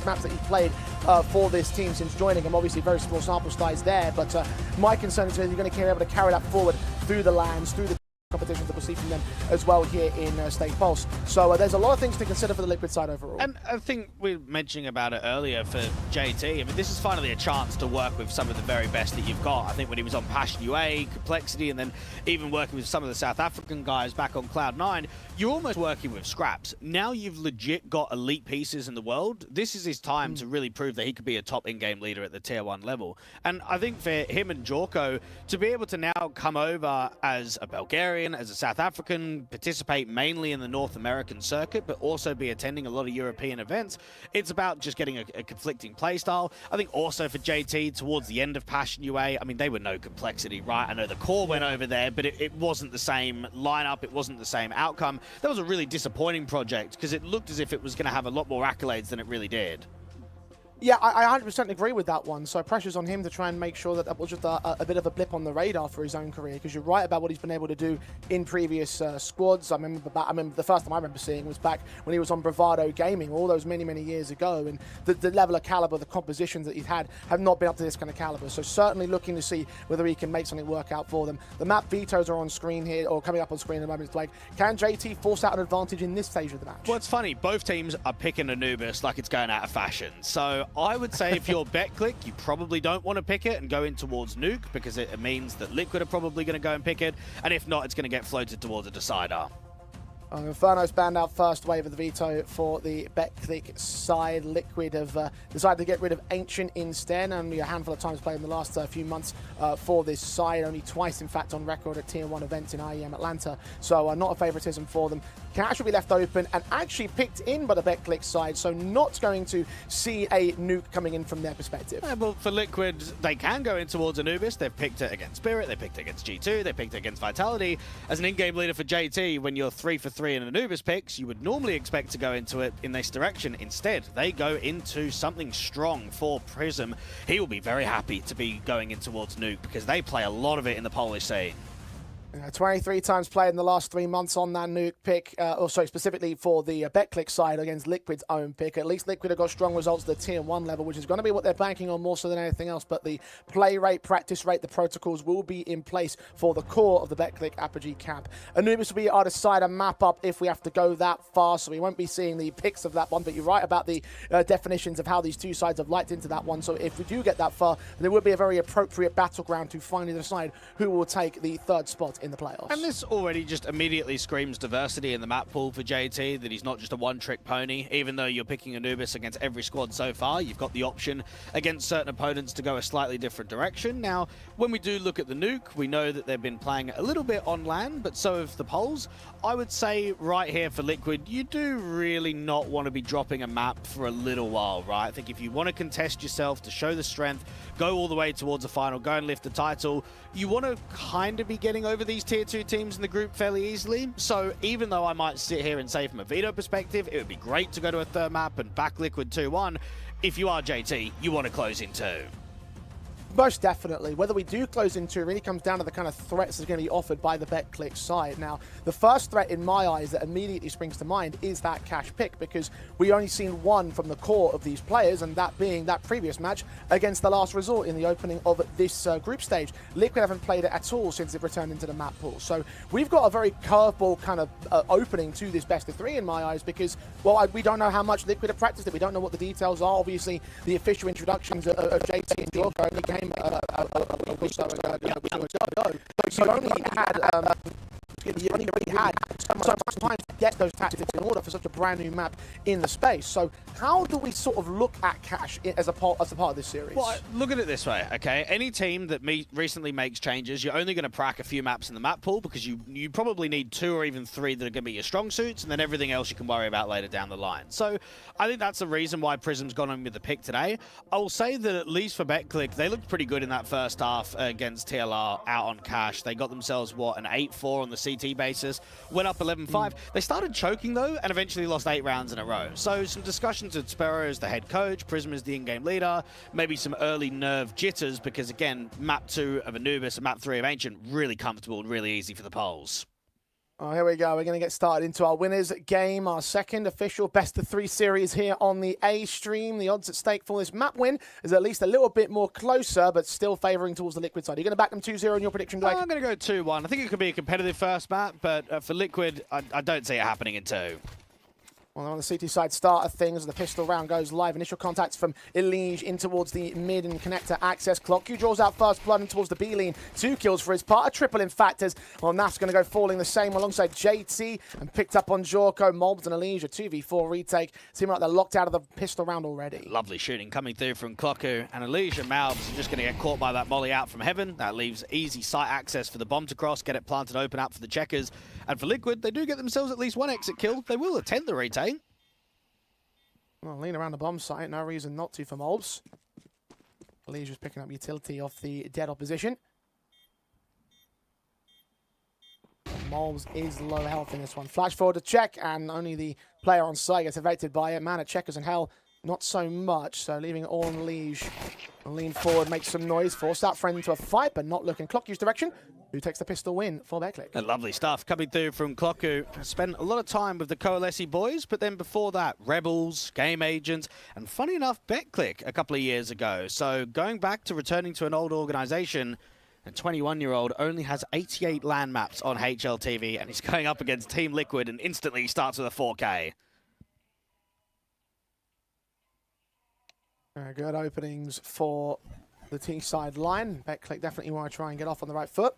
6 maps that he's played for this team since joining him. Obviously, very small sample size there, but my concern is that you're going to be able to carry that forward through the lands, through the competitions that we'll see from them as well here in State Pulse. So there's a lot of things to consider for the Liquid side overall. And I think we were mentioning about it earlier for JT. I mean, this is finally a chance to work with some of the very best that you've got. I think when he was on Passion UA, Complexity, and then even working with some of the South African guys back on Cloud9, you're almost working with scraps. Now you've legit got elite pieces in the world. This is his time to really prove that he could be a top in-game leader at the Tier 1 level. And I think for him and Jorko to be able to now come over as a Bulgarian, as a South African, participate mainly in the North American circuit, but also be attending a lot of European events, it's about just getting a conflicting playstyle. I think also for JT, towards the end of Passion UA, I mean, they were no Complexity, right? I know the core went over there, but it wasn't the same lineup, it wasn't the same outcome. That was a really disappointing project because it looked as if it was going to have a lot more accolades than it really did. Yeah, I 100% agree with that one. So pressure's on him to try and make sure that that was just a bit of a blip on the radar for his own career, because you're right about what he's been able to do in previous squads. I remember the first time I remember seeing was back when he was on Bravado Gaming all those many, many years ago, and the level of caliber, the compositions that he's had have not been up to this kind of caliber. So certainly looking to see whether he can make something work out for them. The map vetoes are on screen here, or coming up on screen at the moment. It's like, can JT force out an advantage in this stage of the match? Well, it's funny. Both teams are picking Anubis like it's going out of fashion. So I would say if you're BETCLIC, you probably don't want to pick it and go in towards Nuke, because it means that Liquid are probably going to go and pick it. And if not, it's going to get floated towards a decider. Inferno's banned out first wave of the veto for the BETCLIC side. Liquid have decided to get rid of Ancient instead, only a handful of times played in the last few months for this side, only twice in fact on record at Tier 1 events in IEM Atlanta, so not a favoritism for them. Cash will be left open and actually picked in by the BETCLIC side, so not going to see a nuke coming in from their perspective. Yeah, well, for Liquid, they can go in towards Anubis. They've picked it against Spirit, they picked it against G2, they picked it against Vitality. As an in-game leader for JT, when you're 3 for 3 in Anubis picks, you would normally expect to go into it in this direction. Instead, they go into something strong for Prism. He will be very happy to be going in towards Nuke, because they play a lot of it in the Polish scene. 23 times played in the last 3 months on that Nuke pick, sorry, specifically for the BETCLIC side against Liquid's own pick. At least Liquid have got strong results at the Tier 1 level, which is going to be what they're banking on more so than anything else. But the play rate, practice rate, the protocols will be in place for the core of the BETCLIC Apogee camp. Anubis will be our decider map up if we have to go that far, so we won't be seeing the picks of that one. But you're right about the definitions of how these two sides have lighted into that one. So if we do get that far, there will be a very appropriate battleground to finally decide who will take the 3rd spot in the playoffs. And this already just immediately screams diversity in the map pool for JT, that he's not just a one-trick pony. Even though you're picking Anubis against every squad so far, you've got the option against certain opponents to go a slightly different direction. Now, when we do look at the Nuke, we know that they've been playing a little bit on land, but so have the Poles. I would say right here for Liquid, you do really not want to be dropping a map for a little while, right? I think if you want to contest yourself, to show the strength, go all the way towards the final, go and lift the title, you want to kind of be getting over these Tier 2 teams in the group fairly easily. So even though I might sit here and say from a veto perspective, it would be great to go to a 3rd map and back Liquid 2-1, if you are JT, you want to close in 2. Most definitely. Whether we do close in 2 really comes down to the kind of threats that are going to be offered by the BETCLIC side. Now, the first threat in my eyes that immediately springs to mind is that Cash pick, because we only seen one from the core of these players, and that being that previous match against the Last Resort in the opening of this group stage. Liquid haven't played it at all since it returned into the map pool. So we've got a very curveball kind of opening to this best of 3 in my eyes, because, well, we don't know how much Liquid have practiced it. We don't know what the details are. Obviously, the official introductions of JT and Jorko only came a week or so ago. So you only had you only really had so much time to get those tactics in order for such a brand new map in the space. So how do we sort of look at Cash as a part of this series? Well, look at it this way, okay? Any team that recently makes changes, you're only going to prac a few maps in the map pool, because you probably need 2 or even 3 that are going to be your strong suits, and then everything else you can worry about later down the line. So I think that's the reason why Prism's gone on with the pick today. I will say that at least for BETCLIC, they looked pretty good in that first half against TLR out on Cash. They got themselves, what, an 8-4 on the CT basis, went up 11-5. They started choking, though, and eventually lost 8 rounds in a row. So some discussions with Sparrow as the head coach, Prism as the in-game leader, maybe some early nerve jitters, because, again, map 2 of Anubis and map 3 of Ancient, really comfortable and really easy for the Poles. Oh, here we go. We're going to get started into our winners game, our second official best of 3 series here on the A stream. The odds at stake for this map win is at least a little bit more closer, but still favouring towards the Liquid side. You're going to back them 2-0 in your prediction, Blake? I'm going to go 2-1. I think it could be a competitive first map, but for Liquid, I don't see it happening in 2. Well, on the CT side start of things, the pistol round goes live. Initial contacts from Elige in towards the mid and connector access. Clock draws out first blood and towards the B lane. 2 kills for his part. A triple in fact as well. Naf's going to go falling the same alongside JT and picked up on Jorko. Mobs and Elige, a 2v4 retake. Seem like they're locked out of the pistol round already. Lovely shooting coming through from Clocku, and Elige and Malbs are just going to get caught by that molly out from heaven. That leaves easy site access for the bomb to cross, get it planted open up for the checkers. And for Liquid, they do get themselves at least 1 exit kill. They will attempt the retake. Well, lean around the bomb site, no reason not to for Mobs. Elige was picking up utility off the dead opposition. Mobs is low health in this one. Flash forward to check, and only the player on site gets affected by it. Man at checkers and hell, not so much. So leaving it all on Elige. Lean forward, makes some noise, forced that friend into a fight, but not looking Clock use direction. Who takes the pistol win for BETCLIC? Lovely stuff coming through from Clocku. Spent a lot of time with the Coalesce boys, but then before that, Rebels, Game Agents, and funny enough, BETCLIC a couple of years ago. So going back to returning to an old organization, a 21-year-old only has 88 LAN maps on HLTV, and he's going up against Team Liquid and instantly starts with a 4K. Very good openings for the T-side line. BETCLIC definitely want to try and get off on the right foot.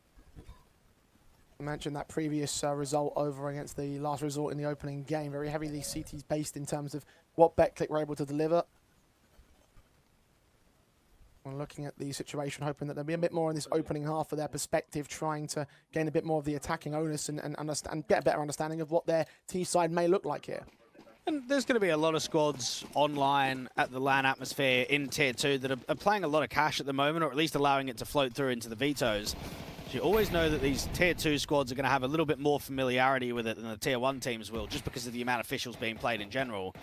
I mentioned that previous result over against the last resort in the opening game. Very heavily CT's based in terms of what BETCLIC were able to deliver. We're looking at the situation, hoping that there'll be a bit more in this opening half of their perspective, trying to gain a bit more of the attacking onus and get a better understanding of what their T-side may look like here. And there's going to be a lot of squads online at the LAN atmosphere in Tier 2 that are playing a lot of cash at the moment, or at least allowing it to float through into the vetoes. You always know that these Tier 2 squads are going to have a little bit more familiarity with it than the Tier 1 teams will, just because of the amount of officials being played in general.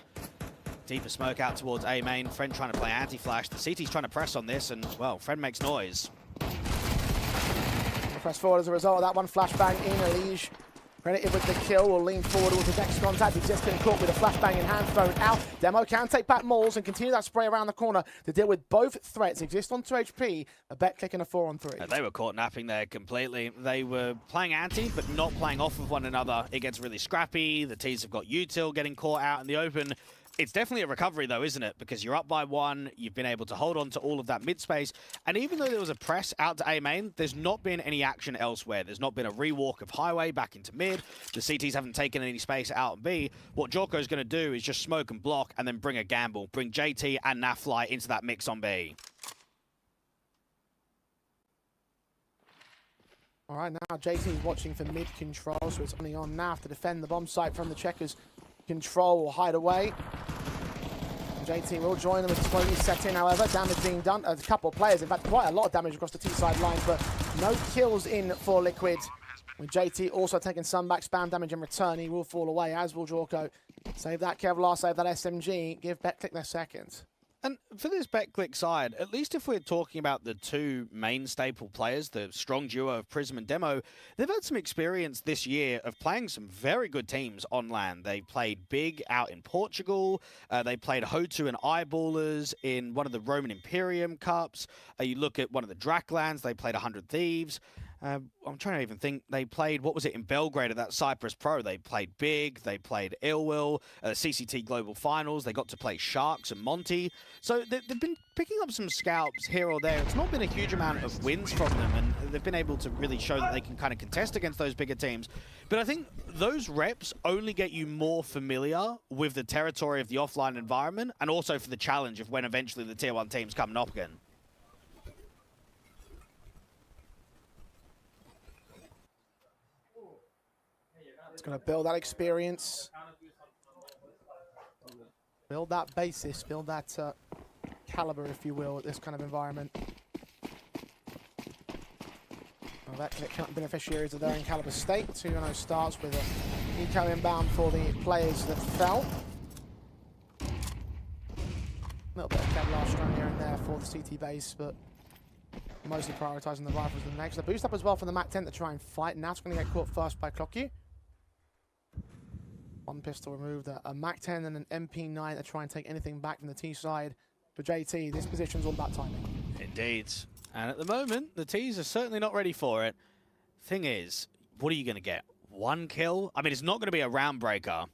Deeper smoke out towards A main. Friend trying to play anti-flash. The CT's trying to press on this, and, well, Friend makes noise. Press forward as a result of that one. Flashbang in. Elige credited with the kill. Will lean forward towards the next contact. He's just been caught with a flashbang in hand, thrown out. Demo can take back Mauls and continue that spray around the corner to deal with both threats. Exist on 2 HP. A BETCLIC in a 4-on-3. They were caught napping there completely. They were playing anti, but not playing off of one another. It gets really scrappy. The T's have got util getting caught out in the open. It's definitely a recovery, though, isn't it? Because you're up by 1, you've been able to hold on to all of that mid-space, and even though there was a press out to A main, there's not been any action elsewhere. There's not been a rewalk of highway back into mid. The CTs haven't taken any space out in B. What Jorko's going to do is just smoke and block, and then bring a gamble. Bring JT and Nafly into that mix on B. All right, now JT is watching for mid control, so it's only on Naf to defend the bomb site from the checkers. Control or hide away. JT will join them as slowly set in, however. Damage being done. A couple of players, in fact, quite a lot of damage across the T-side lines, but no kills in for Liquid. With JT also taking some back spam damage in return, he will fall away, as will Jorko. Save that Kevlar, save that SMG, give BETCLIC their second. And for this BETCLIC side, at least if we're talking about the 2 main staple players, the strong duo of Prism and Demo, they've had some experience this year of playing some very good teams on LAN. They played big out in Portugal. They played Hotu and Eyeballers in one of the Roman Imperium Cups. You look at one of the Draclands, they played 100 Thieves. I'm trying to even think. They played, what was it, in Belgrade at that Cyprus Pro. They played big. They played Ill Will, CCT Global Finals. They got to play Sharks and Monty. So they've been picking up some scalps here or there. It's not been a huge amount of wins from them, and they've been able to really show that they can kind of contest against those bigger teams. But I think those reps only get you more familiar with the territory of the offline environment, and also for the challenge of when eventually the Tier 1 teams come knock again. It's going to build that experience, build that basis, build that caliber, if you will, at this kind of environment. Well, BETCLIC beneficiaries of their own caliber state. 2-0 starts with an eco inbound for the players that fell. A little bit of Kevlar strung here and there for the CT base, but mostly prioritising the rifles the next. The boost up as well from the MAC 10 to try and fight. Now it's going to get caught first by Clockyu. One pistol removed, a MAC-10 and an MP9 to try and take anything back from the T side. For JT, this position's all about timing. Indeed. And at the moment, the T's are certainly not ready for it. Thing is, what are you going to get? One kill? I mean, it's not going to be a round breaker.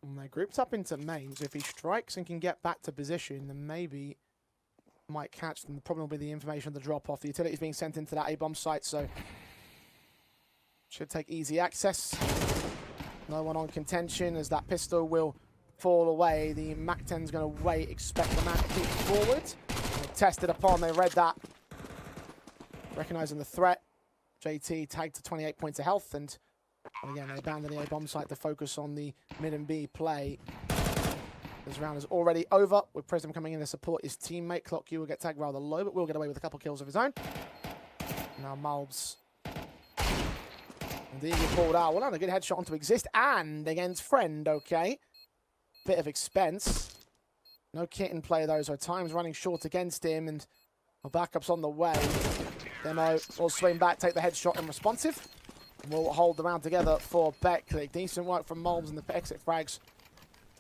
And they're grouped up into mains. If he strikes and can get back to position, then maybe might catch them. The problem will be the information of the drop-off. The utility is being sent into that A-bomb site, so should take easy access. No one on contention as that pistol will fall away. The MAC-10's going to wait, expect the man to keep forward. They tested upon, they read that. Recognizing the threat. JT tagged to 28 points of health, and again, they abandon the A-bomb site to focus on the mid and B play. This round is already over, with Prism coming in to support his teammate. Clock U will get tagged rather low, but will get away with a couple kills of his own. Now Malbs. Indeed, he pulled out. Well done, a good headshot onto Exist, and against Friend, okay. Bit of expense. No kit in play though, so time's running short against him, and backup's on the way. Demo will swing back, take the headshot and responsive. And we'll hold the round together for BETCLIC. Decent work from Malbs and the exit frags.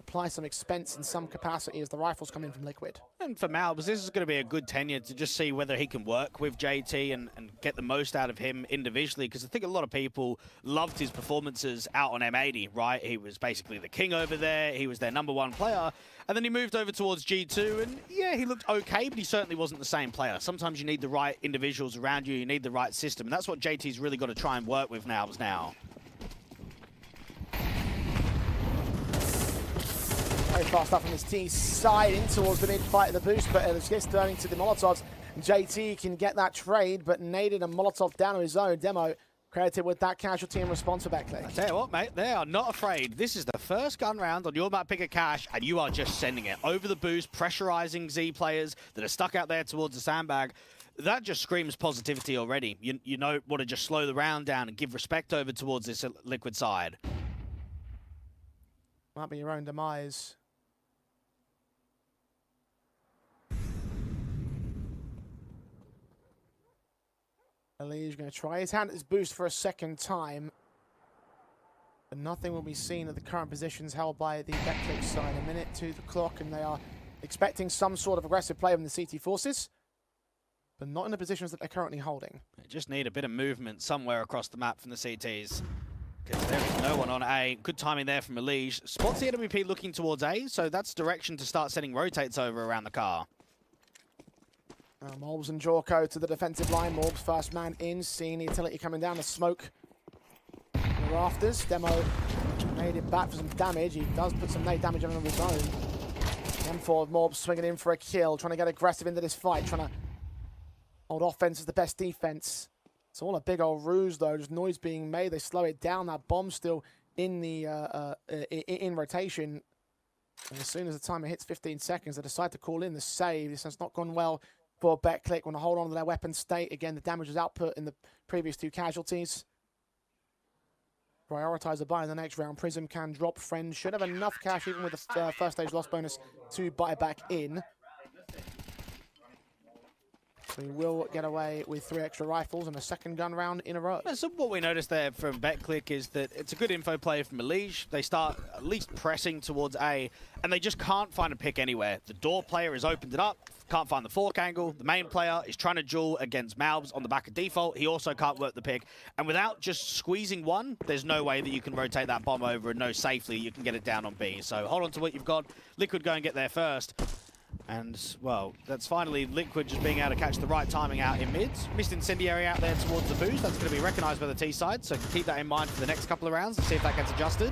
Apply some expense in some capacity as the rifles come in from Liquid. And for Malbs, this is going to be a good tenure to just see whether he can work with JT and get the most out of him individually, because I think a lot of people loved his performances out on M80, right? He was basically the king over there. He was their #1 player. And then he moved over towards G2, and yeah, he looked okay, but he certainly wasn't the same player. Sometimes you need the right individuals around you. You need the right system. And that's what JT's really got to try and work with Malbs now. Very fast up from his T side in towards the mid-fight of the boost, but it's just turning to the Molotovs. JT can get that trade, but naded a Molotov down on his own. Demo credited with that casualty in response for BETCLIC. I tell you what, mate, they are not afraid. This is the first gun round on your map pick a cash, and you are just sending it over the boost, pressurizing Z players that are stuck out there towards the sandbag. That just screams positivity already. You know, want to just slow the round down and give respect over towards this Liquid side. Might be your own demise. Ali's going to try his hand at his boost for a second time. But nothing will be seen at the current positions held by the BETCLIC side. A minute to the clock, and they are expecting some sort of aggressive play from the CT forces, but not in the positions that they're currently holding. They just need a bit of movement somewhere across the map from the CTs, because there is no one on A. Good timing there from Elige. Spots the NWP looking towards A, so that's direction to start sending rotates over around the car. Malbs and Jorko to the defensive line. Malbs first man in, seeing the utility coming down to smoke the rafters. Demo made it back for some damage. He does put some nade damage on his own. M4 of Malbs swinging in for a kill, trying to get aggressive into this fight, trying to hold offense as the best defense. It's all a big old ruse though, just noise being made. They slow it down. That bomb still in the in rotation. And as soon as the timer hits 15 seconds, they decide to call in the save. This has not gone well for BETCLIC. Want to hold on to their weapon state. Again, the damage was output in the previous 2 casualties. Prioritize a buy in the next round. Prism can drop Friend. Should have enough cash even with the first stage loss bonus to buy back in. So he will get away with 3 extra rifles and a second gun round in a row. So what we noticed there from BETCLIC is that it's a good info play from Elige. They start at least pressing towards A, and they just can't find a pick anywhere. The door player has opened it up, can't find the fork angle. The main player is trying to duel against Malbs on the back of default. He also can't work the pick. And without just squeezing one, there's no way that you can rotate that bomb over and know safely you can get it down on B. So hold on to what you've got. Liquid go and get there first. And, well, that's finally Liquid just being able to catch the right timing out in mids. Missed Incendiary out there towards the boost. That's going to be recognised by the T side, so keep that in mind for the next couple of rounds and see if that gets adjusted.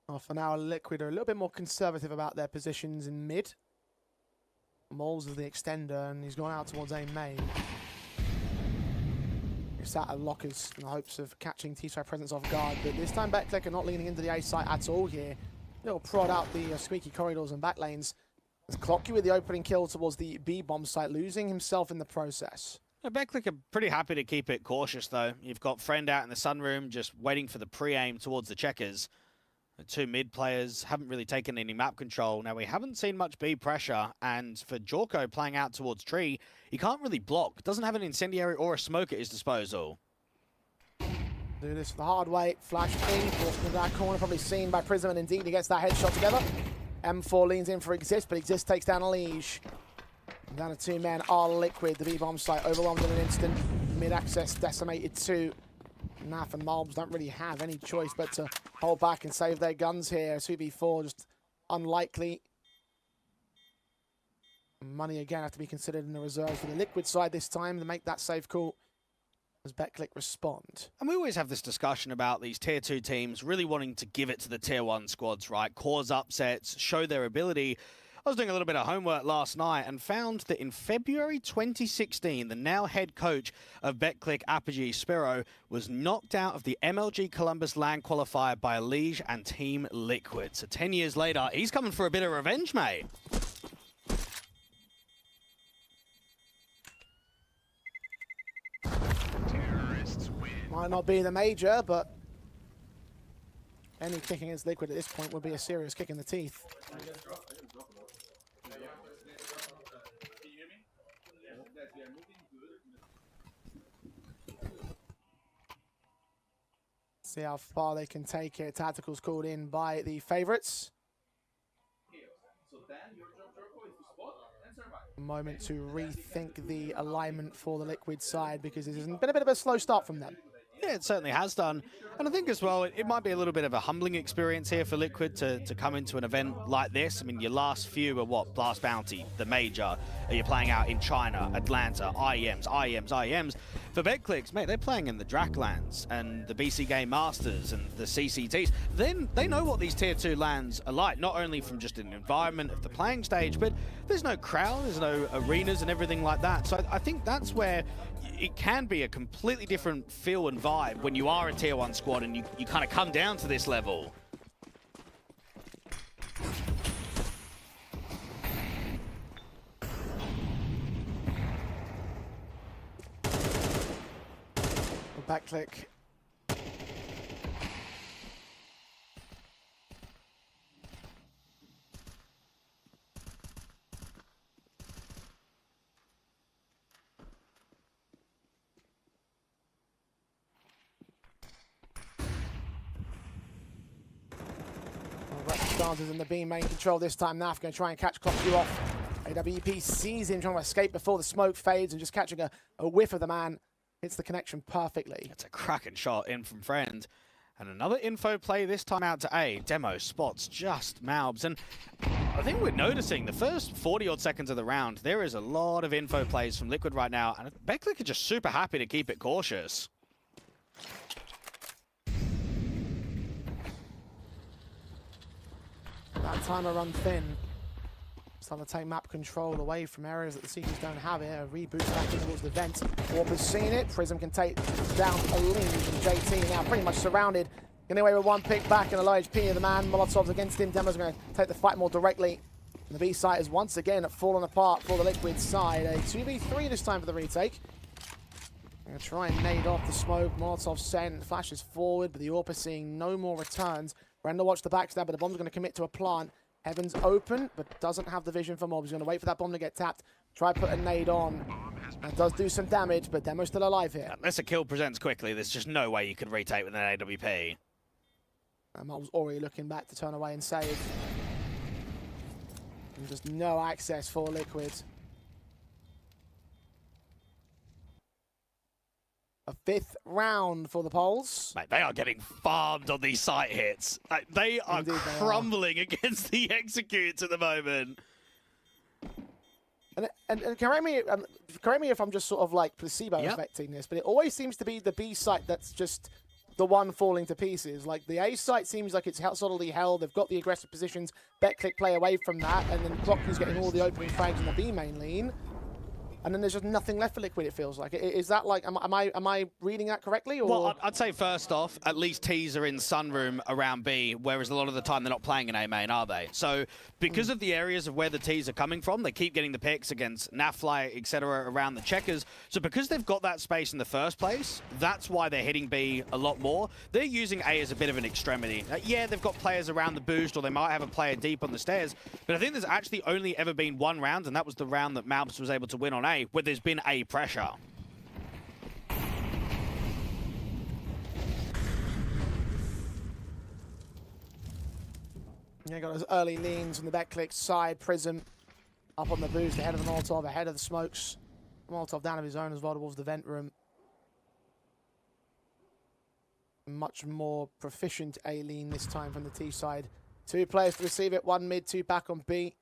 Well, for now, Liquid are a little bit more conservative about their positions in mid. Moles is the extender, and he's gone out towards A main. He's sat at lockers in the hopes of catching T-side presence off guard, but this time BETCLIC are not leaning into the A site at all here. Little prod out the squeaky corridors and back lanes. As Clocky with the opening kill towards the B bomb site, losing himself in the process. BETCLIC are pretty happy to keep it cautious, though. You've got Friend out in the sunroom, just waiting for the pre-aim towards the checkers. The two mid players haven't really taken any map control. Now, we haven't seen much B pressure, and for Jorko playing out towards Tree, he can't really block. Doesn't have an incendiary or a smoke at his disposal. Do this the hard way. Flash in, forced into that corner, probably seen by Prism, and indeed he gets that headshot together. M4 leans in for Exist, but Exist takes down Liege. Down to two men are Liquid. The B-bomb site overwhelmed in an instant. Mid-access decimated too. Naf and Malbs don't really have any choice but to hold back and save their guns here. 2v4 just unlikely. Money again have to be considered in the reserves for the Liquid side this time to make that safe call as BETCLIC respond. And we always have this discussion about these tier 2 teams really wanting to give it to the tier 1 squads, right? Cause upsets, show their ability. I was doing a little bit of homework last night and found that in February 2016, the now head coach of BETCLIC, Apogee Spiro, was knocked out of the MLG Columbus LAN qualifier by Liege and Team Liquid. So 10 years later, he's coming for a bit of revenge, mate. Might not be the major, but any kick against Liquid at this point would be a serious kick in the teeth. See how far they can take it. Tacticals called in by the favorites. A moment to rethink the alignment for the Liquid side because this has been a bit of a slow start from them. Yeah, it certainly has done. And I think as well, it might be a little bit of a humbling experience here for Liquid to come into an event like this. I mean, your last few are what? Blast Bounty, the major. You're playing out in China, Atlanta, IEMs. For BETCLIC, mate, they're playing in the Draclands and the BC Game Masters and the CCTs. Then they know what these tier 2 lands are like, not only from just an environment of the playing stage, but there's no crowd, there's no arenas and everything like that. So I think that's where it can be a completely different feel and vibe when you are a tier 1 squad and you kind of come down to this level. BETCLIC. Chances in the B main control this time. Naf going to try and catch Clockview off. AWP sees him trying to escape before the smoke fades and just catching a whiff of the man. Hits the connection perfectly. It's a cracking shot in from Friend. And another info play this time out to A. Demo spots just Malbs. And I think we're noticing the first 40-odd seconds of the round, there is a lot of info plays from Liquid right now. And BETCLIC are just super happy to keep it cautious. That timer run thin. Starting to take map control away from areas that the Seekers don't have it. A reboot back in towards the vent. Warp has seen it. Prism can take down a lead from JT. Now pretty much surrounded. Getting away with one pick back and a low HP of the man. Molotov's against him. Demo's going to take the fight more directly. And the B site is once again fallen apart for the Liquid side. A 2v3 this time for the retake. Going to try and nade off the smoke. Molotov sent. Flashes forward, but the AWP is seeing no more returns. Brenda watched the backstab, but the bomb's going to commit to a plant. Heaven's open, but doesn't have the vision for Mob. He's going to wait for that bomb to get tapped. Try put a nade on. And does do some damage, but Demo's still alive here. Unless a kill presents quickly, there's just no way you can retake with an AWP. And Mob's already looking back to turn away and save. And just no access for Liquid. A 5th round for the Poles. Mate, they are getting farmed on these site hits. Like, they are Indeed crumbling against the executes at the moment. And correct me if I'm just sort of like placebo affecting this, but it always seems to be the B site that's just the one falling to pieces. Like the A site seems like it's solidly held. They've got the aggressive positions. BETCLIC play away from that, and then Clockview's getting all the opening frags in the B main lane. and then there's just nothing left for Liquid, it feels like. Is that like, am I reading that correctly? Or? Well, I'd say first off, at least T's are in Sunroom around B, whereas a lot of the time they're not playing in A main, are they? So because of the areas of where the T's are coming from, they keep getting the picks against Nafly, etc. around the checkers. So because they've got that space in the first place, that's why they're hitting B a lot more. They're using A as a bit of an extremity. Yeah, they've got players around the boost, or they might have a player deep on the stairs, but I think there's actually only ever been one round, and that was the round that Malps was able to win on A, where there's been A pressure. Yeah, got those early leans on the BETCLIC side. Prism up on the boost, ahead of the Molotov, ahead of the smokes. Molotov down of his own as well towards the vent room. Much more proficient A lean this time from the T side. 2 players to receive it, 1 mid, 2 back on B.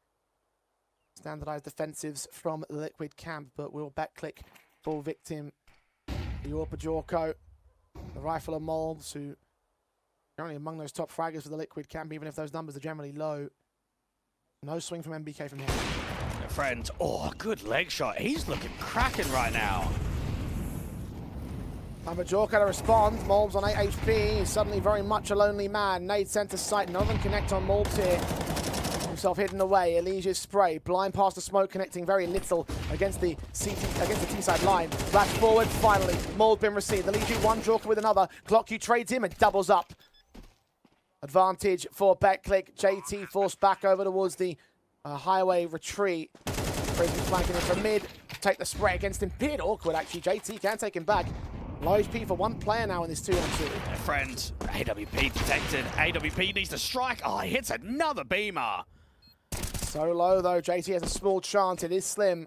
Standardized defensives from the Liquid camp, but will BETCLIC fall victim? The Orpa Jorko, the Rifle of Molds, who currently among those top fraggers for the Liquid camp, even if those numbers are generally low. No swing from MBK from here. Friend, oh, good leg shot. He's looking cracking right now. Jorko to respond. Molds on 8 HP. He's suddenly very much a lonely man. Nade center sight. None of them connect on Molds here. Himself hidden away. Elysia's spray. Blind past the smoke, connecting very little against the T-side line. Back forward, finally. Mold been received. Elysia one, Jorko with another. Clock trades him and doubles up. Advantage for BETCLIC. JT forced back over towards the highway retreat. Prism flanking in from mid. Take the spray against him. Bit awkward, actually. JT can take him back. Low HP for one player now in this 2-on-2. Friend, AWP detected. AWP needs to strike. Oh, he hits another beamer. So low, though. JT has a small chance. It is slim.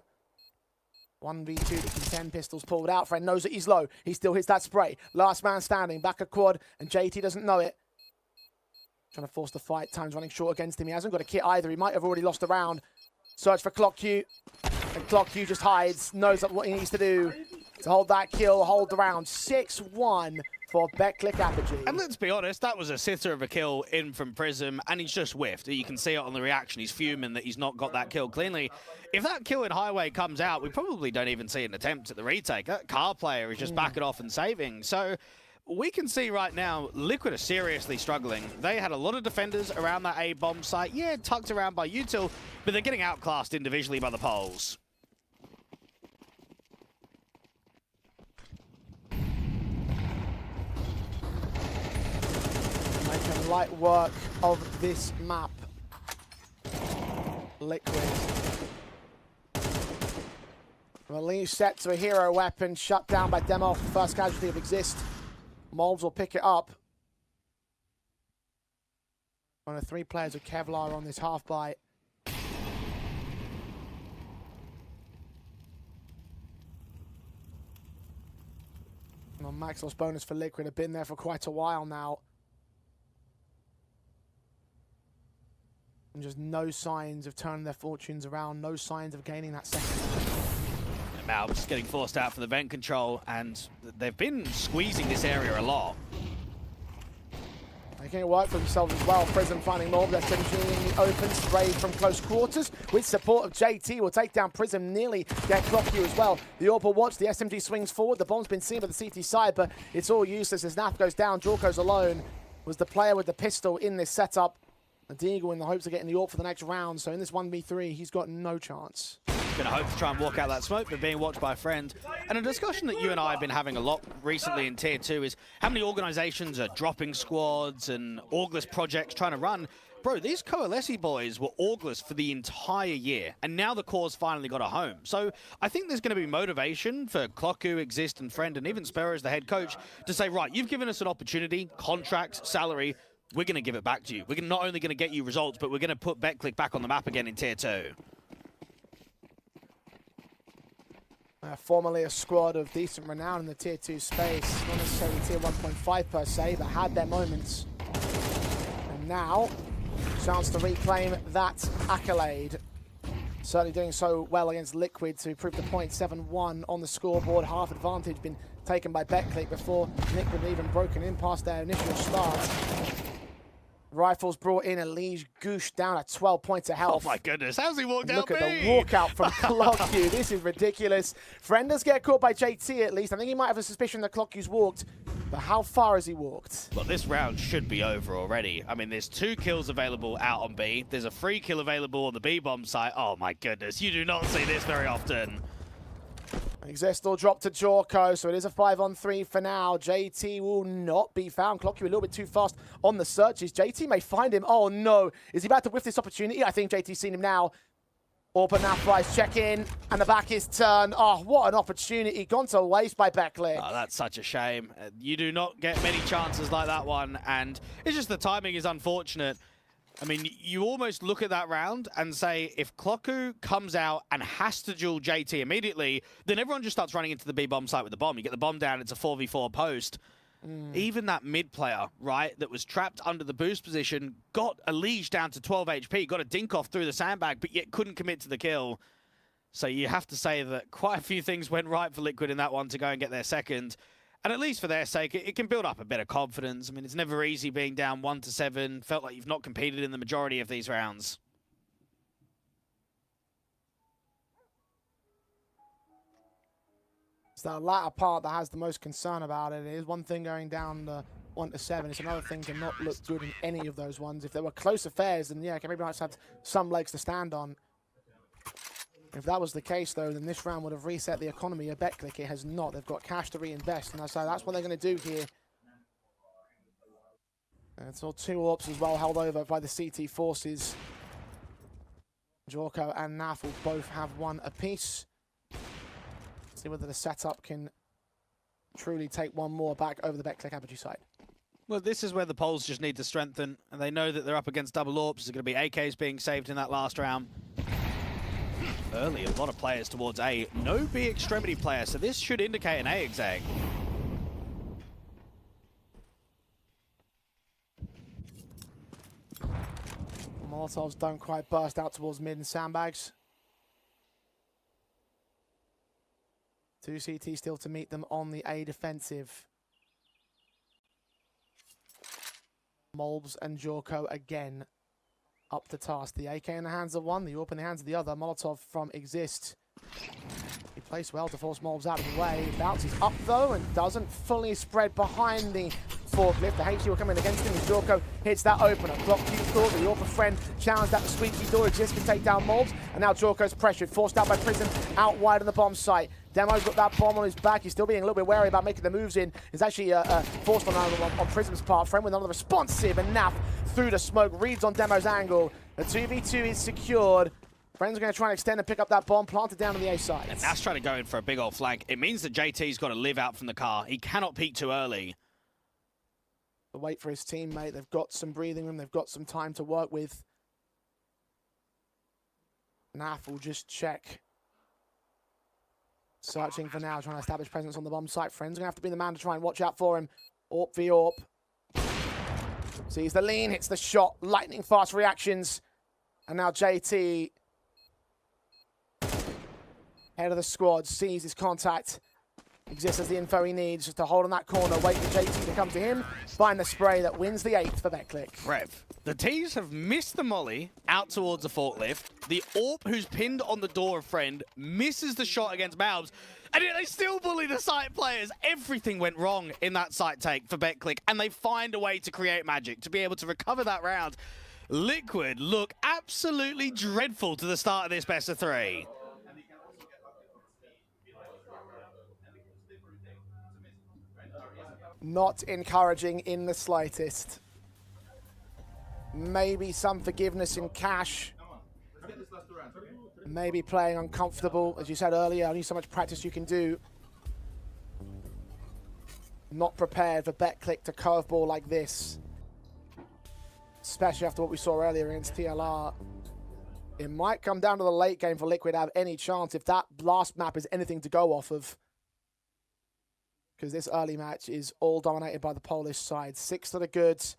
1v2 to 10 pistols pulled out. Friend knows that he's low. He still hits that spray. Last man standing. Back a quad, and JT doesn't know it. Trying to force the fight. Time's running short against him. He hasn't got a kit either. He might have already lost a round. Search for ClockQ. And ClockQ just hides. Knows what he needs to do to hold that kill, hold the round. 6-1 for BETCLIC Apogee. And let's be honest, that was a sitter of a kill in from Prism, and he's just whiffed. You can see it on the reaction. He's fuming that he's not got that kill cleanly. If that kill in Highway comes out, we probably don't even see an attempt at the retake. That car player is just backing off and saving. So we can see right now, Liquid are seriously struggling. They had a lot of defenders around that A-bomb site. Yeah, tucked around by Util, but they're getting outclassed individually by the Poles. Making light work of this map. Liquid. Release set to a hero weapon, shut down by Demo, first casualty of Exist. Molds will pick it up. One of 3 players with Kevlar on this half bite. Well, Maxwell's bonus for Liquid have been there for quite a while now. And just no signs of turning their fortunes around, no signs of gaining that second. Malps getting forced out for the vent control, and they've been squeezing this area a lot. They can work for themselves as well. Prism finding more of their synergy in the open, sprayed from close quarters. With support of JT, will take down Prism, nearly get ClockQ as well. The Orpa watch, the SMG swings forward. The bomb's been seen by the CT side, but it's all useless as Naf goes down. Jorko's alone. Was the player with the pistol in this setup. A Deagle in the hopes of getting the AWP for the next round. So in this 1v3, he's got no chance. Going to hope to try and walk out that smoke, but being watched by a friend. And a discussion that you and I have been having a lot recently in Tier 2 is how many organizations are dropping squads and orgless projects trying to run. Bro, these Coalesce boys were orgless for the entire year, and now the core's finally got a home. So I think there's going to be motivation for ClockQ, Exist, and Friend, and even Sparrow as the head coach, to say, right, you've given us an opportunity, contract, salary, we're going to give it back to you. We're not only going to get you results, but we're going to put BETCLIC back on the map again in Tier 2. Formerly a squad of decent renown in the Tier 2 space, not necessarily Tier 1.5 per se, but had their moments. And now, chance to reclaim that accolade. Certainly doing so well against Liquid to prove the point. 7-1 on the scoreboard. Half advantage been taken by BETCLIC before Liquid even broken in past their initial start. Rifles brought in, Elige Goosh down at 12 points of health. Oh my goodness, how's he walked out? Look at the walkout from Clockyu. This is ridiculous. Friend does get caught by JT at least. I think he might have a suspicion that Clockyu's walked, but how far has he walked? Well, this round should be over already. I mean, there's 2 kills available out on B. There's a free kill available on the B-bomb site. Oh my goodness, you do not see this very often. Exestor dropped to Jorko, so it is a 5-on-3 for now. JT will not be found. Clockyu a little bit too fast on the searches. JT may find him. Oh no, is he about to whiff this opportunity? I think JT's seen him now. Orpa now flies, check in, and the back is turned. Oh, what an opportunity. Gone to waste by BETCLIC. Oh, that's such a shame. You do not get many chances like that one, and it's just the timing is unfortunate. I mean, you almost look at that round and say, if Clocku comes out and has to duel JT immediately, then everyone just starts running into the B-bomb site with the bomb. You get the bomb down, it's a 4v4 post. Even that mid player, right, that was trapped under the boost position, got Elige down to 12 HP, got a dink off through the sandbag, but yet couldn't commit to the kill. So you have to say that quite a few things went right for Liquid in that one to go and get their second. And at least for their sake, it can build up a bit of confidence. I mean, it's never easy being down 1-7. Felt like you've not competed in the majority of these rounds. It's that latter part that has the most concern about it. It is one thing going down the 1-7. It's another thing to not look good in any of those ones. If there were close affairs, then yeah, maybe might have some legs to stand on. If that was the case, though, then this round would have reset the economy of BETCLIC. It has not. They've got cash to reinvest, and so that's what they're going to do here. And it's all 2 AWPs as well, held over by the CT forces. Jorko and Naf will both have 1 apiece. See whether the setup can truly take 1 more back over the BETCLIC Apogee side. Well, this is where the Poles just need to strengthen, and they know that they're up against double AWPs. There's going to be AKs being saved in that last round. Early, a lot of players towards A. No B extremity player, so this should indicate an A exec. Molotovs don't quite burst out towards mid and sandbags. 2 CT still to meet them on the A defensive. Molbs and Jorko again up to task. The AK in the hands of one, the AWP in the hands of the other. Molotov from Exist. He plays well to force Molbs out of the way. Bounces up though and doesn't fully spread behind the forklift. The HQ will come in against him as Jorko hits that opener. Clockyu's thought the AWP friend challenged that the squeaky door. Exist can take down Molbs, and now Jorko's pressured, forced out by Prism out wide on the bomb site. Demo's got that bomb on his back. He's still being a little bit wary about making the moves in. It's actually forced on Prism's part. Friend with another responsive, and Naf through the smoke reads on Demo's angle. The 2v2 is secured. Friend's going to try and extend and pick up that bomb, planted down on the A side. And Naf's trying to go in for a big old flank. It means that JT's got to live out from the car. He cannot peek too early. But wait for his teammate. They've got some breathing room. They've got some time to work with. Naf will just check. Searching for now, trying to establish presence on the bomb site. Friend's going to have to be the man to try and watch out for him. AWP v AWP. Sees the lean, hits the shot. Lightning fast reactions. And now JT, head of the squad, sees his contact. Exists as the info he needs just to hold on that corner, wait for JT to come to him, find the spray that wins the 8th for BETCLIC. Rev, the T's have missed the molly out towards the forklift. The AWP who's pinned on the door of Friend misses the shot against Malbs, and yet they still bully the site players. Everything went wrong in that site take for BETCLIC, and they find a way to create magic, to be able to recover that round. Liquid look absolutely dreadful to the start of this best of 3. Not encouraging in the slightest. Maybe some forgiveness in cash. Maybe playing uncomfortable. As you said earlier, only so much practice you can do. Not prepared for BETCLIC to curveball like this. Especially after what we saw earlier against TLR. It might come down to the late game for Liquid to have any chance if that last map is anything to go off of. Because this early match is all dominated by the Polish side. 6 to the goods.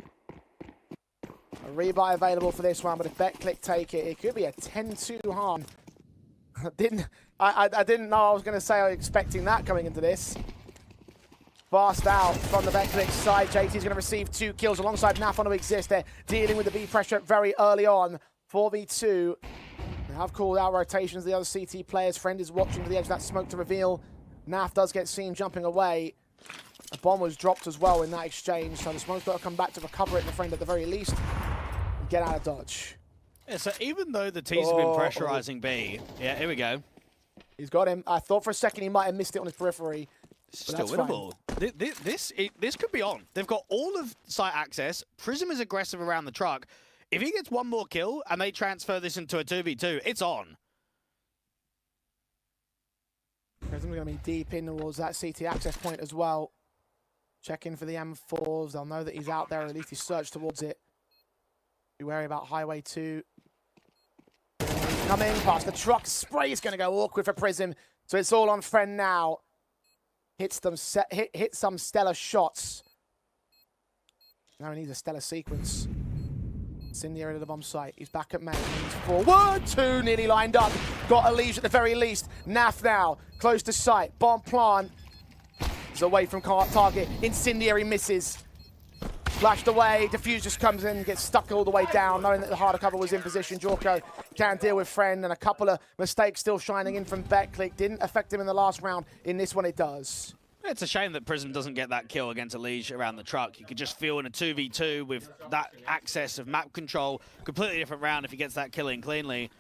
A rebuy available for this one, but if BETCLIC take it, it could be a 10-2 harm. I didn't know I was going to say I was expecting that coming into this. fast out from the BETCLIC side. JT's going to receive 2 kills alongside Naf on to exist. They're dealing with the B pressure very early on. 4v2. They have called out rotations. The other CT players. Friend is watching to the edge of that smoke to reveal. Naf does get seen jumping away. A bomb was dropped as well in that exchange, so the smoke's got to come back to recover it, and the Friend at the very least get out of dodge. Yeah, so even though the T's have been pressurizing B, yeah, here we go. He's got him. I thought for a second he might have missed it on his periphery. Still winnable. This could be on. They've got all of site access. Prism is aggressive around the truck. If he gets one more kill and they transfer this into a 2v2, it's on. Prism's going to be deep in towards that CT access point as well. Checking for the M4s. They'll know that he's out there, or at least he's searched towards it. Be wary about Highway 2. Coming past the truck. Spray is going to go awkward for Prism. So it's all on Friend now. Hits some stellar shots. Now he needs a stellar sequence. It's in the area of the bomb site. He's back at main. He's forward. 2 nearly lined up. Got a leash at the very least. Naf now. Close to sight. Bomb plant. He's away from target. Incendiary misses. Flashed away. Diffuse just comes in, gets stuck all the way down, knowing that the harder cover was in position. Jorko can't deal with Friend, and a couple of mistakes still shining in from BETCLIC. Didn't affect him in the last round. In this one, it does. It's a shame that Prism doesn't get that kill against Elige around the truck. You could just feel in a 2v2 with that access of map control, completely different round if he gets that kill in cleanly.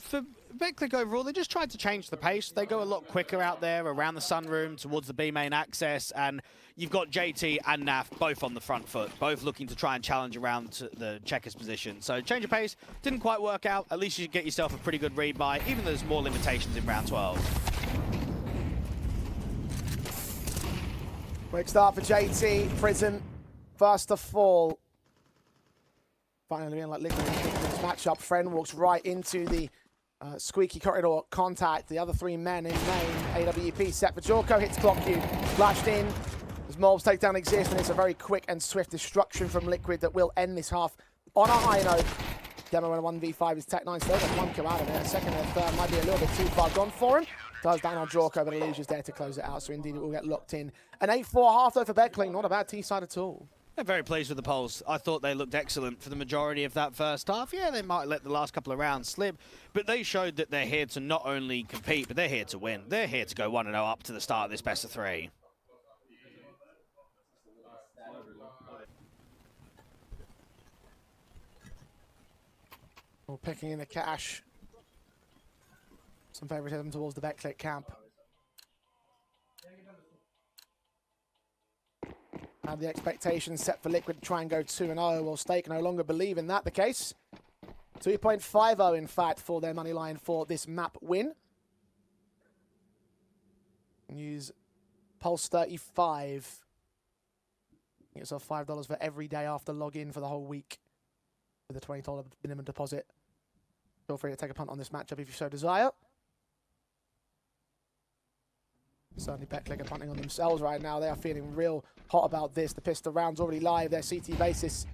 For BETCLIC overall, they just tried to change the pace. They go a lot quicker out there around the sunroom towards the B main access, and you've got JT and Naf both on the front foot, both looking to try and challenge around to the checker's position. So change of pace didn't quite work out. At least you get yourself a pretty good read by, even though there's more limitations in round 12. Quick start for JT. Prism, first to fall. Finally being like Liquid in this matchup. Friend walks right into the squeaky corridor contact. The other 3 men in main. AWP set for Jorko. Hits clock queue. Flashed in. As Mobs takedown exists, and it's a very quick and swift destruction from Liquid that will end this half on a high note. Demo in a 1v5 is Tech9 still got 1 kill out of it. A second and a third might be a little bit too far gone for him. Does down on Jorko, but Elige is there to close it out, so indeed it will get locked in. An 8-4 half though for BETCLIC, not a bad T-side at all. They're very pleased with the polls. I thought they looked excellent for the majority of that first half. Yeah, they might let the last couple of rounds slip, but they showed that they're here to not only compete, but they're here to win. They're here to go 1-0 up to the start of this best of 3. All picking in the cash. Some favoritism towards the BETCLIC camp. And the expectations set for Liquid to try and go 2-0. Well, Stake no longer believe in that the case. 2.50 in fact for their money line for this map win. Use Pulse 35. Get yourself $5 for every day after login for the whole week with a $20 minimum deposit. Feel free to take a punt on this matchup if you so desire. Certainly BETCLIC are punting on themselves right now. They are feeling real hot about this. The pistol round's already live. Their CT basis.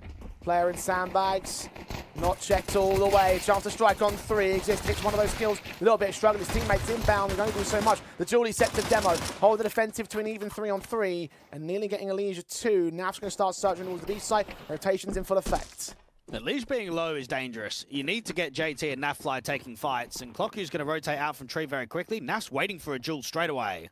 Player in sandbags. Not checked all the way. Chance to strike on 3. Exist hits one of those kills. A little bit of struggle. His teammates inbound. They're only doing so much. The Julie set to demo. Hold the defensive to an even 3-on-3. And nearly getting Elige 2. Naf's going to start searching towards the B side. Rotation's in full effect. Elige being low is dangerous. You need to get JT and Nafly taking fights. And Clocky's going to rotate out from tree very quickly. Naf's waiting for a duel straight away.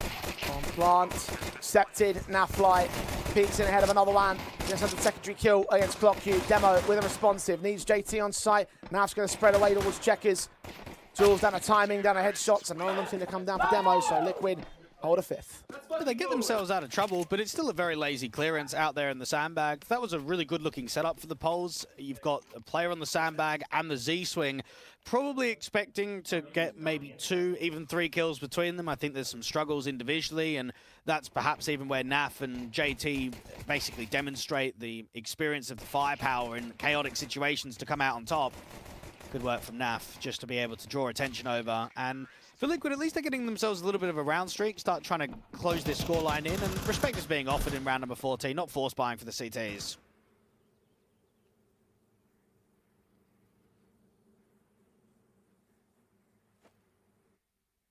On plant, accepted, Nafly peeks in ahead of another one. Just has a secondary kill against Clock Q. Demo with a responsive, needs JT on site. Naf's going to spread away towards checkers. Jules down to timing, down to headshots, and no one seems to come down for Demo, so Liquid hold a 5th. They get themselves out of trouble, but it's still a very lazy clearance out there in the sandbag. That was a really good looking setup for the Poles. You've got a player on the sandbag and the Z-swing, probably expecting to get maybe 2, even 3 kills between them. I think there's some struggles individually, and that's perhaps even where Naf and JT basically demonstrate the experience of the firepower in chaotic situations to come out on top. Good work from Naf just to be able to draw attention over. And for Liquid, at least they're getting themselves a little bit of a round streak, start trying to close this scoreline in, and respect is being offered in round number 14, not force buying for the CTs.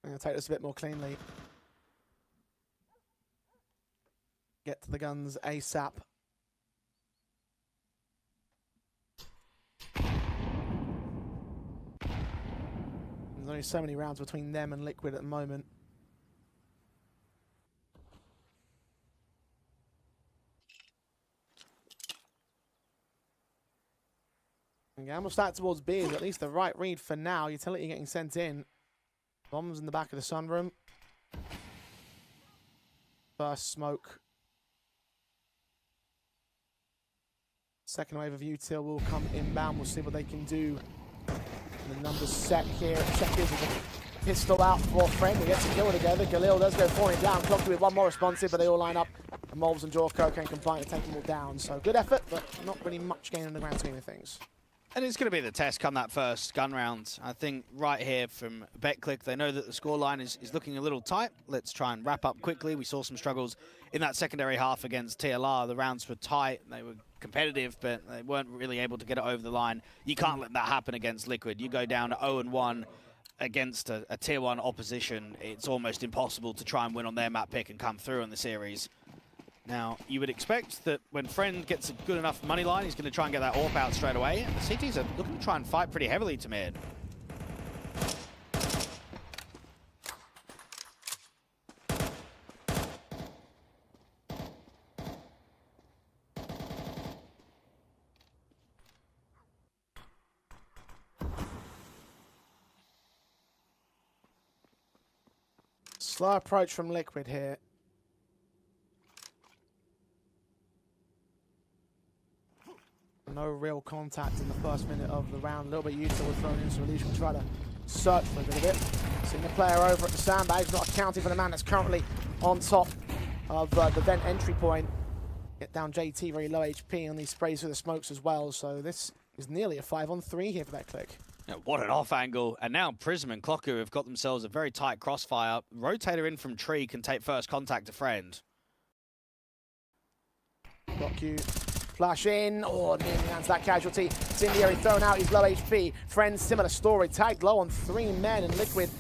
I'm going to take this a bit more cleanly. get to the guns ASAP. There's only so many rounds between them and Liquid at the moment. And Gamble start towards B is at least the right read for now. Utility getting sent in. Bombs in the back of the sunroom. First smoke. Second wave of util will come inbound. We'll see what they can do. And the numbers set here. Checkers with a pistol out for Friend. They get to kill together. Galil does go falling down. Clocky with one more responsive, but they all line up. And Molbs and Jorko can combine to take them all down. So good effort, but not really much gain in the grand scheme of things. And it's going to be the test come that first gun round. I think right here from BETCLIC, they know that the scoreline is looking a little tight. Let's try and wrap up quickly. We saw some struggles in that secondary half against TLR. The rounds were tight. They were competitive, but they weren't really able to get it over the line. You can't let that happen against Liquid. You go down to 0-1 against a tier 1 opposition. It's almost impossible to try and win on their map pick and come through in the series. Now, you would expect that when Friend gets a good enough money line, he's going to try and get that AWP out straight away. And the CTs are looking to try and fight pretty heavily to mid. Slow approach from Liquid here. No real contact in the first minute of the round. A little bit util was thrown in, so Elysian will try to search for a bit of it. Seeing the player over at the sandbags, not accounting for the man that's currently on top of the vent entry point. Get down JT, very low HP, and he sprays through the smokes as well. So this is nearly a 5-on-3 here for BETCLIC. Yeah, what an off angle. And now Prism and Clocker have got themselves a very tight crossfire. Rotator in from tree can take first contact to Friend. Clock flash in, nearly lands that casualty. Incendiary thrown out, he's low HP. Friends, similar story, tagged low on 3 men, and Liquid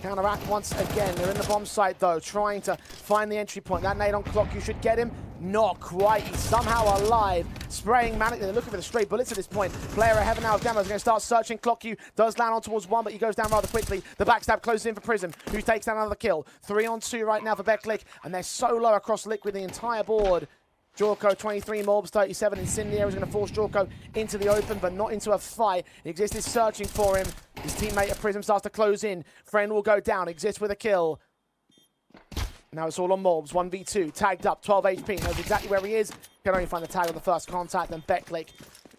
counteract once again. They're in the bomb site though, trying to find the entry point. That nade on Clock, you should get him. Not quite, he's somehow alive. Spraying manically, they're looking for the stray bullets at this point. Player ahead now, Gamma's going to start searching. Clock does land on towards 1, but he goes down rather quickly. The backstab closes in for Prism, who takes down another kill. 3-on-2 right now for BETCLIC, and they're so low across Liquid, the entire board. Jorko 23, Morbs 37. Incendiary is going to force Jorko into the open, but not into a fight. Exist is searching for him. His teammate at Prism starts to close in. Friend will go down. Exist with a kill. Now it's all on Morbs. 1v2. Tagged up. 12 HP. Knows exactly where he is. Can only find the tag on the first contact. Then BETCLIC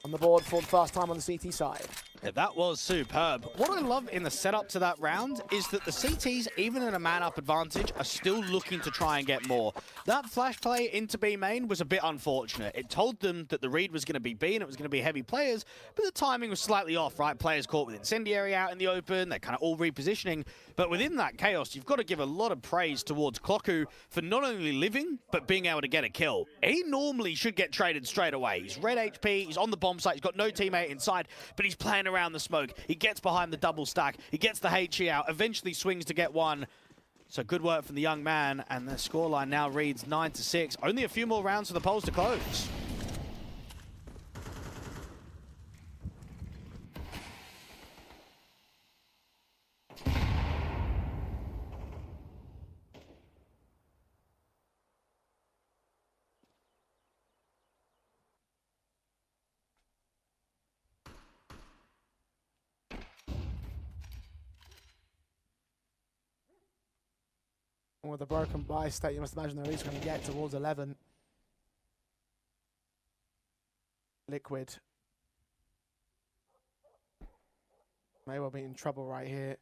on the board for the first time on the CT side. Yeah, that was superb. What I love in the setup to that round is that the CTs, even in a man-up advantage, are still looking to try and get more. That flash play into B main was a bit unfortunate. It told them that the read was going to be B and it was going to be heavy players, but the timing was slightly off, right? Players caught with Incendiary out in the open, they're kind of all repositioning. But within that chaos, you've got to give a lot of praise towards Clocku for not only living, but being able to get a kill. He normally should get traded straight away. He's red HP, he's on the bomb site, he's got no teammate inside, but he's playing around the smoke. He gets behind the double stack, he gets the HE out, eventually swings to get one. So good work from the young man, and the scoreline now reads 9-6. Only a few more rounds for the polls to close. With a broken buy state, you must imagine they're at least going to get towards 11. Liquid may well be in trouble right here.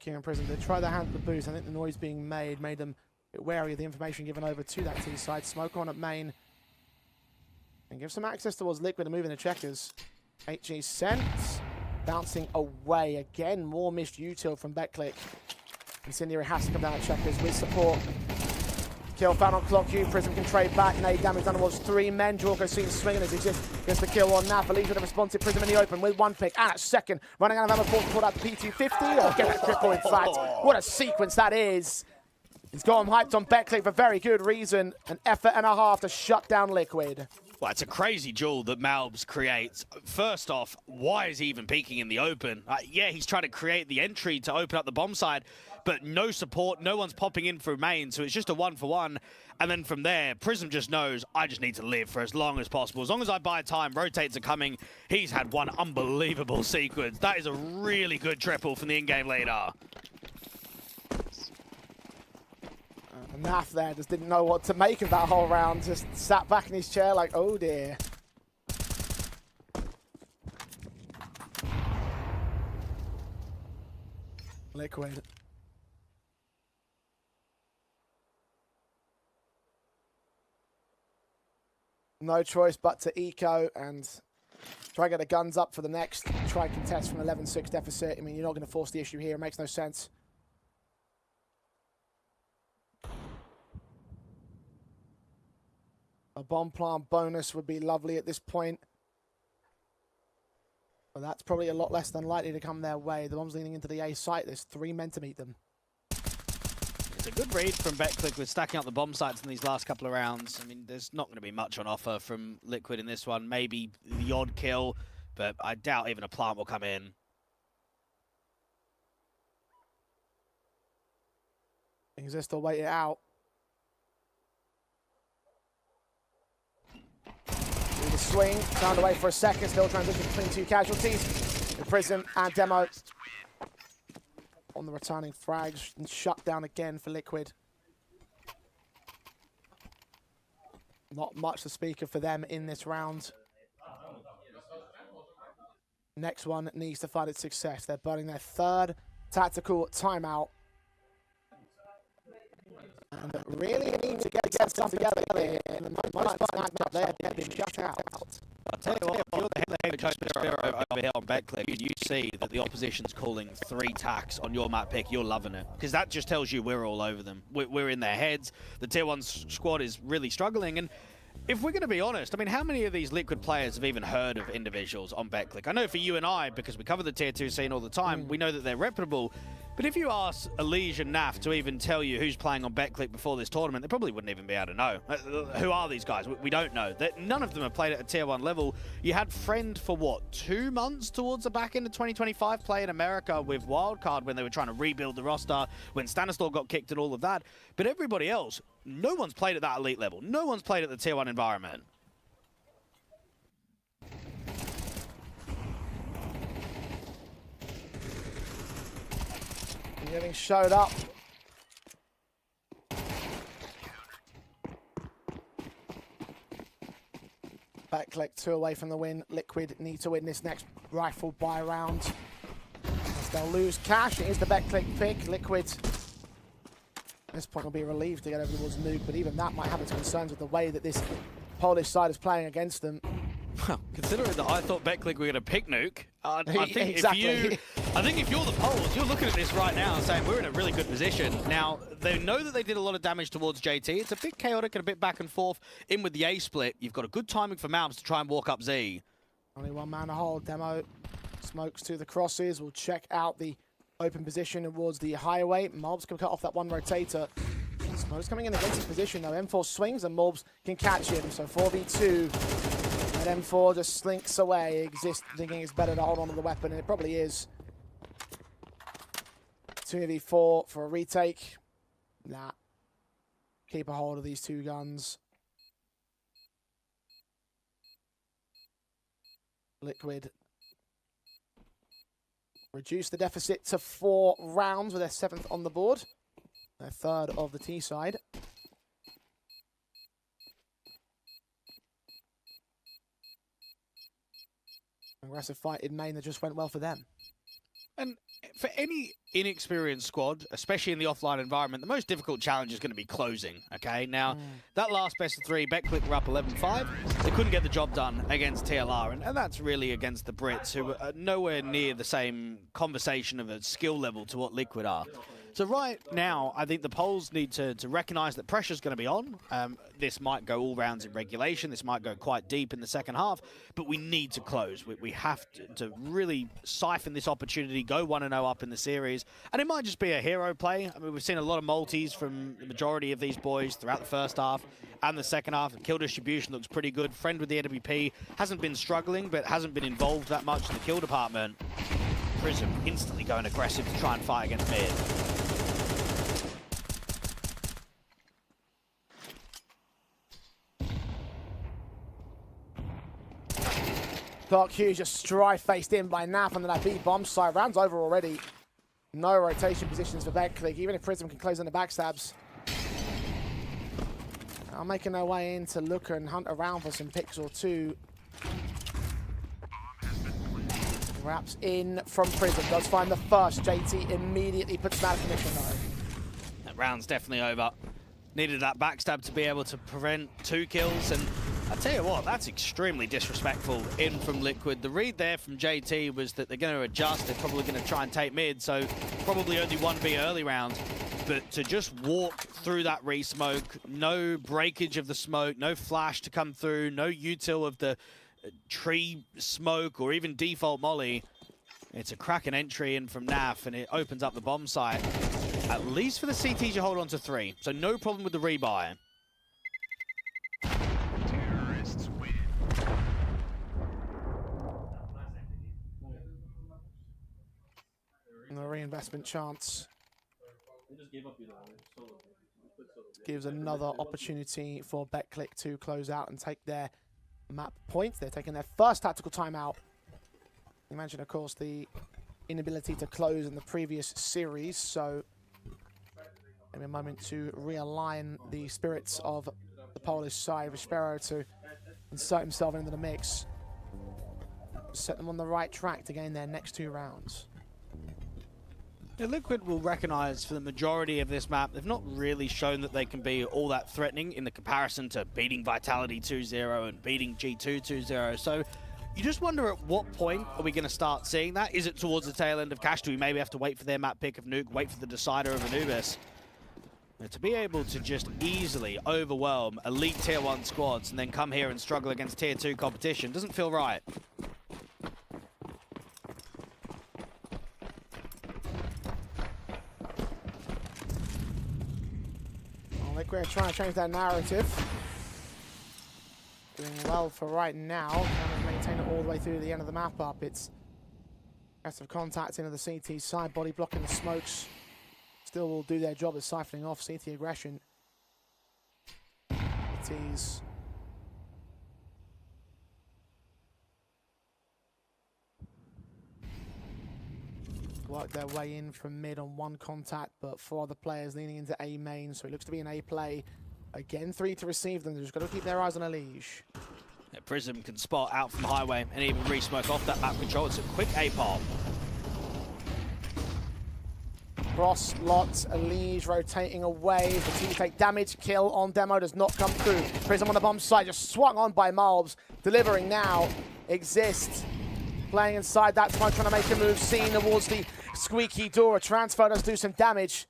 King in prison. They try their hand at the boost. I think the noise being made them a bit wary of the information given over to that T side. Smoke on at main. And give some access towards Liquid and moving the checkers. HE sent. Bouncing away again. More missed util from BETCLIC. Incendiary has to come down at checkers with support. Kill found on Clock Q. Prism can trade back. Nade damage done towards 3 men. Jorko seen swinging as he just gets the kill on now. Felicia with a responsive Prism in the open with 1 pick and a second. Running out of ammo, pulled out the P250 or get a triple in fact. What a sequence that is. He's got him hyped on BETCLIC for very good reason. An effort and a half to shut down Liquid. Well, it's a crazy duel that Malbs creates. First off, why is he even peeking in the open? Yeah, he's trying to create the entry to open up the bomb side, but no support, no one's popping in through main, so it's just a 1-for-1. And then from there, Prism just knows, I just need to live for as long as possible. As long as I buy time, rotates are coming. He's had one unbelievable sequence. That is a really good triple from the in-game leader. Naf there just didn't know what to make of that whole round. Just sat back in his chair like, oh dear. Liquid. No choice but to eco and try to get the guns up for the next. Try and contest from 11-6 deficit. I mean, you're not going to force the issue here. It makes no sense. A bomb plant bonus would be lovely at this point. But that's probably a lot less than likely to come their way. The bomb's leaning into the A site. There's 3 men to meet them. It's a good read from BETCLIC with stacking up the bomb sites in these last couple of rounds. I mean, there's not going to be much on offer from Liquid in this one. Maybe the odd kill, but I doubt even a plant will come in. Things are still waiting out. The swing, turned away for a second, still transition between 2 casualties. The Prism and Demo on the returning frags and shut down again for Liquid. Not much to speak of for them in this round. Next one needs to find its success. They're burning their 3rd tactical timeout. And really need to get something together here. And the most part of that they're being shut out. I'll tell you what, if you're the head coach over here on BETCLIC, you see that the opposition's calling 3 tacks on your map pick, you're loving it. Because that just tells you we're all over them. We're in their heads. The Tier 1 squad is really struggling. And if we're going to be honest, I mean, how many of these Liquid players have even heard of individuals on BETCLIC? I know for you and I, because we cover the Tier 2 scene all the time, we know that they're reputable. But if you ask Elige and Naf to even tell you who's playing on BETCLIC before this tournament, they probably wouldn't even be able to know. Who are these guys? We don't know. None of them have played at a Tier 1 level. You had Friend for, what, 2 months towards the back end of 2025, play in America with Wildcard when they were trying to rebuild the roster, when Stanislaw got kicked and all of that. But everybody else, no one's played at that elite level. No one's played at the Tier 1 environment. Getting showed up. BETCLIC 2 away from the win. Liquid need to win this next rifle buy round. As they'll lose cash. It is the BETCLIC pick. Liquid at this point will be relieved to get over towards Nuke, but even that might have its concerns with the way that this Polish side is playing against them. Well, considering that I thought BETCLIC were going to pick Nuke, I think exactly. if you're the Poles, you're looking at this right now and saying we're in a really good position. Now, they know that they did a lot of damage towards JT. It's a bit chaotic and a bit back and forth in with the A split. You've got a good timing for Malbs to try and walk up Z. Only 1 man to hold. Demo smokes to the crosses. We'll check out the open position towards the highway. Malbs can cut off that 1 rotator. Smoke's coming in against his position though. M4 swings and Malbs can catch him. So 4v2. And M4 just slinks away, thinking it's better to hold on to the weapon, and it probably is. 2v4 for a retake. Nah. Keep a hold of these 2 guns. Liquid reduce the deficit to 4 rounds with their 7th on the board. Their 3rd of the T side. Aggressive fight in main that just went well for them. And for any inexperienced squad, especially in the offline environment, the most difficult challenge is going to be closing, okay? Now, that last best of 3, BETCLIC were up 11-5. They couldn't get the job done against TLR, and that's really against the Brits, who are nowhere near the same conversation of a skill level to what Liquid are. So right now, I think the Poles need to recognize that pressure's going to be on. This might go all rounds in regulation. This might go quite deep in the second half, but we need to close. We have to really siphon this opportunity, go 1-0 up in the series. And it might just be a hero play. I mean, we've seen a lot of multis from the majority of these boys throughout the first half and the second half. The kill distribution looks pretty good. Friend with the AWP hasn't been struggling, but hasn't been involved that much in the kill department. Prism instantly going aggressive to try and fight against mid. Clark Hughes just strife-faced in by Naf on that B bomb side. Round's over already. No rotation positions for BETCLIC, even if Prism can close on the backstabs. Now making their way in to look and hunt around for some picks or two. Wraps in from Prism, does find the first. JT immediately puts him out of commission though. That round's definitely over. Needed that backstab to be able to prevent 2 kills, and I tell you what, that's extremely disrespectful in from Liquid. The read there from JT was that they're going to adjust. They're probably going to try and take mid, so probably only 1B early round. But to just walk through that re-smoke, no breakage of the smoke, no flash to come through, no util of the tree smoke or even default molly. It's a cracking entry in from Naf, and it opens up the bomb site. At least for the CTs, you hold on to 3. So no problem with the rebuy. And the reinvestment chance gives another opportunity for BETCLIC to close out and take their map points. They're taking their first tactical timeout. Imagine, of course, the inability to close in the previous series, so maybe a moment to realign the spirits of the Polish side. Vespero to insert himself into the mix, set them on the right track to gain their next 2 rounds. Yeah, Liquid will recognize for the majority of this map, they've not really shown that they can be all that threatening in the comparison to beating Vitality 2-0 and beating G2 2-0. So you just wonder, at what point are we going to start seeing that? Is it towards the tail end of Cash? Do we maybe have to wait for their map pick of Nuke, wait for the decider of Anubis? But to be able to just easily overwhelm elite tier 1 squads and then come here and struggle against tier 2 competition doesn't feel right. We're trying to change that narrative. Doing well for right now. Can maintain it all the way through the end of the map up. It's aggressive contact into the CT side, body blocking the smokes. Still will do their job of siphoning off CT aggression. CT's work their way in from mid on 1 contact, but 4 other players leaning into A main, so it looks to be an A play. Again, 3 to receive them. They've just got to keep their eyes on a leash. Yeah, Prism can spot out from highway and even re-smoke off that map control. It's a quick A pop. Cross, lots, Elige rotating away. The team take damage. Kill on demo does not come through. Prism on the bomb side, just swung on by Malbs. Delivering now. Exist. Playing inside that time, trying to make a move. Seen towards the squeaky door. A transfer does do some damage.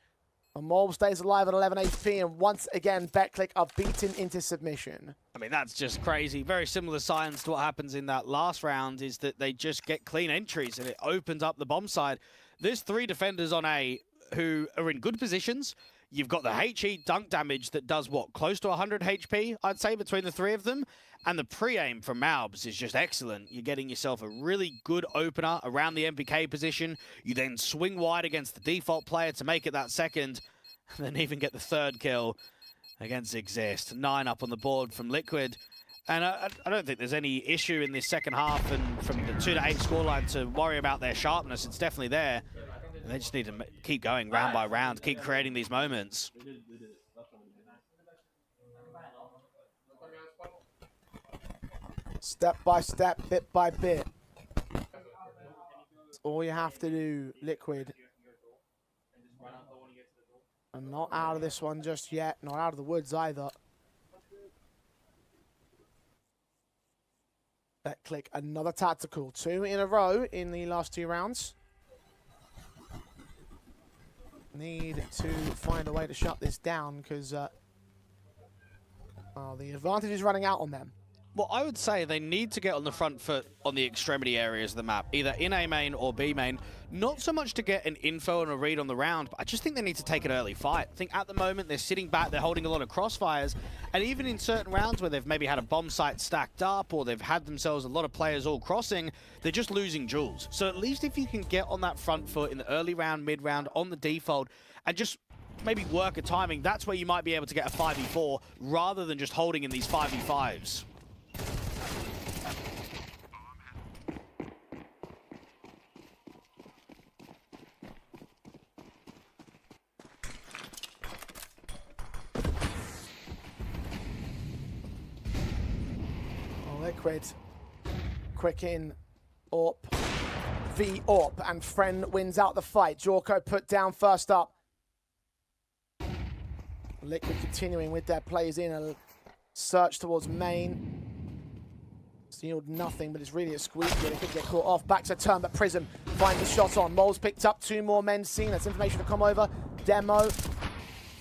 And Malb stays alive at 11 HP, and once again, BETCLIC are beaten into submission. I mean, that's just crazy. Very similar science to what happens in that last round, is that they just get clean entries, and it opens up the bomb side. There's 3 defenders on A who are in good positions. You've got the HE dunk damage that does, what, close to 100 HP, I'd say, between the 3 of them. And the pre-aim from Malbs is just excellent. You're getting yourself a really good opener around the MPK position. You then swing wide against the default player to make it that second, and then even get the 3rd kill against Exist. 9 up on the board from Liquid. And I don't think there's any issue in this second half, and from the 2-8 scoreline to worry about their sharpness. It's definitely there. And they just need to keep going round by round, keep creating these moments. Step by step, bit by bit. That's all you have to do, Liquid. And not out of this one just yet, not out of the woods either. BETCLIC, another tactical. 2 in a row in the last 2 rounds. need to find a way to shut this down because the advantage is running out on them. Well, I would say they need to get on the front foot on the extremity areas of the map, either in A main or B main. Not so much to get an info and a read on the round, but I just think they need to take an early fight. I think at the moment they're sitting back, they're holding a lot of crossfires, and even in certain rounds where they've maybe had a bomb site stacked up or they've had themselves a lot of players all crossing, they're just losing jewels. So at least if you can get on that front foot in the early round, mid round, on the default, and just maybe work a timing, that's where you might be able to get a 5v4 rather than just holding in these 5v5s. Liquid, quick in, AWP, V AWP, and Friend wins out the fight. Jorko put down first up. Liquid continuing with their plays in, a search towards main. Sealed nothing, but it's really a squeak here. They could get caught off. Back to turn, but Prism finds the shot on. Mole's picked up 2 more men seen. That's information to come over. Demo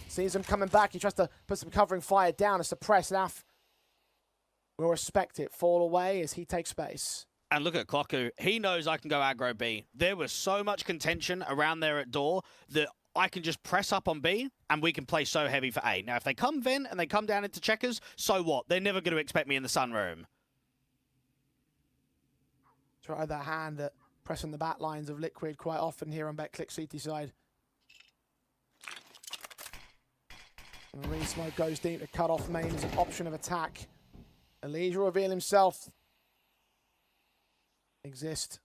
sees him coming back. He tries to put some covering fire down to suppress Naf. We'll respect it. Fall away as he takes space. And look at Kloku. He knows I can go aggro B. There was so much contention around there at door that I can just press up on B and we can play so heavy for A. Now, if they come Ven and they come down into checkers, so what? They're never going to expect me in the sunroom. Try their hand at pressing the back lines of Liquid quite often here on BETCLIC CT side. And Resmoke goes deep to cut off main as an option of attack. Elige will reveal himself. Exist.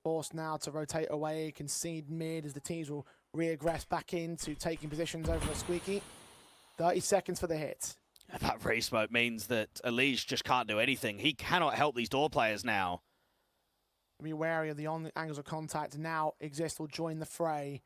Forced now to rotate away, concede mid as the teams will re-aggress back into taking positions over a squeaky. 30 seconds for the hit. That Resmoke means that Elige just can't do anything. He cannot help these door players now. Be wary of the angles of contact. Now Exist will join the fray.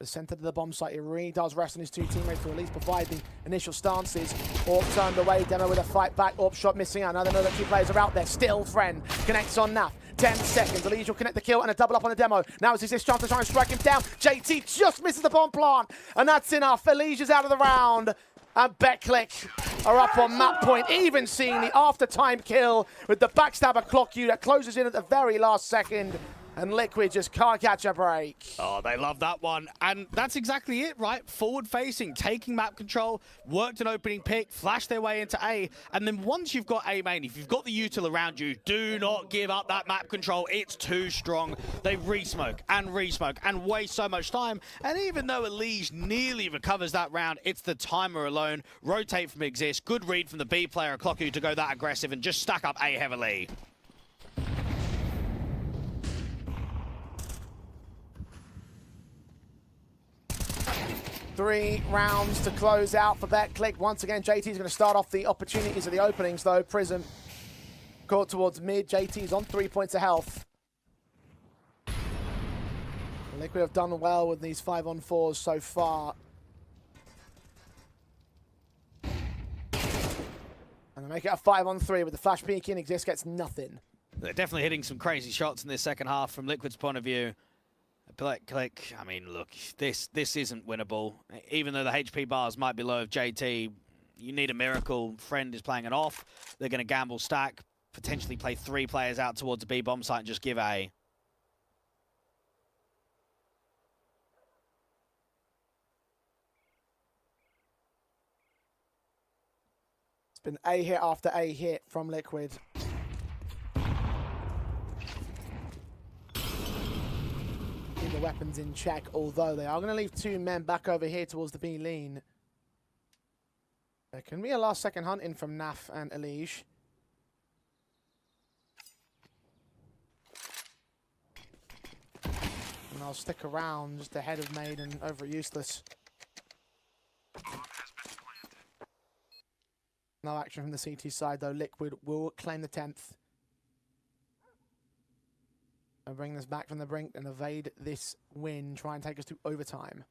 The center of the bomb site, he really does rest on his 2 teammates to at least provide the initial stances. AWP turned away, Demo with a fight back. AWP shot missing out. Now they know that 2 players are out there. Still Friend connects on Naf. 10 seconds. Elige will connect the kill and a double up on the Demo. Now it's his chance to try and strike him down. JT just misses the bomb plant, and that's enough. Elige is out of the round. And BETCLIC are up on map point, even seeing the after-time kill with the backstabber clock you that closes in at the very last second. And Liquid just can't catch a break. Oh, they love that one. And that's exactly it, right? Forward-facing, taking map control, worked an opening pick, flashed their way into A. And then once you've got A main, if you've got the util around you, do not give up that map control. It's too strong. They resmoke and waste so much time. And even though Elige nearly recovers that round, it's the timer alone. Rotate from Exist. Good read from the B player, Kloku, to go that aggressive and just stack up A heavily. 3 rounds to close out for BETCLIC. Once again, JT is going to start off the opportunities of the openings, though. Prism caught towards mid. JT's on 3 points of health. Liquid have done well with these 5-on-4s so far. And they make it a 5-on-3 with the flash peek in. Exist gets nothing. They're definitely hitting some crazy shots in this second half from Liquid's point of view. BETCLIC, I mean, look, this isn't winnable. Even though the HP bars might be low of JT, you need a miracle. Friend is playing it off. They're going to gamble stack, potentially play 3 players out towards a B bomb site and just give A. It's been A hit after A hit from Liquid. The weapons in check, although they are going to leave 2 men back over here towards the B lean. There can be a last second hunt in from Naf and Elige. And I'll stick around just ahead of Maid and over at Useless. No action from the CT side, though. Liquid will claim the 10th. And bring this back from the brink and evade this win. Try and take us to overtime.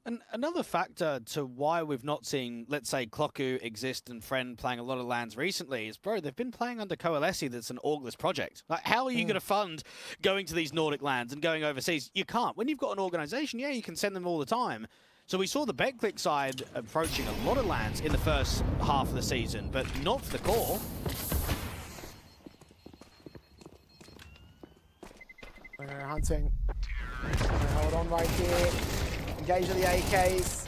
And another factor to why we've not seen, let's say, Clocku, Exist, and Friend playing a lot of lands recently is, bro, they've been playing under Coalesce that's an orgless project. Like, how are you going to fund going to these Nordic lands and going overseas? You can't. When you've got an organization, yeah, you can send them all the time. So we saw the BETCLIC side approaching a lot of lands in the first half of the season, but not for the core. We're hunting. Hold on right here. Engage with the AKs.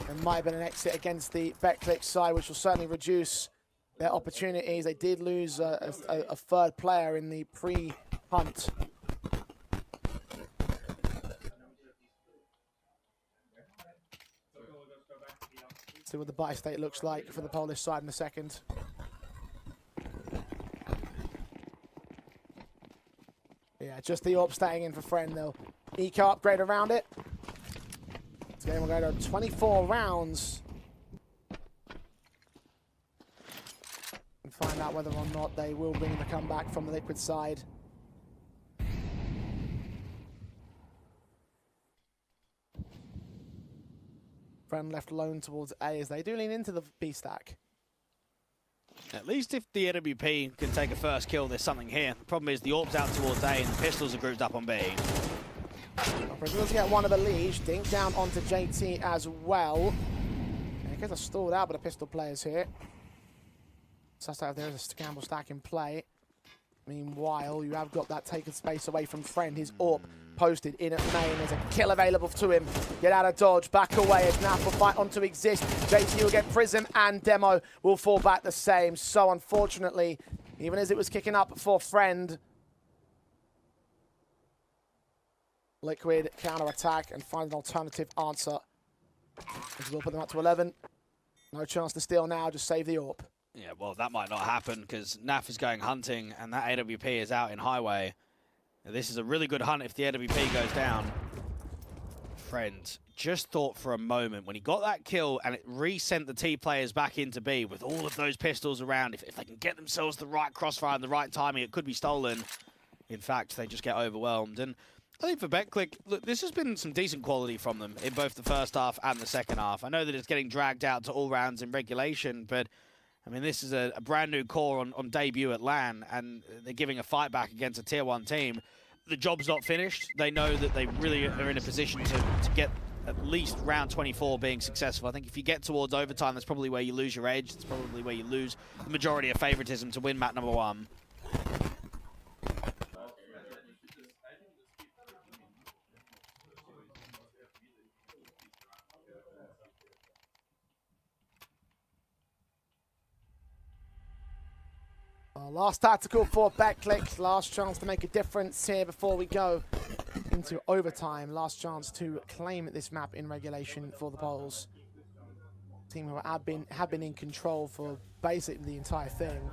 There might have been an exit against the BETCLIC side, which will certainly reduce their opportunities. They did lose a third player in the pre-hunt. See what the buy state looks like for the Polish side in a second. Yeah, just the AWP staying in for Friend. They'll eco upgrade around it. This game will go to 24 rounds. And find out whether or not they will bring the comeback from the Liquid side. Friend left alone towards A as they do lean into the B stack. At least if the AWP can take a first kill, there's something here. The problem is the AWP's out towards A and the pistols are grouped up on B. Prisoners get one of the leash. Dink down onto JT as well. And it gets stalled out by the pistol players here. Suspect there is a scramble stack in play. Meanwhile, you have got that taken space away from Friend. His AWP posted in at main. There's a kill available to him. Get out of dodge, back away as Naf will fight on to Exist. JT will get Prism and Demo will fall back the same. So unfortunately, even as it was kicking up for Friend, Liquid counter-attack and find an alternative answer. As we'll put them up to 11. No chance to steal now, just save the AWP. Yeah, well, that might not happen because Naf is going hunting and that AWP is out in highway. Now, this is a really good hunt if the AWP goes down. Friend just thought for a moment when he got that kill and it resent the T players back into B with all of those pistols around. If they can get themselves the right crossfire and the right timing, it could be stolen. In fact, they just get overwhelmed. And I think for BETCLIC, look, this has been some decent quality from them in both the first half and the second half. I know that it's getting dragged out to all rounds in regulation, but I mean, this is a brand new core on debut at LAN, and they're giving a fight back against a tier 1 team. The job's not finished. They know that they really are in a position to get at least round 24 being successful. I think if you get towards overtime, that's probably where you lose your edge. That's probably where you lose the majority of favoritism to win map number 1. Last tactical for BETCLIC. Last chance to make a difference here before we go into overtime. Last chance to claim this map in regulation for the Poles. Team who have been in control for basically the entire thing.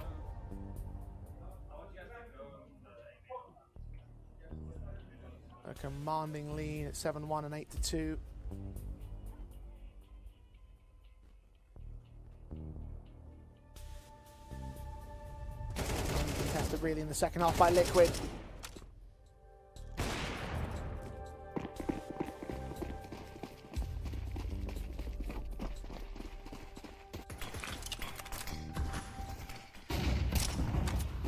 A commanding lead at 7-1 and 8-2. Contested really in the second half by Liquid.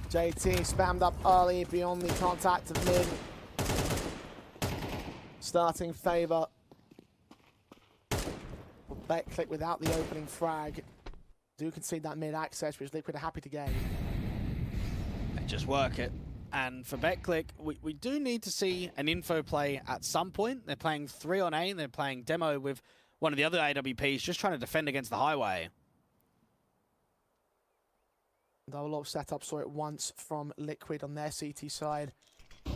JT spammed up early beyond the contact of mid. Starting favor. BETCLIC without the opening frag. Do concede that mid access, which Liquid are happy to gain. They just work it. And for BETCLIC, we do need to see an info play at some point. They're playing 3 on A, and they're playing demo with one of the other AWPs, just trying to defend against the highway. Double AWP setup, saw it once from Liquid on their CT side.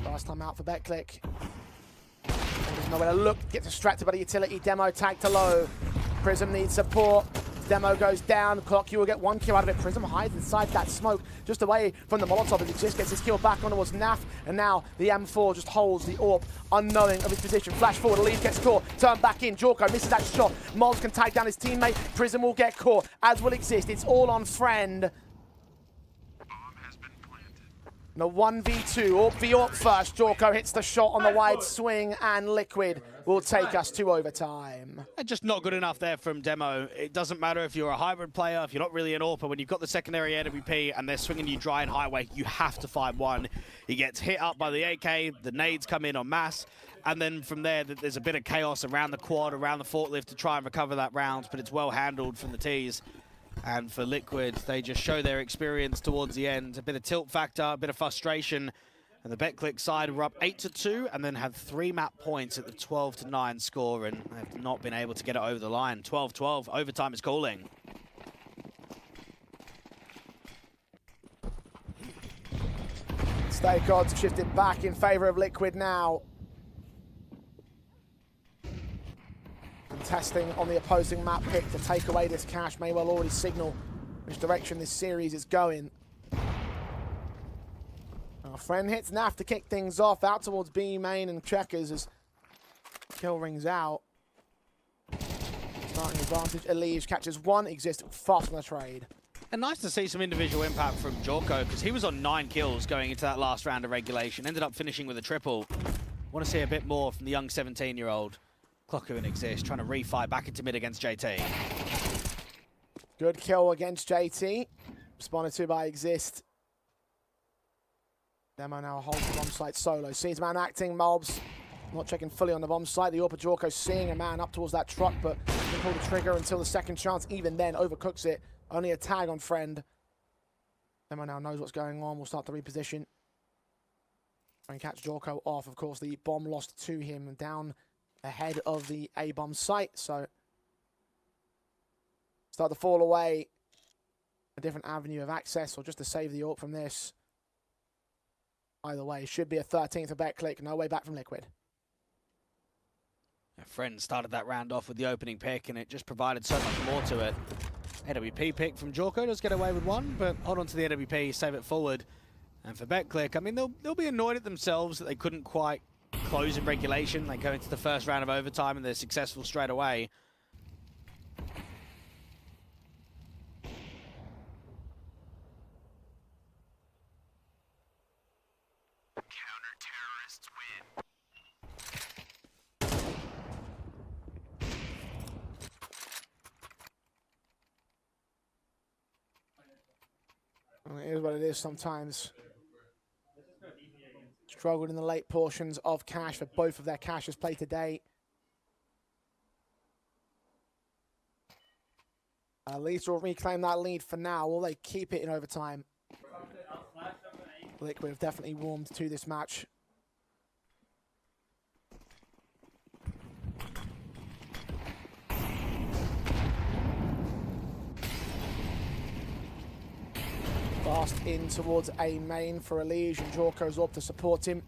Last time out for BETCLIC. There's nowhere to look, get distracted by the utility. Demo tagged to low. Prism needs support. Demo goes down. Clocku will get 1 kill out of it. Prism hides inside that smoke, just away from the Molotov. As it just gets his kill back on towards Naf. And now the M4 just holds the AWP, unknowing of his position. Flash forward, Elise gets caught. Turn back in. Jorko misses that shot. Mols can tag down his teammate. Prism will get caught, as will Exist. It's all on Friend. And a 1v2, Orp v Orp first. Jorko hits the shot on the wide swing, and Liquid will take us to overtime. Just not good enough there from Demo. It doesn't matter if you're a hybrid player, if you're not really an AWP, when you've got the secondary AWP and they're swinging you dry and highway, you have to find one. He gets hit up by the AK, the nades come in en masse, and then from there, there's a bit of chaos around the quad, around the forklift to try and recover that round, but it's well handled from the T's. And for Liquid, they just show their experience towards the end. A bit of tilt factor, a bit of frustration. And the BETCLIC side were up 8-2 and then had 3 map points at the 12-9 score, and have not been able to get it over the line. 12-12, overtime is calling. Stake odds have shifted back in favor of Liquid now. Testing on the opposing map pick to take away this cash may well already signal which direction this series is going. Our friend hits Naf to kick things off out towards B main and checkers as kill rings out. Starting advantage, Elige catches one, Exist fast on the trade. And nice to see some individual impact from Jorko, because he was on 9 kills going into that last round of regulation, ended up finishing with a triple. Want to see a bit more from the young 17-year-old. Clocker and Exist trying to refight back into mid against JT. Good kill against JT. Responded to by Exist. Demo now holds the bomb site solo. Sees man acting, Mobs not checking fully on the bomb site. The Orpa Jorko seeing a man up towards that truck, but didn't pull the trigger until the second chance. Even then, overcooks it. Only a tag on friend. Demo now knows what's going on. We'll start to reposition. And catch Jorko off. Of course, the bomb lost to him down ahead of the A-bomb site, so start to fall away. A different avenue of access, or just to save the AWP from this. Either way, should be a 13th for BETCLIC. No way back from Liquid. A friend started that round off with the opening pick, and it just provided so much more to it. AWP pick from Jorko does get away with one, but hold on to the AWP, save it forward. And for BETCLIC, I mean, they'll be annoyed at themselves that they couldn't quite close in regulation. They go into the first round of overtime and they're successful straight away. Counter-terrorists win. Well, it is what it is sometimes. Struggled in the late portions of cash for both of their cashes played today. At least will reclaim that lead for now. Will they keep it in overtime? Liquid have definitely warmed to this match. Fast in towards A main for Elige, and Jorko's up to support him.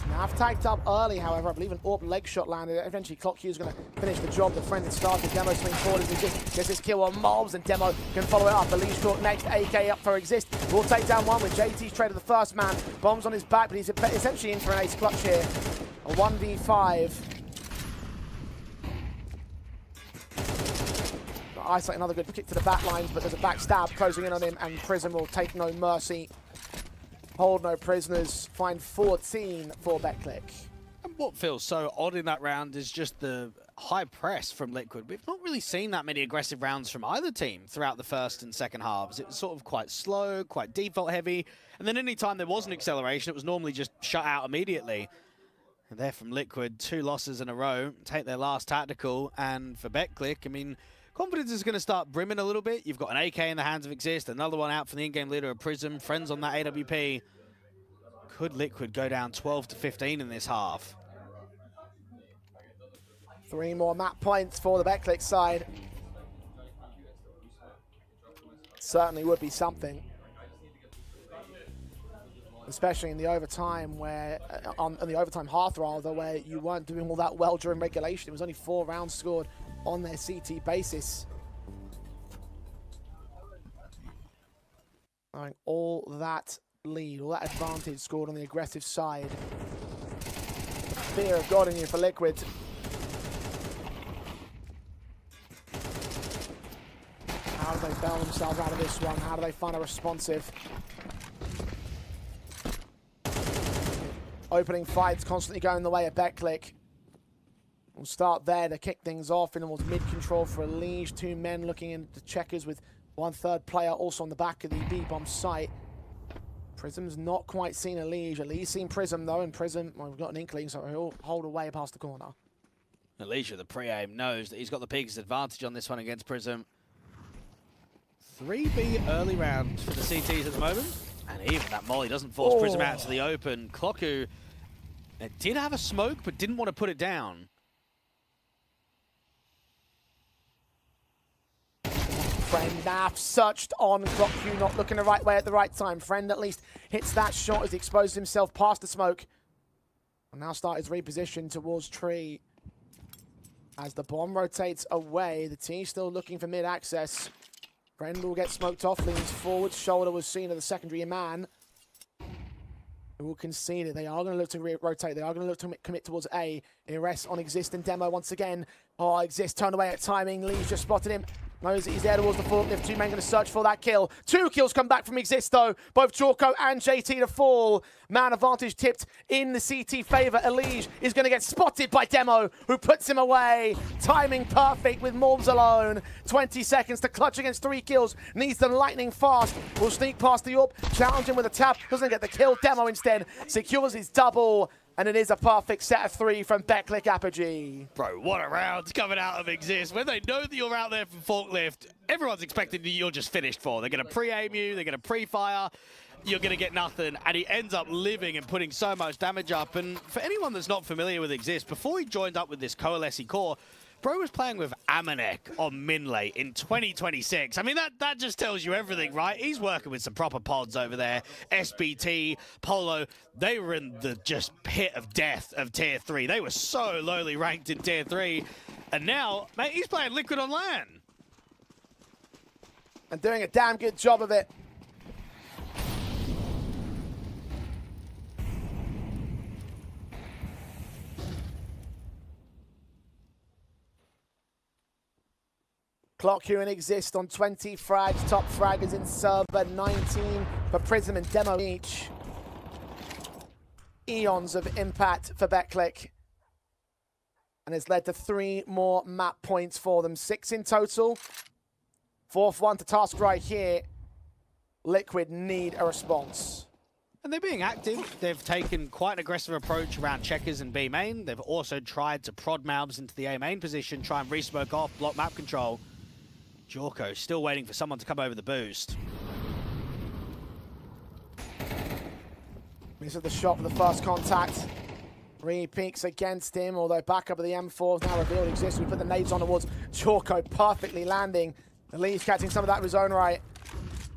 Nav tagged up early, however. I believe an AWP leg shot landed. Eventually, Clock Q's going to finish the job. The friend had started. Demo swing forward as he just gets his kill on Mobs, and Demo can follow it up. Elige caught next. AK up for Exist. Will take down one with JT's trade of the first man. Bombs on his back, but he's essentially in for an ace clutch here. A 1v5. Isolate another good kick to the back lines, but there's a backstab closing in on him, and Prism will take no mercy. Hold no prisoners. Find 14 for BETCLIC. And what feels so odd in that round is just the high press from Liquid. We've not really seen that many aggressive rounds from either team throughout the first and second halves. It was sort of quite slow, quite default heavy, and then any time there was an acceleration, it was normally just shut out immediately. And there from Liquid, 2 losses in a row, take their last tactical, and for BETCLIC, I mean, confidence is going to start brimming a little bit. You've got an AK in the hands of Exist, another one out from the in-game leader of Prism, friends on that AWP. Could Liquid go down 12-15 in this half? 3 more map points for the BETCLIC side. Certainly would be something. Especially in the overtime where, on the overtime half rather, where you weren't doing all that well during regulation. It was only 4 rounds scored on their CT basis. All that lead, all that advantage scored on the aggressive side. Fear of God in you for Liquid. How do they bail themselves out of this one? How do they find a responsive? Opening fights constantly going the way of BETCLIC. We'll start there to kick things off in towards mid-control for Elige. Two men looking into the checkers with 1/3 player also on the back of the B-bomb site. Prism's not quite seen Elige. Elige's seen Prism though, and Prism, well, we've got an inkling, so he'll hold away past the corner. Elige, the pre-aim, knows that he's got the biggest advantage on this one against Prism. 3B early round for the CTs at the moment. And even that molly doesn't force Prism out to the open. Clocku did have a smoke, but didn't want to put it down. Friend Naf searched on Clocku, not looking the right way at the right time. Friend at least hits that shot as he exposes himself past the smoke. And now start his reposition towards Tree. As the bomb rotates away, the T still looking for mid-access. Friend will get smoked off, leans forward, shoulder was seen of the secondary man. Who will concede it. They are going to look to rotate. They are going to look to commit towards A. Ires on Exist and Demo once again. Oh, Exist turned away at timing. Lee's just spotted him. Knows that he's there towards the forklift. Two men going to search for that kill. Two kills come back from Exist though. Both Jorko and JT to fall. Man advantage tipped in the CT favor. Elige is going to get spotted by Demo, who puts him away. Timing perfect with Morbs alone. 20 seconds to clutch against 3 kills. Needs them lightning fast. Will sneak past the AWP. Challenge him with a tap. Doesn't get the kill. Demo instead secures his double. And it is a perfect set of 3 from BETCLIC Apogee. Bro, what a round coming out of Exist. When they know that you're out there from forklift, everyone's expecting that you're just finished for. They're going to pre-aim you, they're going to pre-fire, you're going to get nothing. And he ends up living and putting so much damage up. And for anyone that's not familiar with Exist, before he joined up with this Coalesce core, bro was playing with Amanek on Minlay in 2026. I mean, that just tells you everything, right? He's working with some proper pods over there. SBT, Polo, they were in the just pit of death of Tier 3. They were so lowly ranked in Tier 3. And now, mate, he's playing Liquid on LAN. And doing a damn good job of it. Clocku and Exist on 20 frags. Top frag is in server 19 for Prism and Demo each. Eons of impact for BETCLIC. And it's led to 3 more map points for them. 6 in total. 4th one to task right here. Liquid need a response. And they're being active. They've taken quite an aggressive approach around checkers and B main. They've also tried to prod Malbs into the A main position, try and re-smoke off, block map control. Jorko still waiting for someone to come over the boost. Misses the shot for the first contact. 3 peeks against him, although backup of the M4 is now revealed exists. We put the nades on towards Jorko, perfectly landing. The lead's catching some of that in his own right.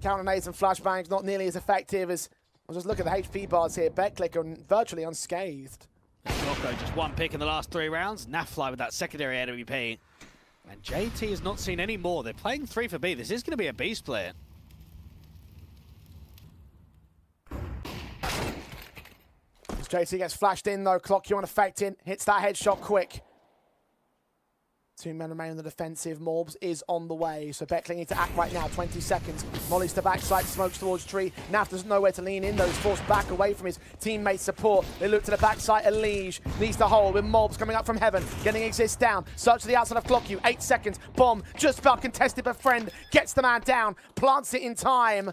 Counter nades and flashbangs not nearly as effective as... I'll just look at the HP bars here. BETCLIC are virtually unscathed. Jorko just 1 pick in the last 3 rounds. Nafly with that secondary AWP. And JT has not seen any more. They're playing 3 for B. This is going to be a B split. As JT gets flashed in though, Clocku unaffected. Hits that headshot quick. 2 men remain on the defensive. Morbs is on the way, so BETCLIC need to act right now. 20 seconds. Molly's to backside, smokes towards Tree. Naf doesn't know where to lean in, though. He's forced back away from his teammates' support. They look to the backside. Elige needs to hold with Morbs coming up from heaven. Getting Exist down. Search to the outside of Clocku. 8 seconds. Bomb just about contested, but Friend gets the man down. Plants it in time.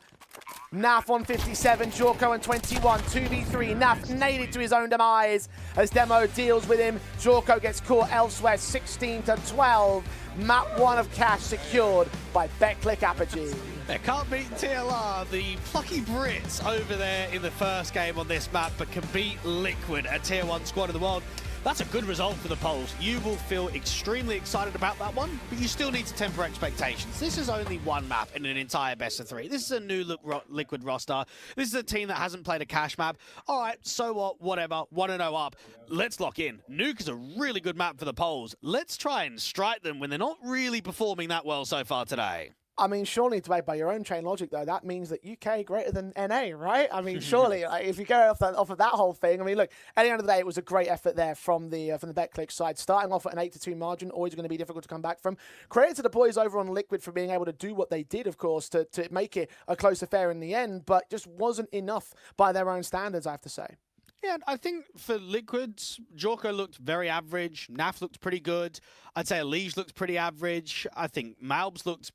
Naf on 57, Jorko on 21, 2v3. Naf nailed to his own demise as Demo deals with him. Jorko gets caught elsewhere, 16 to 12. Map 1 of cash secured by BETCLIC Apogee. They can't beat TLR, the plucky Brits over there in the first game on this map, but can beat Liquid, a Tier 1 squad in the world. That's a good result for the Poles. You will feel extremely excited about that one, but you still need to temper expectations. This is only 1 map in an entire best of 3. This is a new Liquid roster. This is a team that hasn't played a cash map. All right, so what, whatever, 1-0 up. Let's lock in. Nuke is a really good map for the Poles. Let's try and strike them when they're not really performing that well so far today. I mean, surely to by your own chain logic, though, that means that UK greater than NA, right? I mean, surely, like, if you go off of that whole thing, I mean, look, at the end of the day, it was a great effort there from the BETCLIC side. Starting off at an 8-2 margin, always going to be difficult to come back from. Credit to the boys over on Liquid for being able to do what they did, of course, to make it a close affair in the end, but just wasn't enough by their own standards, I have to say. Yeah, and I think for Liquids, Jorko looked very average. Naf looked pretty good. I'd say Elige looked pretty average. I think Malbs looked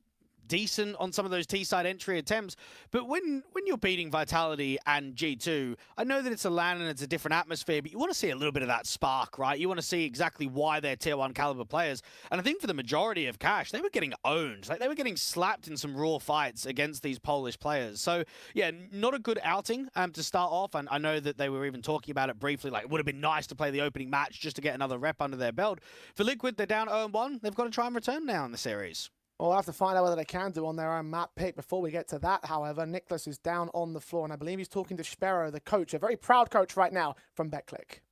decent on some of those T-side entry attempts. But when you're beating Vitality and G2, I know that it's a LAN and it's a different atmosphere, but you want to see a little bit of that spark, right? You want to see exactly why they're tier 1 caliber players. And I think for the majority of Cash, they were getting owned. Like, they were getting slapped in some raw fights against these Polish players. So, yeah, not a good outing to start off. And I know that they were even talking about it briefly, like it would have been nice to play the opening match just to get another rep under their belt. For Liquid, they're down 0-1. They've got to try and return now in the series. Well, we'll have to find out whether they can do on their own map pick. Before we get to that, however, Nicholas is down on the floor, and I believe he's talking to Sparrow, the coach, a very proud coach right now from BETCLIC.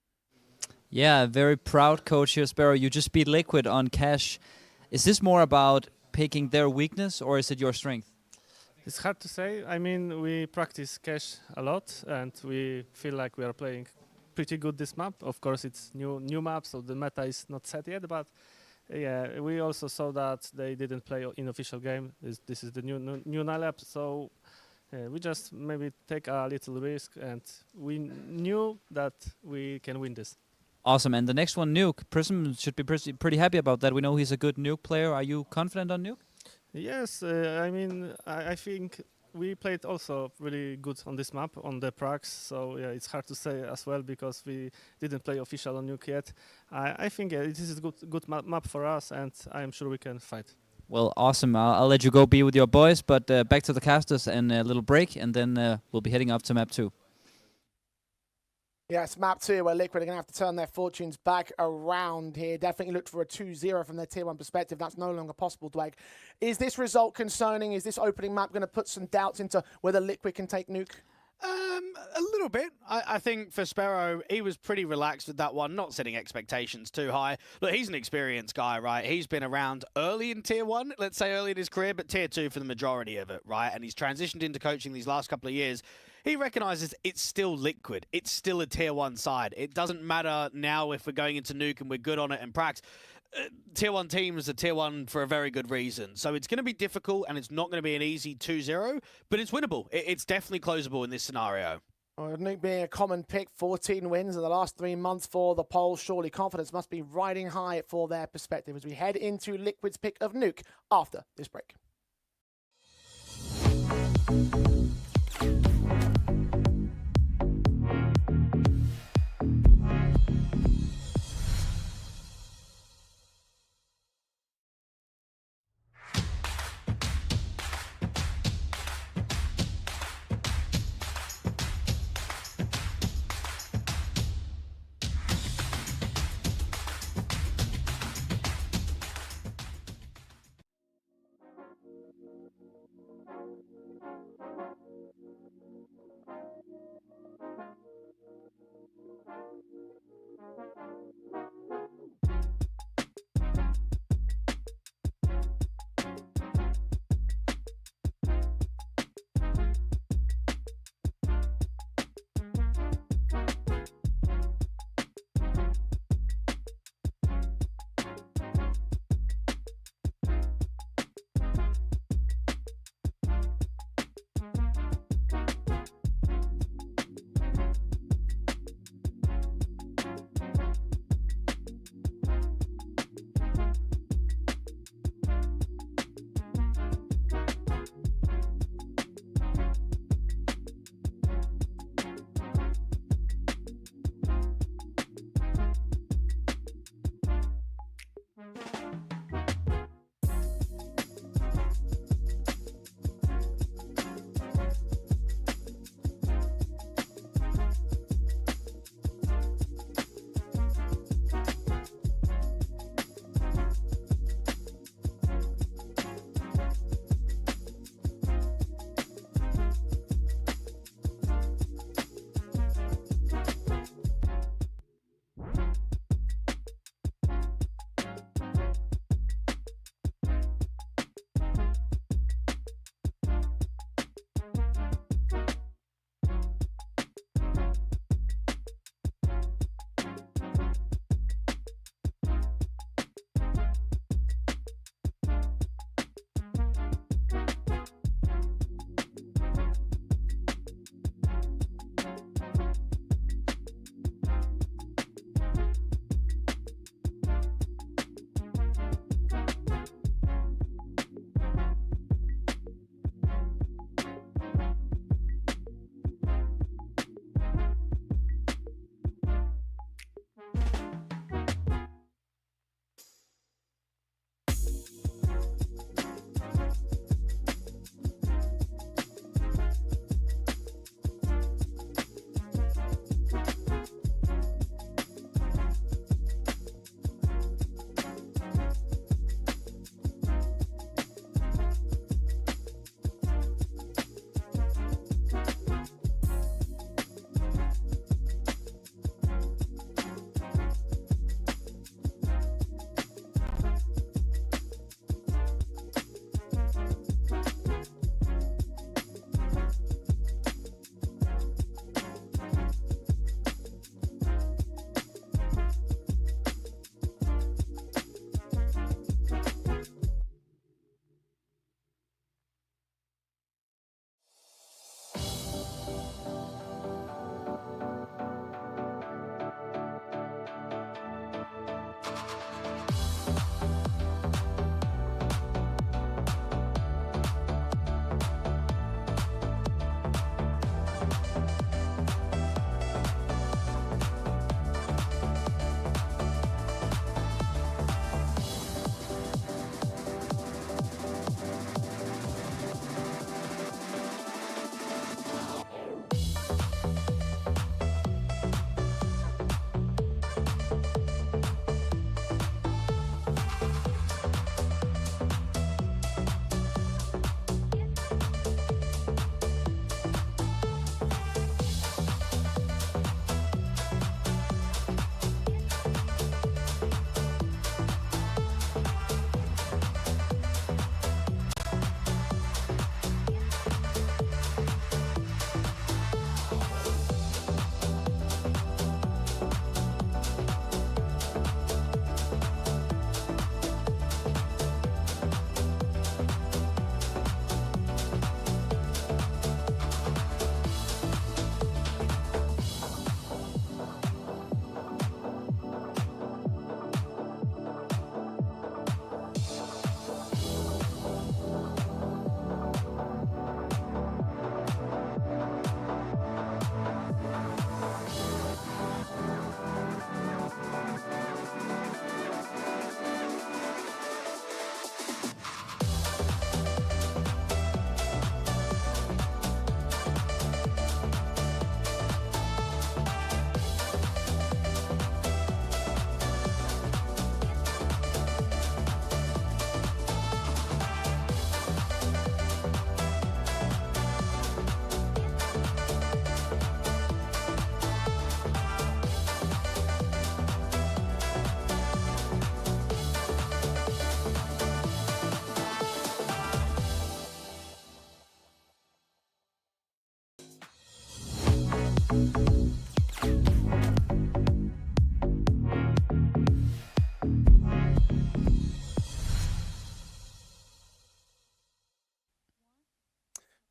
Yeah, very proud coach here, Sparrow. You just beat Liquid on Cash. Is this more about picking their weakness, or is it your strength? It's hard to say. I mean, we practice Cash a lot, and we feel like we are playing pretty good this map. Of course, it's new map, so the meta is not set yet, but yeah, we also saw that they didn't play in official game. This is the new lineup, so we just maybe take a little risk, and we knew that we can win this. Awesome. And the next one, Nuke. Prism should be pretty happy about that. We know he's a good Nuke player. Are you confident on Nuke? Yes, I mean, I think we played also really good on this map, on the Prax, so yeah, it's hard to say as well because we didn't play official on Nuke yet. I think it is a good map for us, and I'm sure we can fight. Well, awesome. I'll let you go be with your boys, but back to the casters and a little break, and then we'll be heading up to map 2. Yes, map 2, where Liquid are going to have to turn their fortunes back around here. Definitely looked for a 2-0 from their tier 1 perspective. That's no longer possible, Dweg. Is this result concerning? Is this opening map going to put some doubts into whether Liquid can take Nuke? A little bit. I think for Sparrow, he was pretty relaxed with that one, not setting expectations too high. Look, he's an experienced guy, right? He's been around early in Tier 1, let's say early in his career, but Tier 2 for the majority of it, right? And he's transitioned into coaching these last couple of years. He recognises it's still Liquid. It's still a Tier 1 side. It doesn't matter now if we're going into Nuke and we're good on it in Prax. Tier 1 teams are Tier 1 for a very good reason. So it's going to be difficult, and it's not going to be an easy 2-0, but it's winnable. It's definitely closable in this scenario. Well, Nuke being a common pick, 14 wins in the last 3 months for the Poles. Surely confidence must be riding high for their perspective as we head into Liquid's pick of Nuke after this break.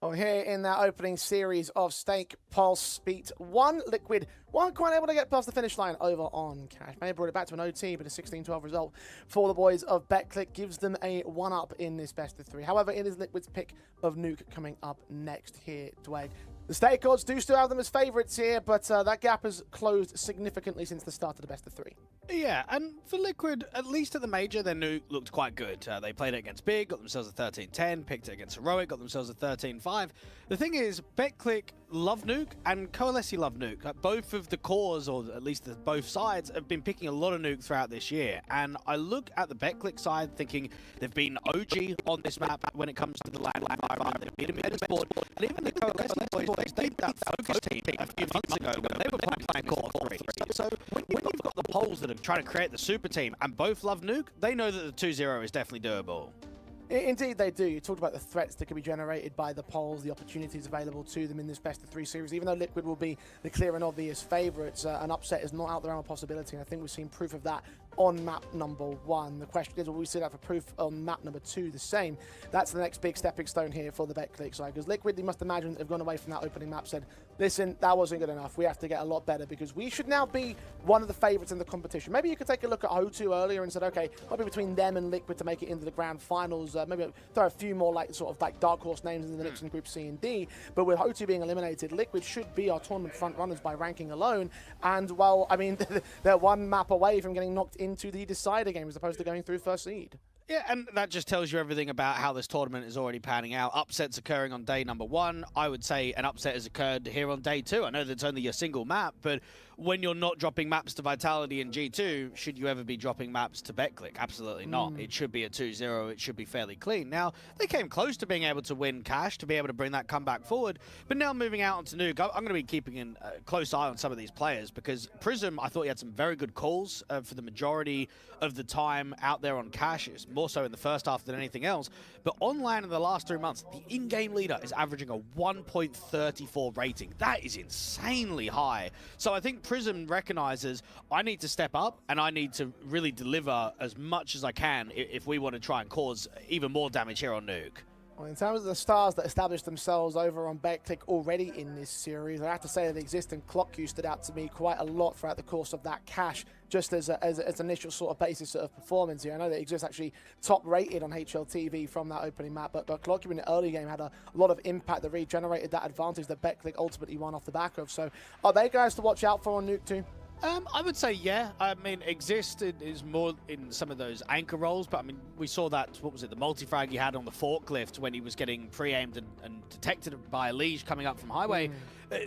Well, here in that opening series of Stake, Pulse beat one Liquid, weren't quite able to get past the finish line over on Cash. May have brought it back to an OT, but a 16-12 result for the boys of BETCLIC gives them a 1-up in this best of 3. However, it is Liquid's pick of Nuke coming up next here, Dwayne. The Stake odds do still have them as favourites here, but that gap has closed significantly since the start of the best of 3. Yeah, and for Liquid, at least at the major, their Nuke looked quite good. They played it against Big, got themselves a 13-10, picked it against Heroic, got themselves a 13-5. The thing is, BETCLIC love Nuke and Coalesce love Nuke. Like, both of the cores, or at least both sides, have been picking a lot of Nuke throughout this year. And I look at the BETCLIC side thinking they've been OG on this map when it comes to the land environment. They've been a Metasport, and even the Coalesce boys, they did that focus team a few months ago when they were playing Core 3. So when you've got the polls that are trying to create the super team and both love Nuke, they know that the 2-0 is definitely doable. Indeed they do. You talked about the threats that can be generated by the polls, the opportunities available to them in this best of 3 series. Even though Liquid will be the clear and obvious favourites, an upset is not out there on a possibility, and I think we've seen proof of that on map number 1. The question is, will we see that for proof on map number 2 the same? That's the next big stepping stone here for the BETCLIC side, because Liquid, you must imagine, have gone away from that opening map, said, listen, that wasn't good enough, we have to get a lot better, because we should now be one of the favourites in the competition. Maybe you could take a look at O2 earlier and said, okay, might be between them and Liquid to make it into the grand finals, maybe throw a few more dark horse names in the mix in Group C and D, but with O2 being eliminated, Liquid should be our tournament front runners by ranking alone, and well, I mean, they're one map away from getting knocked into the decider game as opposed to going through first seed. Yeah, and that just tells you everything about how this tournament is already panning out. Upsets occurring on day number 1. I would say an upset has occurred here on day 2. I know that's only a single map, but when you're not dropping maps to Vitality and G2, should you ever be dropping maps to BETCLIC? Absolutely not. It should be a 2-0. It should be fairly clean. Now, they came close to being able to win Cash, to be able to bring that comeback forward, but now moving out onto Nuke, I'm going to be keeping a close eye on some of these players, because Prism, I thought he had some very good calls for the majority of the time out there on Cash. It was more so in the first half than anything else, but online in the last 3 months, the in-game leader is averaging a 1.34 rating. That is insanely high. So I think Prism recognizes, I need to step up and I need to really deliver as much as I can if we want to try and cause even more damage here on Nuke. Well, in terms of the stars that established themselves over on BETCLIC already in this series, I have to say that the existing Clock Q stood out to me quite a lot throughout the course of that Cash, just as initial sort of basis of performance here. I know that Exist actually top rated on HLTV from that opening map, but Clock Q in the early game had a lot of impact that really generated that advantage that BETCLIC ultimately won off the back of. So are they guys to watch out for on Nuke too? I would say, yeah. I mean, Exist is more in some of those anchor roles, but I mean, we saw that, what was it, the multi-frag he had on the forklift when he was getting pre-aimed and detected by a Liege coming up from Highway.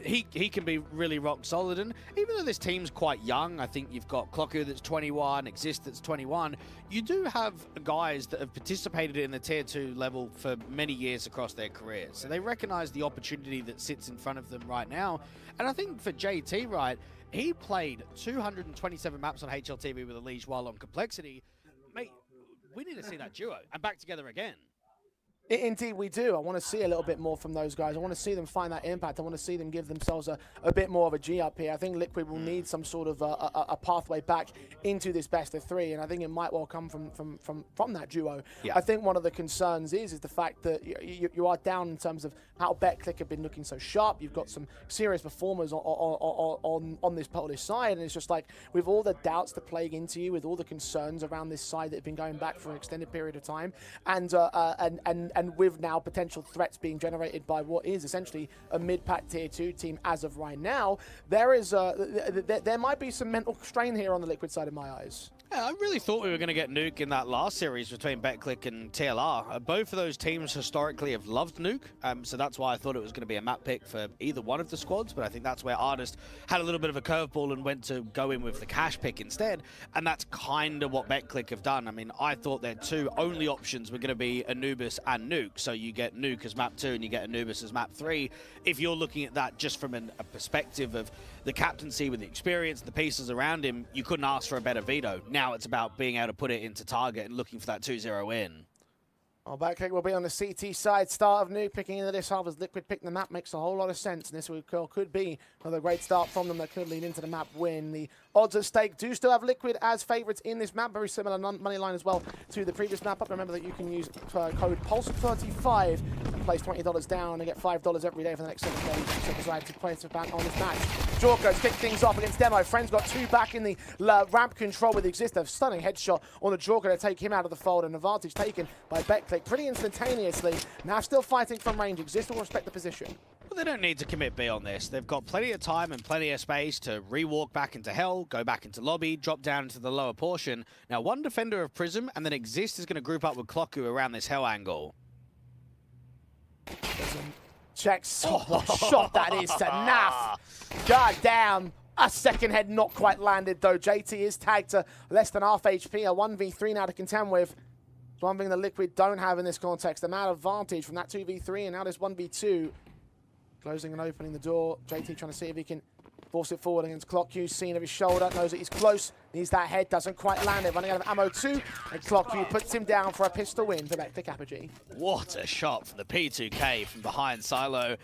He can be really rock solid, and even though this team's quite young, I think you've got Clocker that's 21, Exist that's 21, you do have guys that have participated in the Tier 2 level for many years across their careers. So they recognize the opportunity that sits in front of them right now, and I think for JT, right, he played 227 maps on HLTV with a Liege while on Complexity. Mate, we need to see that duo and back together again. Indeed we do. I want to see a little bit more from those guys. I want to see them find that impact. I want to see them give themselves a bit more of a G up here. I think Liquid will need some sort of a pathway back into this best of 3, and I think it might well come from that duo. Yeah. I think one of the concerns is the fact that you are down in terms of how BETCLIC have been looking so sharp. You've got some serious performers on this Polish side, and it's just like, with all the doubts that plague into you, with all the concerns around this side that have been going back for an extended period of time, and with now potential threats being generated by what is essentially a mid-pack Tier 2 team as of right now, there might be some mental strain here on the Liquid side in my eyes. Yeah, I really thought we were going to get Nuke in that last series between BETCLIC and TLR. Both of those teams historically have loved Nuke, so that's why I thought it was going to be a map pick for either one of the squads, but I think that's where Artist had a little bit of a curveball and went to go in with the Cash pick instead, and that's kind of what BETCLIC have done. I mean, I thought their two only options were going to be Anubis and Nuke, so you get Nuke as map 2 and you get Anubis as map 3. If you're looking at that just from a perspective of the captaincy with the experience, the pieces around him, you couldn't ask for a better veto. Now it's about being able to put it into target and looking for that 2-0 win. Well, BETCLIC will be on the CT side. Start of Nuke picking into this half as Liquid pick the map makes a whole lot of sense. And this could be another great start from them that could lead into the map win. The odds at stake do still have Liquid as favourites in this map. Very similar money line as well to the previous map up. Remember that you can use code PULSE35 and place $20 down and get $5 every day for the next 7 days. So decide to place a ban on this match. Jorko kick things off against Demo. Friends got 2 back in the ramp control with Exist. A stunning headshot on the Jorko to take him out of the fold. An advantage taken by BETCLIC pretty instantaneously. Now still fighting from range. Exist will respect the position. Well, they don't need to commit B on this. They've got plenty of time and plenty of space to re-walk back into Hell, go back into lobby, drop down into the lower portion. Now, one defender of Prism, and then Exist is going to group up with Clocku around this Hell angle. Prism checks. Oh, what a shot that is to Naf. God damn. A second head not quite landed, though. JT is tagged to less than half HP. A 1v3 now to contend with. It's one thing the Liquid don't have in this context. The amount of advantage from that 2v3 and now this 1v2. Closing and opening the door. JT trying to see if he can force it forward against Clocku. Seen of his shoulder. Knows that he's close. Needs that head. Doesn't quite land it. Running out of ammo too. And Clocku puts him down for a pistol win for BETCLIC Apogee. What a shot from the P2K from behind Silo.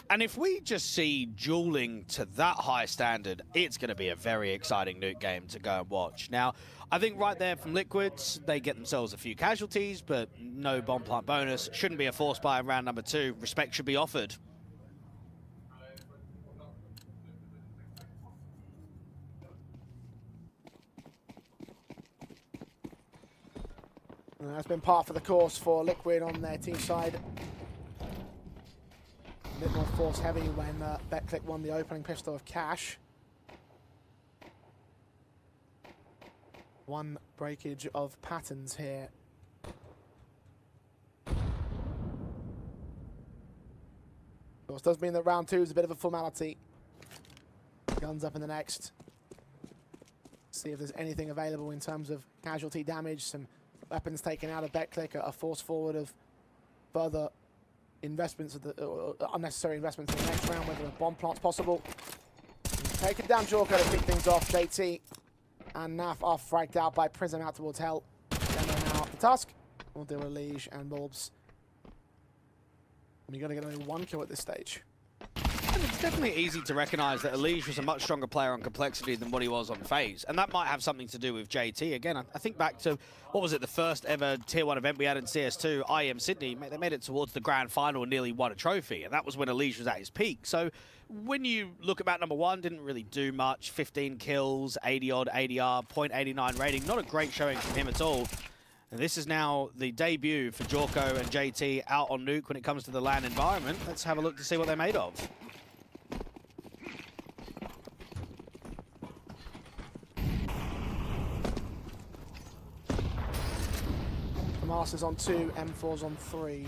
And if we just see dueling to that high standard, it's going to be a very exciting Nuke game to go and watch. Now, I think right there from Liquids, they get themselves a few casualties, but no bomb plant bonus. Shouldn't be a force buy in round number 2. Respect should be offered. And that's been par for the course for Liquid on their team side. A bit more force heavy when BETCLIC won the opening pistol of Cash. One breakage of patterns here. Of course, does mean that round 2 is a bit of a formality. Guns up in the next. See if there's anything available in terms of casualty damage, some weapons taken out of BETCLIC, a force forward of further investments, of the unnecessary investments in the next round, whether a bomb plant's possible. Taking down Jorko to kick things off. JT and Naf are fragged out by Prism out towards Hell. Demo now up the task. We'll deal with Liege and Bulbs. And you got to get only 1 kill at this stage. And it's definitely easy to recognize that Elige was a much stronger player on Complexity than what he was on FaZe. And that might have something to do with JT. Again, I think back to, what was it, the first ever Tier 1 event we had in CS2, IEM Sydney. They made it towards the grand final and nearly won a trophy. And that was when Elige was at his peak. So when you look at map number 1, didn't really do much. 15 kills, 80-odd ADR, .89 rating. Not a great showing from him at all. And this is now the debut for Jorko and JT out on Nuke when it comes to the LAN environment. Let's have a look to see what they're made of. Masters on 2, M4's on 3.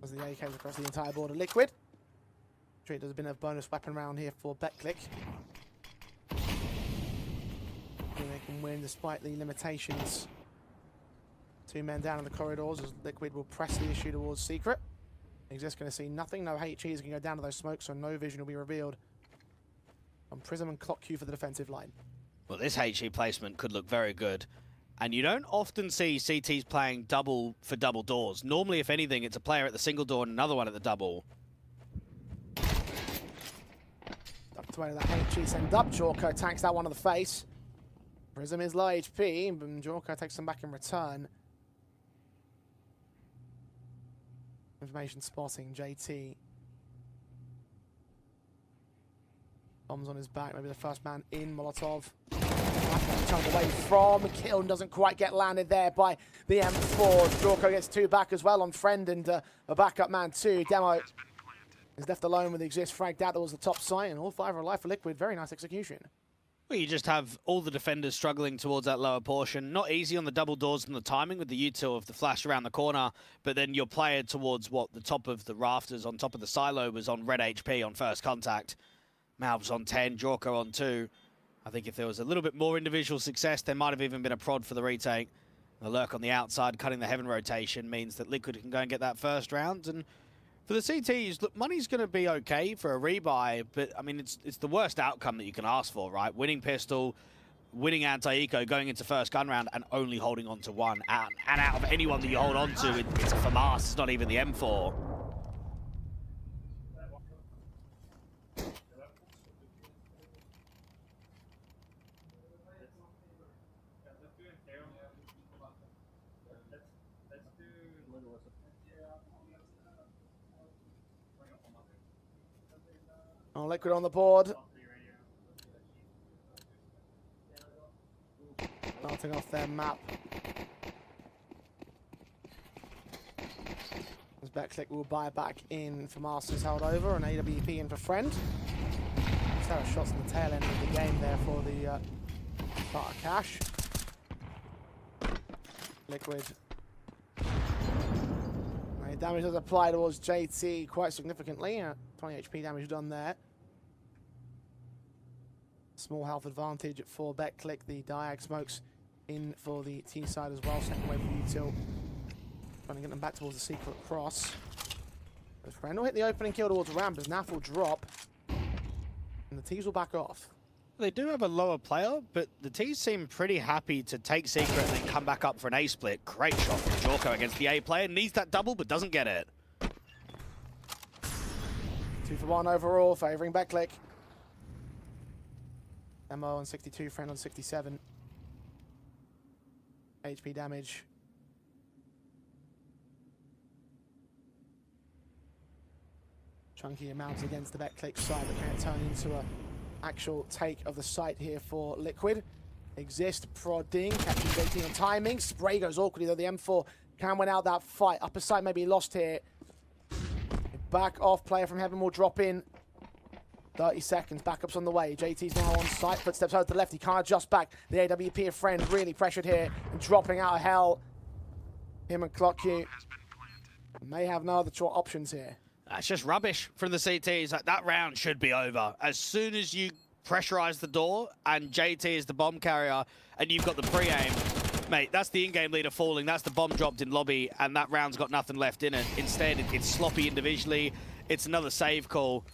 As the AKs across the entire board of Liquid. There's been a bonus weapon round here for BETCLIC. They can win despite the limitations. 2 men down in the corridors as Liquid will press the issue towards Secret. Exist going to see nothing. No HE is going to go down to those smokes, so no vision will be revealed on Prism and Clocku for the defensive line. Well, this HE placement could look very good. And you don't often see CTs playing double for double doors. Normally, if anything, it's a player at the single door and another one at the double. Up to where that HE send up. Jorko tanks that one to the face. Prism is low HP, and Jorko takes them back in return. Information spotting JT. Bombs on his back, maybe the first man in. Molotov. Chunked away from Kiln, doesn't quite get landed there by the M4. Jorko gets 2 back as well on Friend and a backup man too. Demo is left alone with the Exist fragged out towards the top site, and all 5 are alive for Liquid. Very nice execution. Well, you just have all the defenders struggling towards that lower portion. Not easy on the double doors and the timing with the util of the flash around the corner, but then your player towards what the top of the rafters on top of the silo was on red HP on first contact. Malv's on 10, Jorko on 2. I think if there was a little bit more individual success, there might have even been a prod for the retake. The lurk on the outside, cutting the heaven rotation, means that Liquid can go and get that first round. And for the CTs, look, money's going to be okay for a rebuy, but I mean, it's the worst outcome that you can ask for, right? Winning pistol, winning anti-eco, going into first gun round, and only holding on to one. And out of anyone that you hold on to, it's a FAMAS, it's not even the M4. Oh, Liquid on the board. Starting off their map. As BETCLIC will buy back in for Masters held over and AWP in for Friend. Sarah shots in the tail end of the game there for the starter cash. Liquid. Damage does apply towards JT quite significantly. 20 HP damage done there. Small health advantage for BETCLIC. The Diag smokes in for the T side as well. Second wave of util. Trying to get them back towards the secret cross. But Friend will hit the opening kill towards Ramp as NAF will drop. And the T's will back off. They do have a lower player, but the T's seem pretty happy to take secret and then come back up for an A split. Great shot from Jorko against the A player. Needs that double, but doesn't get it. 2 for 1 overall, favouring BETCLIC. MO on 62, Friend on 67. HP damage. Chunky amounts against the BETCLIC side, but can it turn into a actual take of the site here for Liquid? Exist, prodding, catching JT on timing. Spray goes awkwardly though. The M4 can win out that fight. Upper side may be lost here. Back off, player from Heaven will drop in. 30 seconds, backups on the way. JT's now on site, footsteps over to the left. He can't adjust back. The AWP of Friend really pressured here and dropping out of hell. Him and ClockQ may have no other options here. That's just rubbish from the CTs. That round should be over. As soon as you pressurize the door and JT is the bomb carrier and you've got the pre-aim, mate, that's the in-game leader falling. That's the bomb dropped in lobby and that round's got nothing left in it. Instead, it's sloppy individually. It's another save call.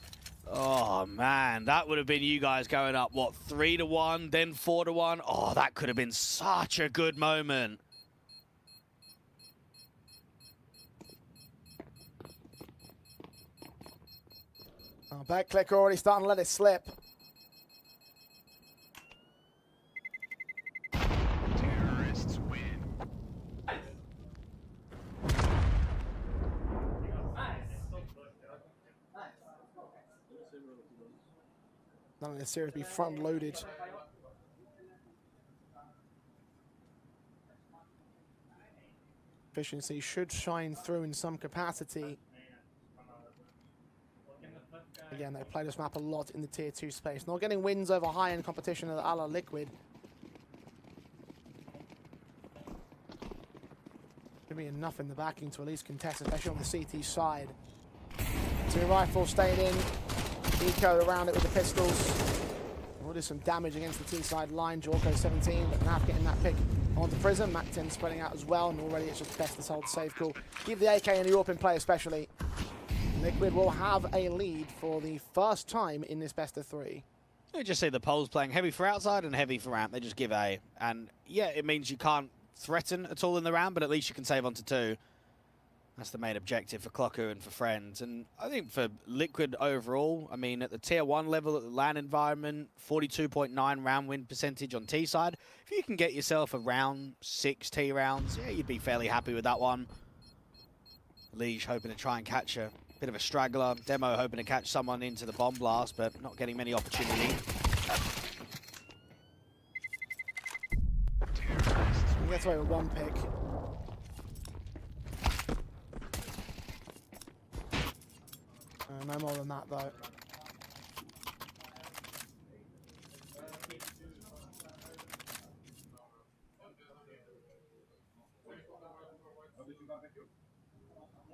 Oh, man, that would have been you guys going up, what, 3-1, then 4-1? Oh, that could have been such a good moment. Oh, BETCLIC already starting to let it slip. Terrorists win. None of this series be front-loaded. Efficiency should shine through in some capacity. Again, they play this map a lot in the tier 2 space. Not getting wins over high-end competition a la Liquid. Could be enough in the backing to at least contest, especially on the CT side. 2 rifles staying in. Eco around it with the pistols. We'll do some damage against the T side line. Jorko 17, but Nav getting that pick onto Prism. Mac 10 spreading out as well, and already it's just best to hold safe call. Keep the AK and the AWP in play especially. Liquid will have a lead for the first time in this best of 3. You just see the polls playing heavy for outside and heavy for ramp. They just give A. And yeah, it means you can't threaten at all in the round, but at least you can save onto 2. That's the main objective for ClockQ and for Friends. And I think for Liquid overall, I mean, at the tier 1 level, at the LAN environment, 42.9 round win percentage on T side. If you can get yourself around 6 T rounds, yeah, you'd be fairly happy with that one. Liege hoping to try and catch a bit of a straggler. Demo hoping to catch someone into the bomb blast, but not getting many opportunities. He gets away with 1 pick. No more than that, though.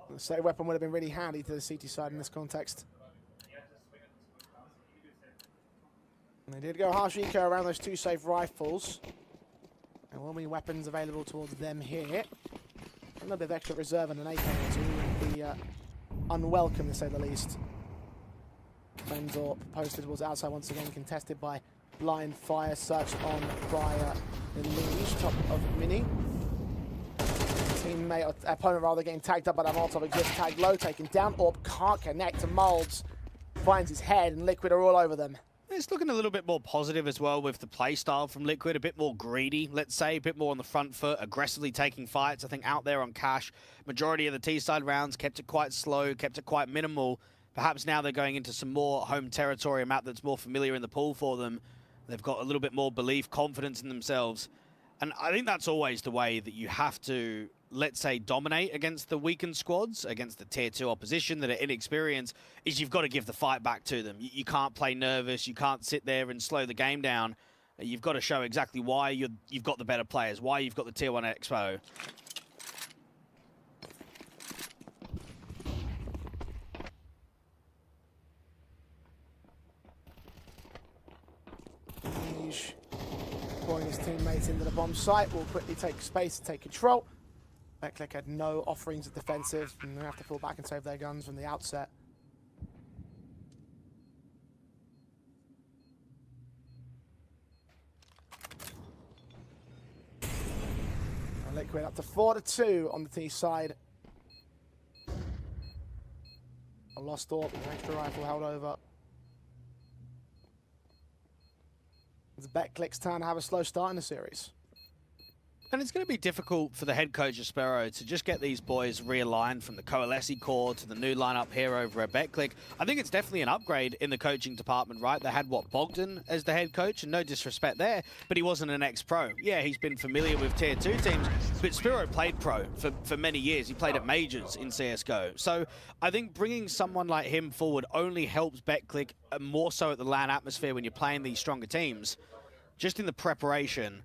The save weapon would have been really handy to the CT side in this context. And they did go harsh eco around those 2 safe rifles. There will be weapons available towards them here. A little bit of extra reserve and an AK or 2 would be unwelcome, to say the least. Friends or posted towards outside once again, contested by Blind fire searched on by Elise, top of Mini. Teammate, or opponent rather, getting tagged up by that Molotov. Exists tagged low, taken down. Orb can't connect to Molds. Finds his head, and Liquid are all over them. It's looking a little bit more positive as well with the play style from Liquid, a bit more greedy, let's say, a bit more on the front foot, aggressively taking fights. I think out there on Cash, majority of the T-side rounds kept it quite slow, kept it quite minimal. Perhaps now they're going into some more home territory, a map that's more familiar in the pool for them. They've got a little bit more belief, confidence in themselves. And I think that's always the way that you have to, let's say, dominate against the weakened squads, against the tier 2 opposition that are inexperienced, is you've got to give the fight back to them. You can't play nervous, you can't sit there and slow the game down. You've got to show exactly why you've got the better players, why you've got the tier 1 expo. Pouring his teammates into the bomb site, will quickly take space to take control. BETCLIC had no offerings of defensive, and they have to fall back and save their guns from the outset. Liquid up to 4-2 on the T side. A lost orb, an extra rifle held over. It's BETCLIC's turn to have a slow start in the series. And it's going to be difficult for the head coach of Sparrow to just get these boys realigned from the Coalesce core to the new lineup here over at BETCLIC. I think it's definitely an upgrade in the coaching department, right? They had, what, Bogdan as the head coach, and no disrespect there, but he wasn't an ex-pro. Yeah, he's been familiar with tier 2 teams, but Sparrow played pro for many years. He played at majors in CSGO. So I think bringing someone like him forward only helps BETCLIC more so at the LAN atmosphere when you're playing these stronger teams. Just in the preparation.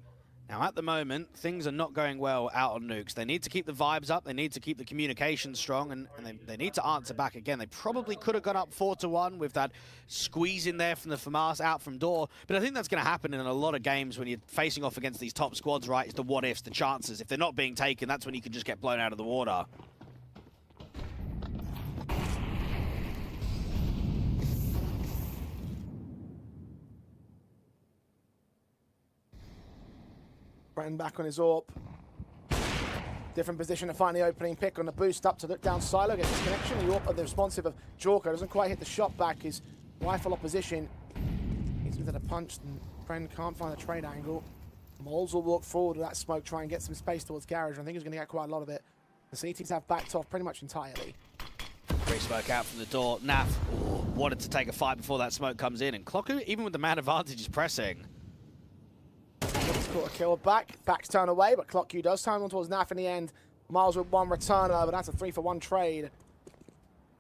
Now, at the moment, things are not going well out on Nukes. They need to keep the vibes up. They need to keep the communication strong, and they need to answer back again. They probably could have gone up 4-1 with that squeeze in there from the FAMAS out from door. But I think that's going to happen in a lot of games when you're facing off against these top squads, right? It's the what-ifs, the chances. If they're not being taken, that's when you can just get blown out of the water. Brennan back on his AWP. Different position to find the opening pick on the boost up to look down Silo, gets his connection. The AWP, the responsive of Jorko doesn't quite hit the shot back. His rifle opposition. He's into the punch, and Brennan can't find the trade angle. Moles will walk forward with that smoke, try and get some space towards Garage. I think he's going to get quite a lot of it. The CTs have backed off pretty much entirely. Free smoke out from the door. Naf wanted to take a fight before that smoke comes in, and Clocku, even with the man advantage, is pressing. Caught a kill back. Back's turned away, but ClockQ does turn on towards Naf in the end. Miles with one returner, but that's a 3-for-1 trade.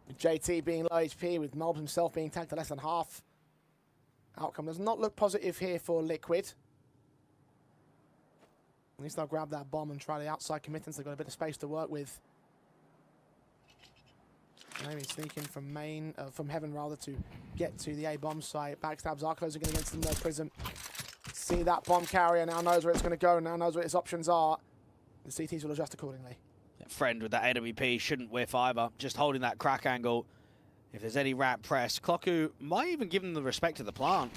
With JT being low HP, with Mulb himself being tagged to less than half. Outcome does not look positive here for Liquid. At least they'll grab that bomb and try the outside committance. They've got a bit of space to work with. Maybe sneaking from main, from heaven rather, to get to the A bomb site. Backstabs are closing in against them, no Prism. See that bomb carrier, now knows where it's going to go, now knows what its options are. The CTs will adjust accordingly. Friend with that AWP shouldn't whiff either, just holding that crack angle. If there's any rat press, Clocku might even give them the respect of the plant.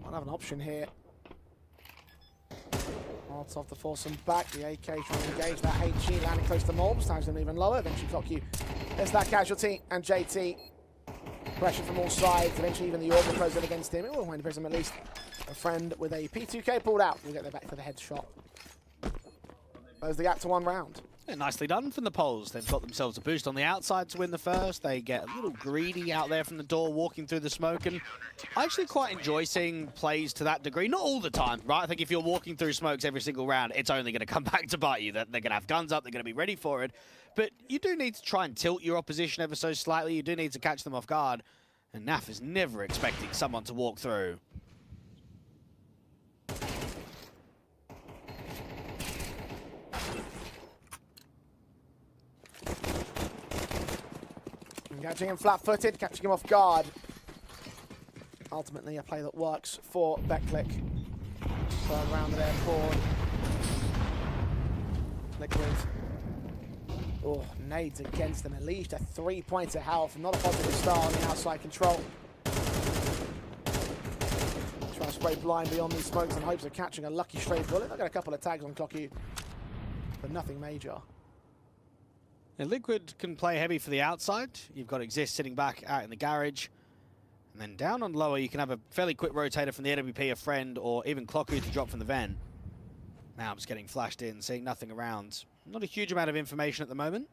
Might have an option here. Molotov to force them back. The AK trying to engage that HE, landing close to Molbs. Time's them even lower. Eventually ClockQ. There's that casualty, and JT. Pressure from all sides. Eventually even the orb will close in against him. It will wind Prism at least. A friend with a P2K pulled out. We'll get there back to the headshot. Close the gap to 1 round. Yeah, nicely done from the Poles. They've got themselves a boost on the outside to win the first. They get a little greedy out there from the door, walking through the smoke. And I actually quite enjoy seeing plays to that degree. Not all the time, right? I think if you're walking through smokes every single round, it's only going to come back to bite you. They're going to have guns up. They're going to be ready for it. But you do need to try and tilt your opposition ever so slightly. You do need to catch them off guard. And Naf is never expecting someone to walk through. Catching him flat-footed, catching him off guard. Ultimately, a play that works for BETCLIC. Third round of their board. Liquid. Oh, nades against them. At least a 3 points of health. Not a positive start on the outside control. spray blind beyond these smokes in hopes of catching a lucky stray bullet. They've got a couple of tags on Clocky, but nothing major. Now, Liquid can play heavy for the outside. You've got Exist sitting back out in the garage. And then down on lower, you can have a fairly quick rotator from the AWP, a friend, or even Clocky to drop from the vent. Now I'm just getting flashed in, seeing nothing around. Not a huge amount of information at the moment.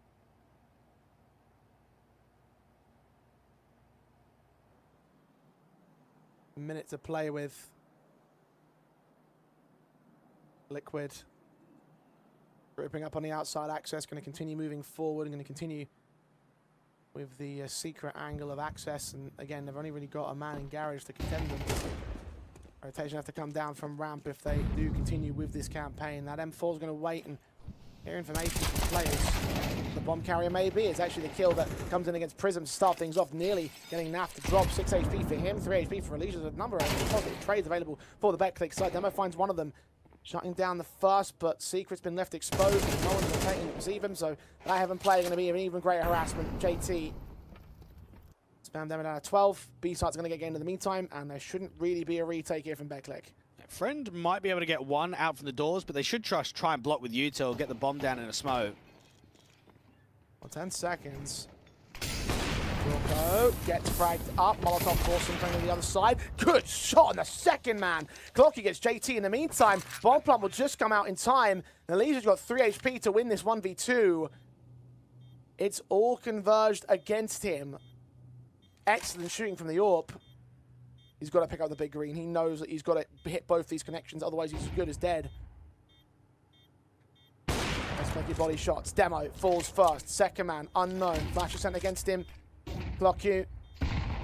A minute to play with. Liquid grouping up on the outside access, going to continue moving forward, and going to continue with the secret angle of access. And again, they've only really got a man in garage to contend them. Rotation have to come down from ramp if they do continue with this campaign. That M4 is going to wait and hear information from players. The bomb carrier maybe. It's actually the kill that comes in against Prism to start things off, nearly getting Naf to drop. 6 HP for him, 3 HP for Alicia. There's a number of positive trades available for the BETCLIC side. Demo finds one of them, shutting down the first, but Secret's been left exposed. No one's rotating to receive him, so that Heaven play going to be an even greater harassment. JT spam Demo down to 12. B-site's going to get gained in the meantime, and there shouldn't really be a retake here from BETCLIC. Friend might be able to get one out from the doors, but they should try and block with Util, get the bomb down in a smoke. Well, 10 seconds. Wilco gets fragged up. Molotov forcing coming to the other side. Good shot on the second man. Clocky gets JT in the meantime. Bomb plant will just come out in time. Nelisia's got 3 HP to win this 1v2. It's all converged against him. Excellent shooting from the AWP. He's got to pick up the big green. He knows that he's got to hit both these connections, otherwise he's as good as dead. Smoky body shots. Demo falls first. Second man, unknown. Flash is sent against him. Block you.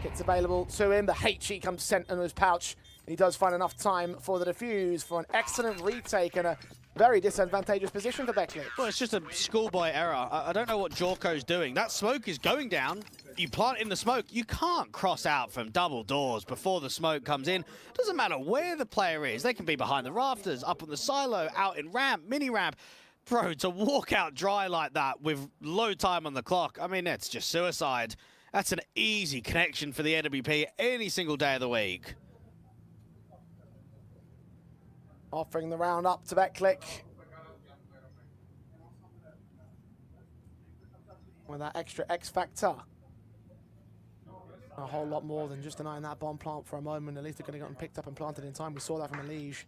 Kits available to him. The HE comes sent into his pouch. He does find enough time for the defuse for an excellent retake and a very disadvantageous position for BETCLIC. Well, it's just a schoolboy error. I don't know what Jorko's doing. That smoke is going down. You plant in the smoke. You can't cross out from double doors before the smoke comes in. Doesn't matter where the player is. They can be behind the rafters, up on the silo, out in ramp, mini ramp. Bro, to walk out dry like that with low time on the clock, I mean, that's just suicide. That's an easy connection for the AWP any single day of the week. Offering the round up to BETCLIC. With that extra X factor. A whole lot more than just denying that bomb plant for a moment. At least they're going to get gotten picked up and planted in time. We saw that from Elige.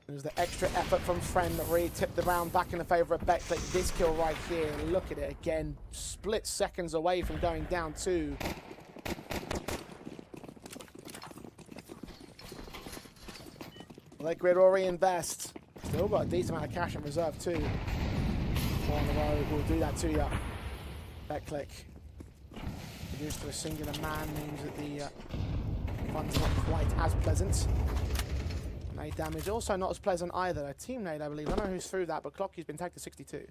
There's the extra effort from Friend that really tipped the round back in the favour of BETCLIC. This kill right here, look at it again. Split seconds away from going down 2. Liquid or reinvest. Still got a decent amount of cash in reserve too. 4 on the road will do that to you. BETCLIC. Reduced to a singular man means that the fun's not quite as pleasant. Nade damage also not as pleasant either. A team nade, I believe. I don't know who's through that, but Clocky's been tagged to 62.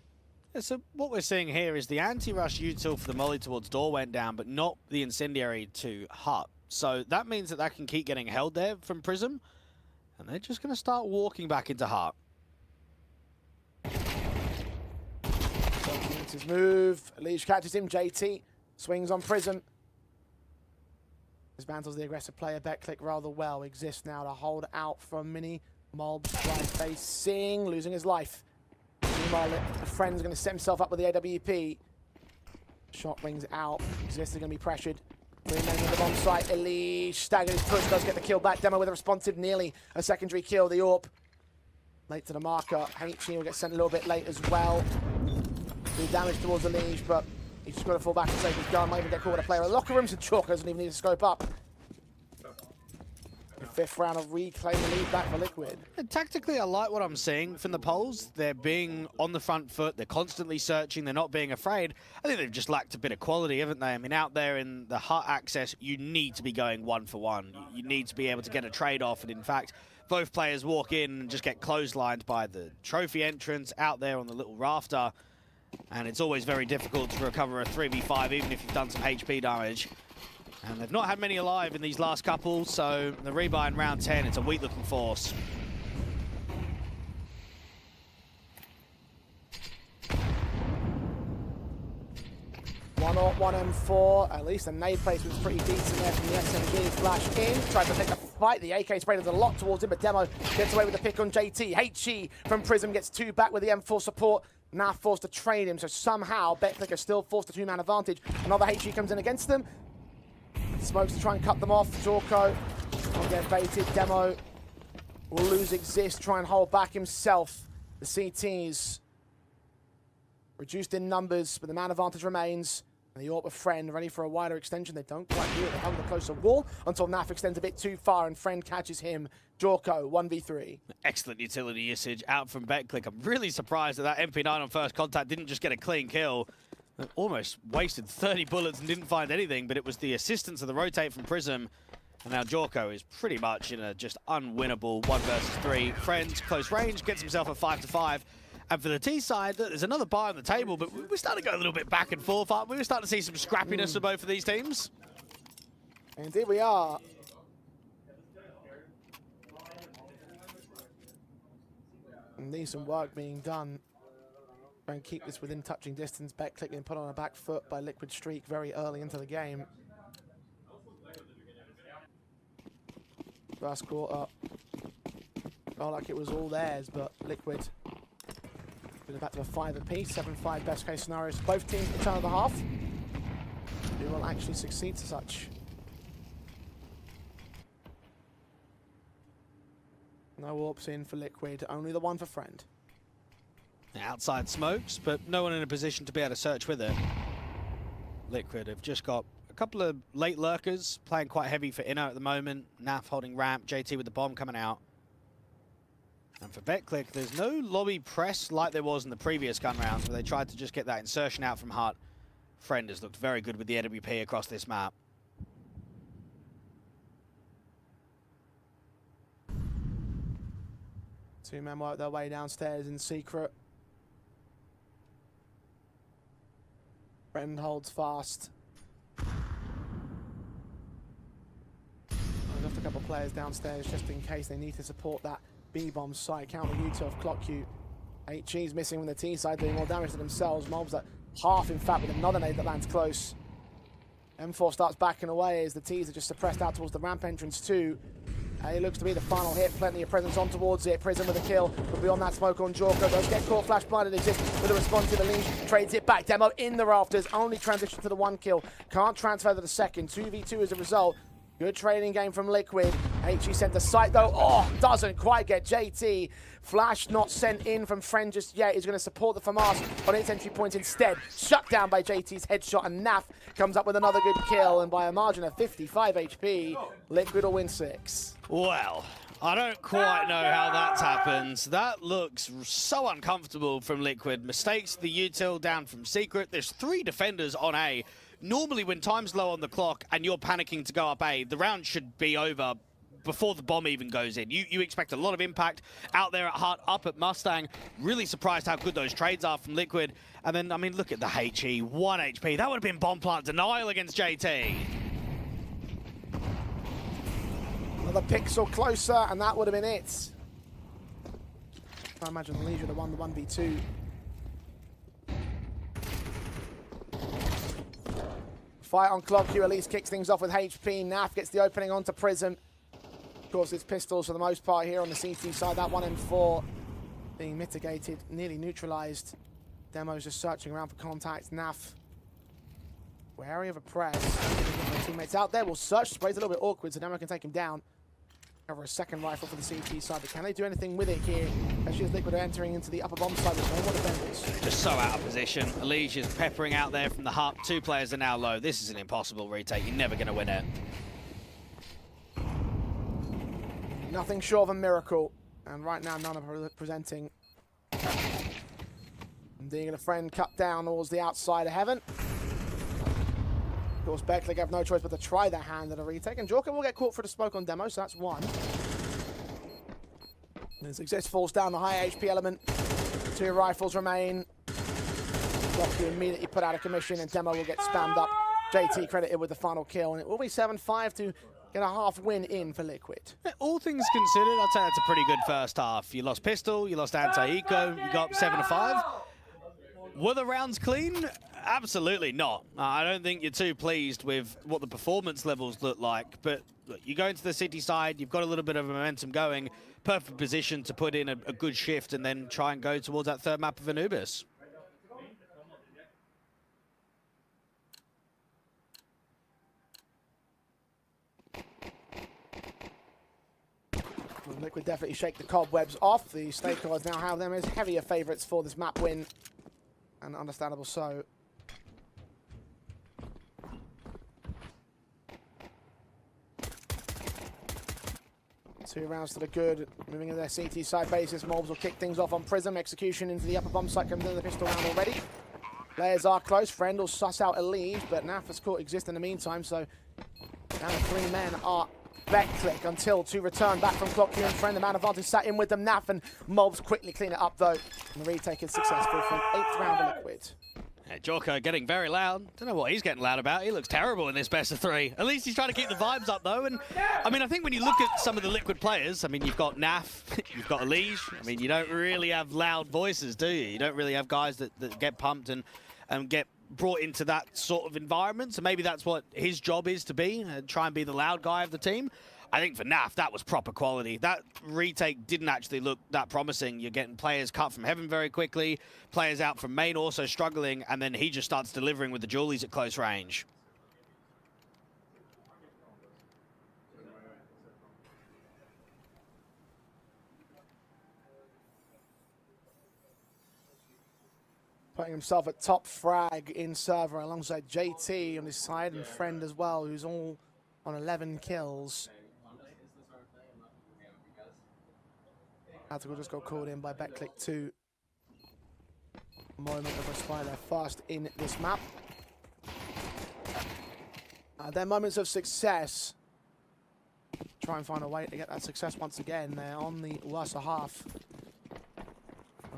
Yeah, so what we're seeing here is the anti-rush util for the molly towards door went down, but not the incendiary to hut. So that means that that can keep getting held there from Prism, and they're just going to start walking back into hut. Makes his move. Elige catches him. JT swings on Prism. Dismantles the aggressive player. BETCLIC rather well. Exists now to hold out from Mini. Mob right facing, losing his life. Meanwhile, a friend's going to set himself up with the AWP. Shot rings out. Exists is going to be pressured. 3 men in the bomb site. Elige staggers his push, does get the kill back. Demo with a responsive, nearly a secondary kill. The AWP late to the marker. HE will get sent a little bit late as well. Do damage towards Elige, but he's just got to fall back and save his gun. Might even get caught with a player in the locker rooms, and Chalk doesn't even need to scope up. The 5th round of reclaiming the lead back for Liquid. And tactically, I like what I'm seeing from the Poles. They're being on the front foot. They're constantly searching. They're not being afraid. I think they've just lacked a bit of quality, haven't they? I mean, out there in the hut access, you need to be going 1-for-1. You need to be able to get a trade-off. And in fact, both players walk in and just get clotheslined by the trophy entrance out there on the little rafter. And it's always very difficult to recover a 3v5, even if you've done some HP damage. And they've not had many alive in these last couple, so the rebuy in round 10, it's a weak-looking force. 1-0, 1M4. At least the nade placement's pretty decent there from the SMG. Flash in, tries to take the fight. The AK spray does a lot towards him, but Demo gets away with the pick on JT. HE from Prism gets 2 back with the M4 support. Now forced to trade him, so somehow BETCLIC are still forced a 2-man advantage. Another HE comes in against them. Smokes to try and cut them off. Jorko will get baited. Demo will lose exist, try and hold back himself. The CTs reduced in numbers, but the man advantage remains. And the AWP with Friend ready for a wider extension. They don't quite do it. They hug the closer wall until Naf extends a bit too far and Friend catches him. Jorko, 1v3. Excellent utility usage out from BETCLIC. I'm really surprised that MP9 on first contact didn't just get a clean kill. Almost wasted 30 bullets and didn't find anything, but it was the assistance of the rotate from Prism. And now Jorko is pretty much in a just unwinnable 1 versus 3. Friend, close range, gets himself a 5-5. And for the T side, there's another buy on the table, but we're starting to go a little bit back and forth. We're starting to see some scrappiness for both of these teams. Indeed we are. And needs some work being done. Try and keep this within touching distance. BETCLIC getting put on a back foot by Liquid Streak very early into the game. First quarter felt like it was all theirs, but Liquid back to a 5 apiece, 7-5 best case scenarios. Both teams in the turn of the half. Who will actually succeed to such? No warps in for Liquid, only the one for Friend. Outside smokes, but no one in a position to be able to search with it. Liquid have just got a couple of late lurkers playing quite heavy for Inno at the moment. Naf holding ramp, JT with the bomb coming out. And for BETCLIC, there's no lobby press like there was in the previous gun rounds where they tried to just get that insertion out from Hut. Friend has looked very good with the AWP across this map. Two men work their way downstairs in secret. Friend holds fast. There's left a couple of players downstairs just in case they need to support that B-bomb site. Counter U2 of Clock Q. HE's missing from the T side, doing more damage to themselves. Mobs at half, in fact, with another nade that lands close. M4 starts backing away as the T's are just suppressed out towards the ramp entrance too. It looks to be the final hit. Plenty of presence on towards it. Prism with a kill, but beyond that, smoke on Jorko. Does get caught flash blinded exist with a response to the lead. Trades it back. Demo in the rafters. Only transition to the 1 kill. Can't transfer to the second. 2v2 as a result. Good trading game from Liquid. HE sent to site though. Oh, doesn't quite get JT. Flash not sent in from Friend just yet. He's going to support the FAMAS on its entry point instead. Shut down by JT's headshot, and Naf comes up with another good kill. And by a margin of 55 HP, Liquid will win 6. Well, I don't quite know how that's happened. That looks so uncomfortable from Liquid. Mistakes the util down from Secret. There's 3 defenders on A. Normally, when time's low on the clock and you're panicking to go up A, the round should be over before the bomb even goes in. You expect a lot of impact out there at Hut, up at Mustang. Really surprised how good those trades are from Liquid. And then, I mean, look at the HE, 1 HP. That would have been bomb plant denial against JT. Another pixel closer, and that would have been it. I imagine Leisure the 1v2. Fight on Clock Q at least kicks things off with HP. Naf gets the opening onto Prism. Of course, it's pistols for the most part here on the CT side. That 1M4 being mitigated, nearly neutralized. Demo's just searching around for contact. Naf, wary of a press. Teammates out there will search. Spray's a little bit awkward, so Demo can take him down. Over a second rifle for the CT side, but can they do anything with it here? Especially as Liquid are entering into the upper bomb side with no more defenders. Just so out of position. Alicia's peppering out there from the Hut. 2 players are now low. This is an impossible retake. You're never going to win it. Nothing short of a miracle. And right now, none are presenting. And being a Friend cut down towards the outside of heaven. Of course, BETCLIC have no choice but to try their hand at a retake, and Jorko will get caught for the smoke on Demo, so that's 1. As Exist falls down the high HP element, 2 rifles remain. Locky immediately put out of commission, and Demo will get spammed up. JT credited with the final kill, and it will be 7-5 to get a half win in for Liquid. All things considered, I'd say that's a pretty good first half. You lost pistol, you lost anti-eco, you got 7-5. Were the rounds clean? Absolutely not. I don't think you're too pleased with what the performance levels look like, but look, you go into the city side, you've got a little bit of momentum going, perfect position to put in a good shift and then try and go towards that third map of Anubis. Well, Liquid definitely shake the cobwebs off. The stakeholders now have them as heavier favourites for this map win, and understandable so. Two rounds to the good. Moving into their CT side bases. Mobs will kick things off on Prism. Execution into the upper bomb site comes into the pistol round already. Players are close. Friend will suss out a lead, but Naf has caught exist in the meantime, so now the 3 men are BETCLIC until to return back from Clock Q and Friend. The man advantage sat in with them. Naf and Mobs quickly clean it up though. And the retake is successful from 8th round of Liquid. Yeah, Jorko getting very loud. Don't know what he's getting loud about. He looks terrible in this best of 3. At least he's trying to keep the vibes up though. And I mean, I think when you look at some of the Liquid players, I mean, you've got Naf, you've got Elige. I mean, you don't really have loud voices, do you? You don't really have guys that get pumped and get brought into that sort of environment. So maybe that's what his job is to be, try and be the loud guy of the team. I think for Naf, that was proper quality. That retake didn't actually look that promising. You're getting players cut from heaven very quickly, players out from main also struggling, and then he just starts delivering with the Julies at close range. Putting himself at top frag in server alongside JT on his side and Friend as well, who's all on 11 kills. Tactical just got called in by BETCLIC 2. Moment of respite, they're fast in this map. Their moments of success. Try and find a way to get that success once again. They're on the worse half.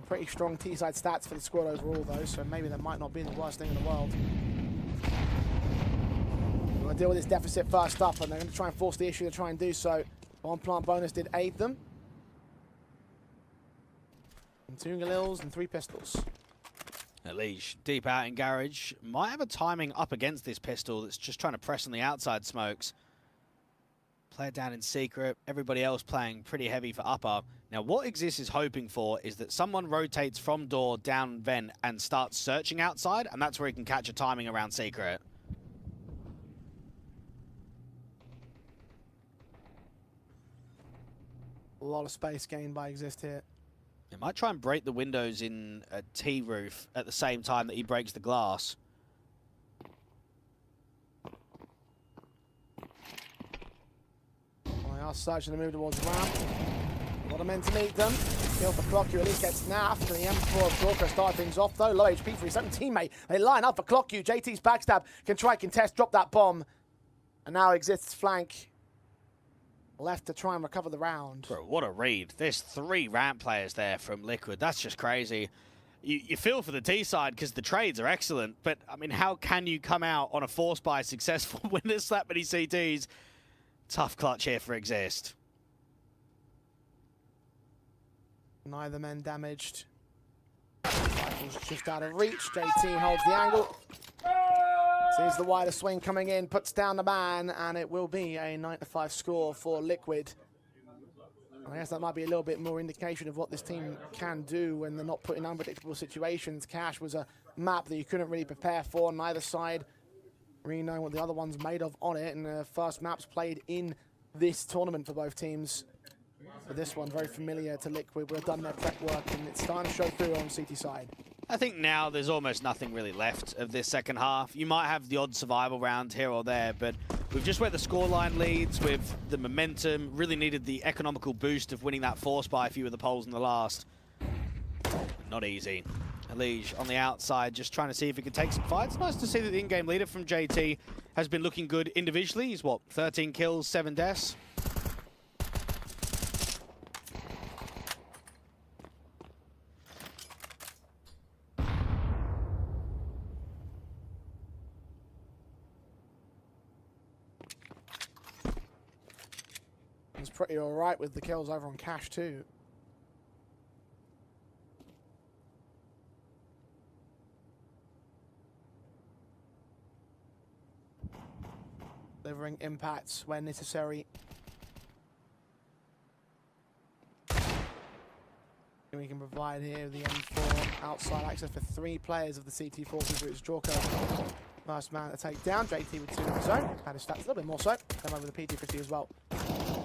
Pretty strong T-side stats for the squad overall though, so maybe that might not be the worst thing in the world. We're going to deal with this deficit first up, and they're going to try and force the issue to try and do so. Bomb plant bonus did aid them. And 2 Galils and 3 pistols. Elige deep out in garage. Might have a timing up against this pistol that's just trying to press on the outside smokes. Player down in secret, everybody else playing pretty heavy for upper. Now what Exist is hoping for is that someone rotates from door down vent and starts searching outside, and that's where he can catch a timing around secret. A lot of space gained by Exist here. He might try and break the windows in a T roof at the same time that he breaks the glass. They are searching to move towards ramp. A lot of men to meet them. Kill for Clock Q, at least gets naffed. And the M4 of Jorko start things off though. Low HP for his own teammate. They line up for Clock Q. JT's backstab can try, contest, drop that bomb. And now Exist's flank left to try and recover the round. Bro, what a read. There's 3 ramp players there from Liquid. That's just crazy. You feel for the T side because the trades are excellent, but I mean, how can you come out on a force buy successful when there's that many CTs? Tough clutch here for Exist. Neither men damaged. Rifles just out of reach. JT holds the angle. Sees the wider swing coming in, puts down the man, and it will be a 9-5 score for Liquid. I guess that might be a little bit more indication of what this team can do when they're not put in unpredictable situations. Cash was a map that you couldn't really prepare for. Neither side really knowing what the other one's made of on it, and the first maps played in this tournament for both teams. But this one, very familiar to Liquid. We've done their prep work, and it's starting to show through on CT side. I think now there's almost nothing really left of this second half. You might have the odd survival round here or there, but we've just where the scoreline leads with the momentum. Really needed the economical boost of winning that force by a few of the poles in the last. Not easy. Elige on the outside, just trying to see if he can take some fights. Nice to see that the in-game leader from JT has been looking good individually. He's what, 13 kills, 7 deaths? He's pretty all right with the kills over on Cash too. delivering impacts when necessary. And we can provide here the M4 outside access for 3 players of the CT forces. It's Jorko, last man to take down. JT with 2 of his own. Had his stats a little bit more so. Come over the PT50 as well.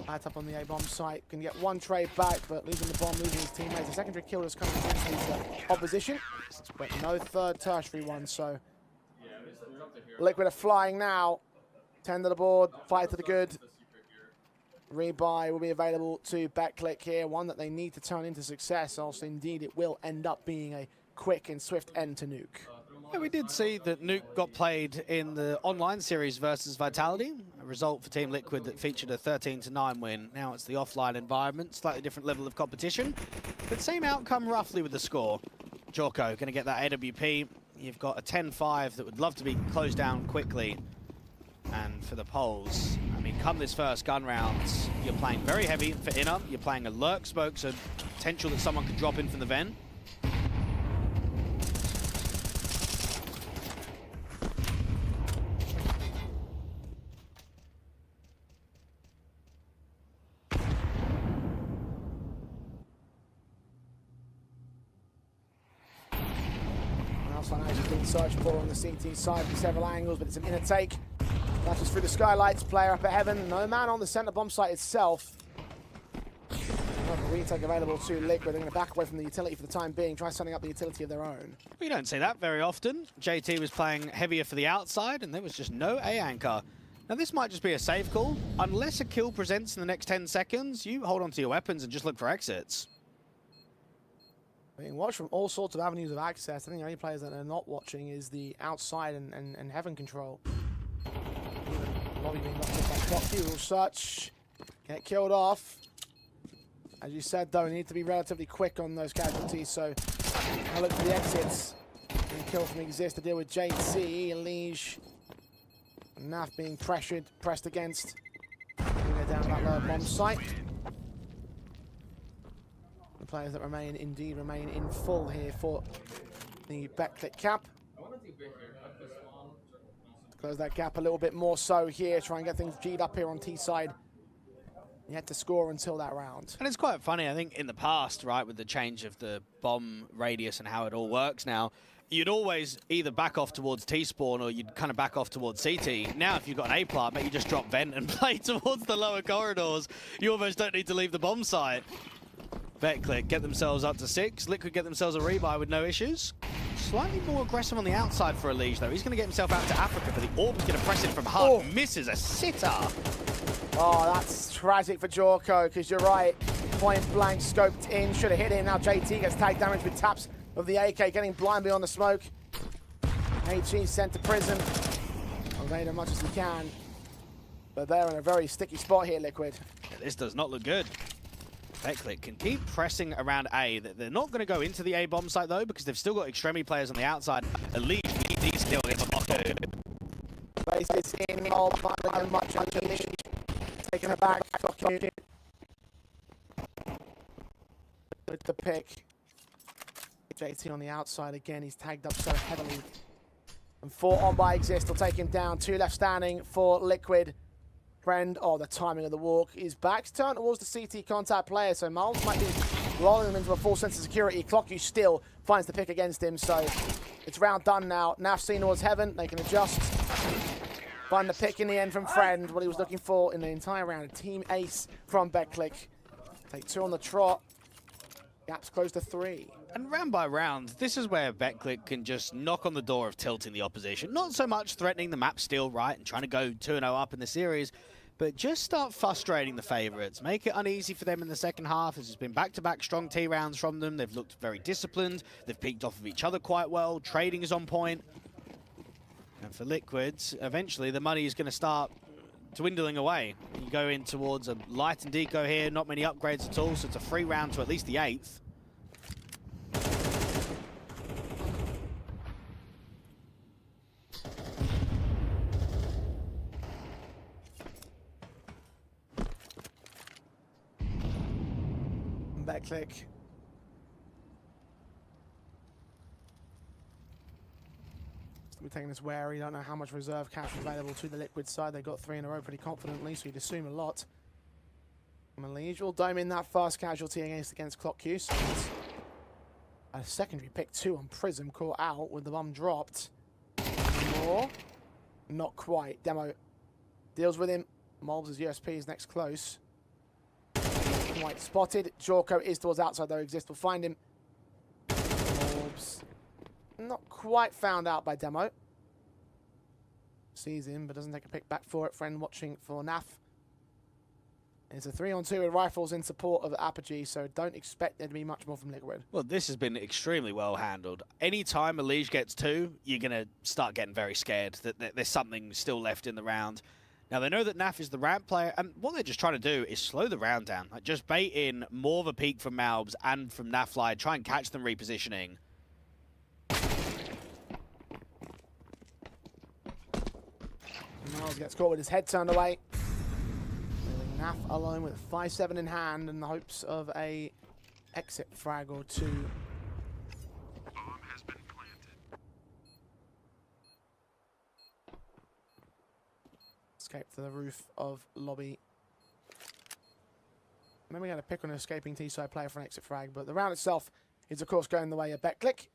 Light up on the A-bomb site. Can get 1 trade back, but losing the bomb, losing his teammates. The secondary kill is coming against his opposition. But no third tertiary one, so Liquid are flying now. 10 to the board, 5 to the good. Rebuy will be available to BETCLIC here, one that they need to turn into success, else indeed it will end up being a quick and swift end to Nuke. Yeah, we did see that Nuke got played in the online series versus Vitality, a result for Team Liquid that featured a 13-9 win. Now it's the offline environment, slightly different level of competition, but same outcome roughly with the score. Jorko going to get that AWP. You've got a 10-5 that would love to be closed down quickly. And for the Poles, I mean, come this first gun round, you're playing very heavy for inner, you're playing a lurk smoke, so potential that someone could drop in from the Ven. Outside edge has been searched for on the CT side from several angles, but it's an inner take. That's just through the skylights, player up at heaven. No man on the center bomb site itself. Retake available to Liquid. They're going to back away from the utility for the time being, try setting up the utility of their own. We don't see that very often. JT was playing heavier for the outside, and there was just no A anchor. Now this might just be a safe call. Unless a kill presents in the next 10 seconds, you hold on to your weapons and just look for exits. Being watched from all sorts of avenues of access. I think the only players that are not watching is the outside and heaven control. Lobby being knocked off by clock. Will search. Get killed off. As you said, though, need to be relatively quick on those casualties, so I look for the exits. And kill from Exist to deal with JT, Liege, and Naf being pressured, pressed against. Go down that lower bomb site. The players that remain indeed remain in full here for the BETCLIC cap. Close that gap a little bit more so here, try and get things G'd up here on T side. You had to score until that round. And it's quite funny, I think, in the past, right, with the change of the bomb radius and how it all works now, you'd always either back off towards T-spawn or you'd kind of back off towards CT. Now, if you've got an A-plant, mate, you just drop vent and play towards the lower corridors. You almost don't need to leave the bomb site. BETCLIC get themselves up to 6. Liquid get themselves a rebuy with no issues. Slightly more aggressive on the outside for Liege, though. He's going to get himself out to Africa, but the Orb is going to press it from hard. Oh. Misses a sitter. Oh, that's tragic for Jorko, because you're right. Point blank scoped in, should have hit him. Now JT gets tag damage with taps of the AK, getting blind beyond the smoke. HE sent to prison. Evade as much as he can. But they're in a very sticky spot here, Liquid. Yeah, this does not look good. BETCLIC can keep pressing around A. They're not going to go into the A bomb site, though, because they've still got extremity players on the outside. At least these still get the Places in, all but much unleashed. Taking it back, with the pick. JT on the outside again, he's tagged up so heavily. And 4 on by Exist will take him down. 2 left standing for Liquid. Friend, oh, the timing of the walk is back. Turn towards the CT contact player, so Miles might be rolling him into a full sense of security. Clocky still finds the pick against him, so it's round done now. Naf seen towards heaven, they can adjust. Find the pick in the end from Friend, what he was looking for in the entire round. A team ace from BETCLIC. Take 2 on the trot. Gaps close to 3. And round by round, this is where BETCLIC can just knock on the door of tilting the opposition. Not so much threatening the map steal, right, and trying to go 2-0 up in the series, but just start frustrating the favourites. Make it uneasy for them in the second half. This has been back-to-back strong T rounds from them. They've looked very disciplined. They've peaked off of each other quite well. Trading is on point. And for Liquids, eventually the money is going to start dwindling away. You go in towards a light and deco here, not many upgrades at all, so it's a free round to at least the 8th. BETCLIC. We're taking this wary. Don't know how much reserve cash is available to the Liquid side. They got 3 in a row pretty confidently, so you'd assume a lot. Malige will dome in that fast casualty against Clock Q. So it's a secondary pick 2 on Prism, caught out with the bomb dropped. More. Not quite. Demo deals with him. Mobs' USP is next close. Not quite spotted. Jorko is towards outside though. Exist will find him. Mobs not quite found out by Demo. Sees him but doesn't take a pick back for it. Friend watching for Naf. It's a 3-on-2 with rifles in support of Apogee, so don't expect there to be much more from Liquid. Well, this has been extremely well handled. Anytime Malige gets 2, you're going to start getting very scared that there's something still left in the round. Now, they know that Naf is the ramp player, and what they're just trying to do is slow the round down. Like, just bait in more of a peak from Malbs and from Nafly, try and catch them repositioning. Miles gets caught with his head turned away. Naf alone with 5-7 in hand in the hopes of a exit frag or 2. Bomb has been planted. Escape to the roof of lobby. Then we got to pick on an escaping T-side player for an exit frag, but the round itself is of course going the way of BETCLIC.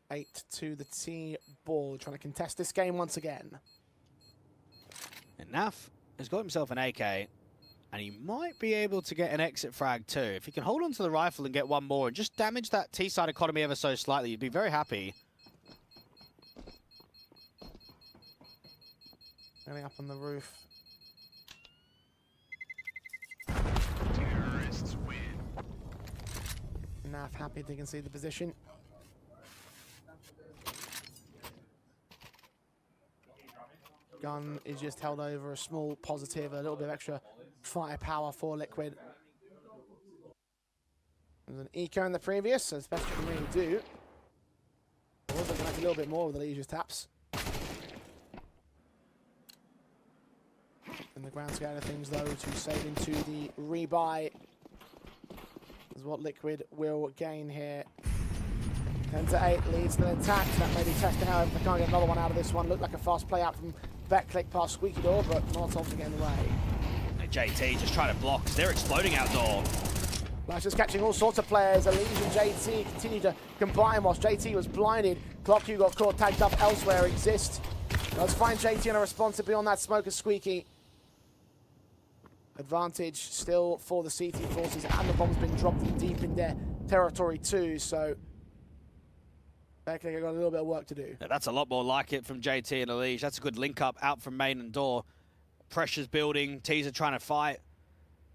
8 to the T ball, trying to contest this game once again. And Naf has got himself an AK, and he might be able to get an exit frag too. If he can hold on to the rifle and get one more and just damage that T-side economy ever so slightly, you'd be very happy. Going up on the roof. Terrorists win. Naf happy they can see the position. Gun is just held over, a small positive, a little bit of extra firepower for Liquid. There's an eco in the previous, so it's best you can really do. Always looking like a little bit more with the Legion's taps. In the grand scale of things, though, to save into the rebuy is what Liquid will gain here. 10 to 8 leads the attack. That may be testing out if they can't get another one out of this one. Looked like a fast play out from BETCLIC past Squeaky Door, but Molotovs are getting away. JT just trying to block because they're exploding outdoor. Flash is catching all sorts of players. Elise and JT continue to combine whilst JT was blinded. Clock got caught tagged up elsewhere. Exist does find JT on a response to be on that smoke as Squeaky. Advantage still for the CT forces, and the bomb's been dropped deep in their territory too, so BETCLIC have got a little bit of work to do. Yeah, that's a lot more like it from JT and Elige. That's a good link up out from main and door. Pressure's building, Teaser trying to fight.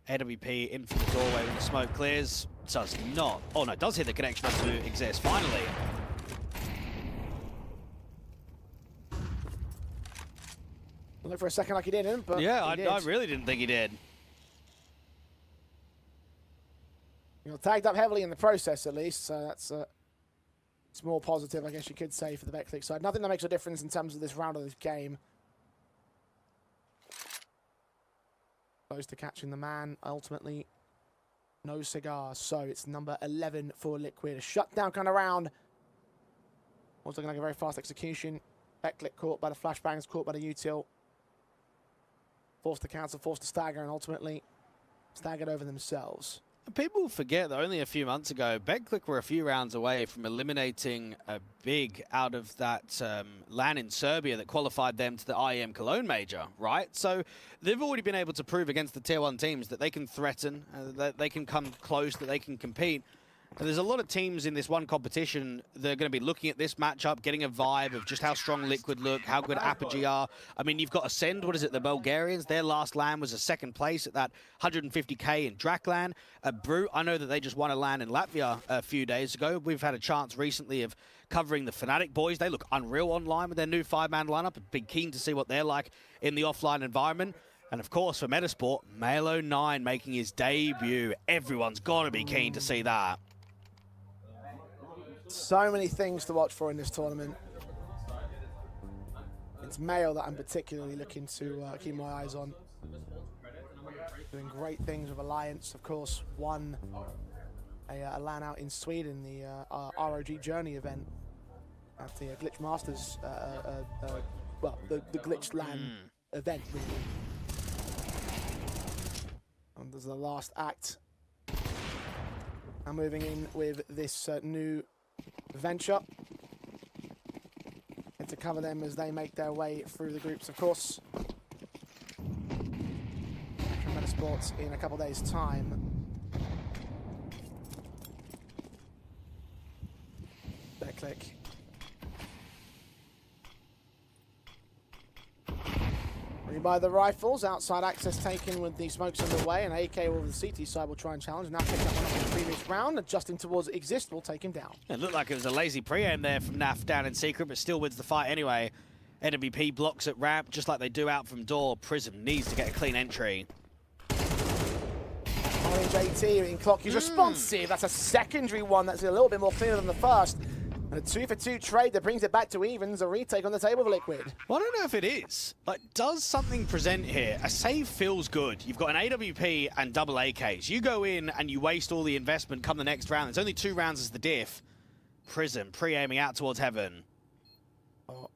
AWP in from the doorway when the smoke clears. Does not. Oh no, does hit the connection to Exist, finally. Look for a second like he didn't, but yeah, he did. I really didn't think he did. You know, tagged up heavily in the process at least, so that's it's more positive, I guess you could say, for the BETCLIC side. Nothing that makes a difference in terms of this round of this game. Close to catching the man, ultimately no cigar, so it's number 11 for Liquid. A shutdown kind of round. Also looking like a very fast execution. BETCLIC caught by the flashbangs, caught by the util. Forced to cancel, forced to stagger, and ultimately staggered over themselves. People forget that only a few months ago, BETCLIC were a few rounds away from eliminating a big out of that LAN in Serbia that qualified them to the IEM Cologne Major, right? So they've already been able to prove against the Tier 1 teams that they can threaten, that they can come close, that they can compete. And there's a lot of teams in this one competition that are going to be looking at this matchup, getting a vibe of just how strong Liquid look, how good Apogee are. I mean, you've got Ascend, what is it, the Bulgarians? Their last LAN was a second place at that 150k in Draklan. Brute, I know that they just won a LAN in Latvia a few days ago. We've had a chance recently of covering the Fnatic boys. They look unreal online with their new 5-man lineup. I'd be keen to see what they're like in the offline environment. And of course, for Metasport, Malo9 making his debut. Everyone's got to be keen to see that. So many things to watch for in this tournament. It's Mayo that I'm particularly looking to keep my eyes on. Doing great things with Alliance, of course. Won a LAN out in Sweden, the ROG Journey event. at the Glitch Masters, well, the Glitch LAN event, really. And there's the last act. And moving in with this new venture. And to cover them as they make their way through the groups, of course. Meta Sports in a couple days' time. BETCLIC. By the rifles, outside access taken with the smokes underway, and AK over the CT side will try and challenge. Now pick that one up in the previous round, adjusting towards Exist will take him down. It looked like it was a lazy pre-aim there from NAF down in secret, but still wins the fight anyway. NWP blocks at ramp, just like they do out from door. Prism needs to get a clean entry. Orange AT in clock, he's responsive. That's a secondary one that's a little bit more clear than the first. And a 2-for-2 trade that brings it back to evens, a retake on the table for Liquid. Well, I don't know if it is. Like, does something present here? A save feels good. You've got an AWP and double AKs. You go in and you waste all the investment come the next round. There's only 2 rounds as the diff. Prism pre-aiming out towards heaven. Oh,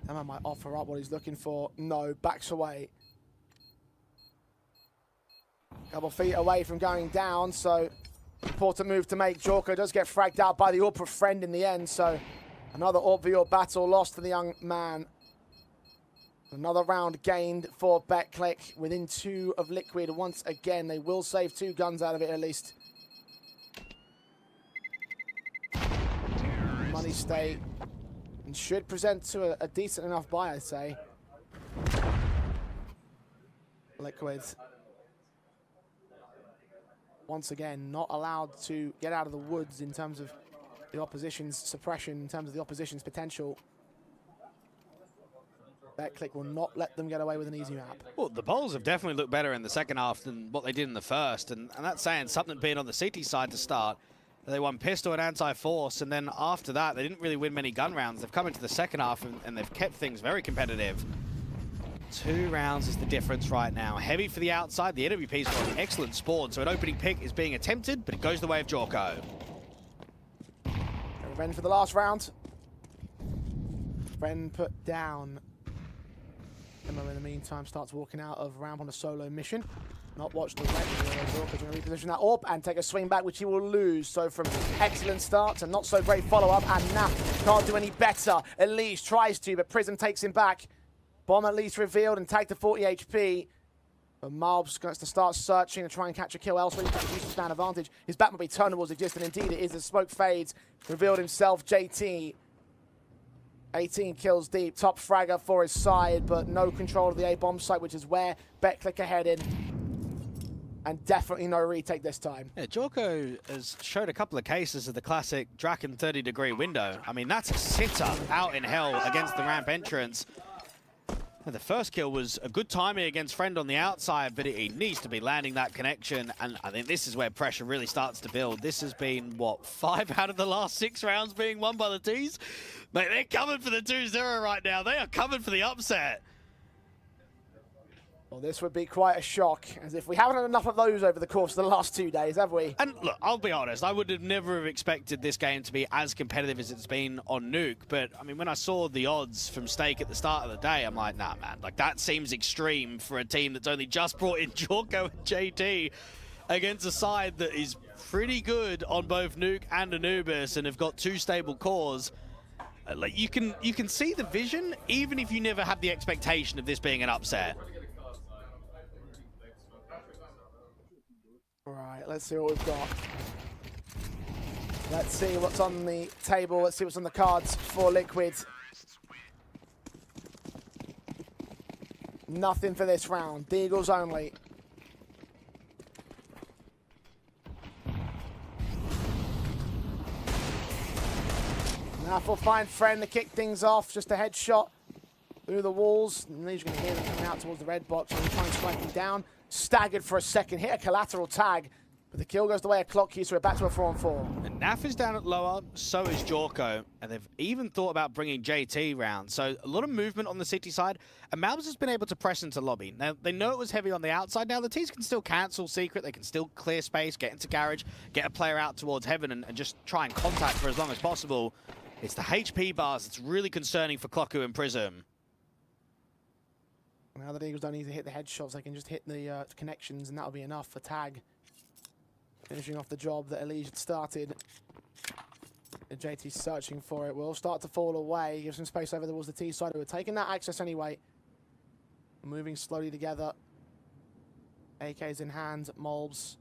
Emma might offer up what he's looking for. No, backs away. Couple feet away from going down, so important move to make. Jorko does get fragged out by the AWP friend in the end, so another AWP v AWP battle lost to the young man. Another round gained for BETCLIC within 2 of Liquid once again. They will save 2 guns out of it at least. Money state and should present to a decent enough buy, I'd say. Liquid. Once again, not allowed to get out of the woods in terms of the opposition's suppression, in terms of the opposition's potential. BETCLIC will not let them get away with an easy map. Well, the Bulls have definitely looked better in the second half than what they did in the first, and that's saying something being on the CT side to start. They won pistol and anti-force, and then after that, they didn't really win many gun rounds. They've come into the second half, and they've kept things very competitive. 2 rounds is the difference right now. Heavy for the outside. The NWP's got an excellent spawn, so an opening pick is being attempted, but it goes the way of Jorko. Revenge for the last round. Friend put down. Emma, in the meantime, starts walking out of ramp on a solo mission. Not watched the red. Jorko's going to reposition that AWP and take a swing back, which he will lose. So from excellent start to not so great follow-up, and NAF can't do any better. Elise tries to, but Prism takes him back. Bomb at least revealed and tagged to 40 HP. But Malb's going to start searching and try and catch a kill elsewhere. He's going to use his man advantage. His back will be turned towards Exist, and indeed it is as smoke fades. Revealed himself, JT. 18 kills deep, top fragger for his side, but no control of the A-bomb site, which is where BETCLIC are headed. And definitely no retake this time. Yeah, Jorko has showed a couple of cases of the classic Draken 30-degree window. I mean, that's a sitter out in hell against the ramp entrance. The first kill was a good timing against Friend on the outside, but he needs to be landing that connection, and I think this is where pressure really starts to build. This has been, what, 5 out of the last 6 rounds being won by the T's? Mate, they're coming for the 2-0 right now. They are coming for the upset. Well, this would be quite a shock, as if we haven't had enough of those over the course of the last 2 days, have we? And look, I'll be honest, I would have never expected this game to be as competitive as it's been on Nuke, but I mean, when I saw the odds from Stake at the start of the day, I'm like, nah, man, like that seems extreme for a team that's only just brought in Jorko and JT against a side that is pretty good on both Nuke and Anubis and have got 2 stable cores. Like you can see the vision, even if you never had the expectation of this being an upset. Right, let's see what we've got. Let's see what's on the table. Let's see what's on the cards for Liquid. Nothing for this round. Deagles only. Now we'll find Friend to kick things off. Just a headshot through the walls. And then he's going to hear them coming out towards the red box. And try and strike him down. Staggered for a second, hit a collateral tag, but the kill goes the way of Clock Key, so we're back to a 4-on-4. And NAF is down at lower, so is Jorko, and they've even thought about bringing JT round. So a lot of movement on the city side, and Malbs has been able to press into lobby. Now, they know it was heavy on the outside. Now, the T's can still cancel Secret. They can still clear space, get into Garage, get a player out towards Heaven, and just try and contact for as long as possible. It's the HP bars that's really concerning for Clocku and Prism. Now the Eagles don't need to hit the headshots, they can just hit the connections, and that'll be enough for Tag. Finishing off the job that Elige had started. And JT's searching for it. Will start to fall away. Gives some space over towards the T side, who are taking that access anyway. Moving slowly together. AK's in hand. Molbs.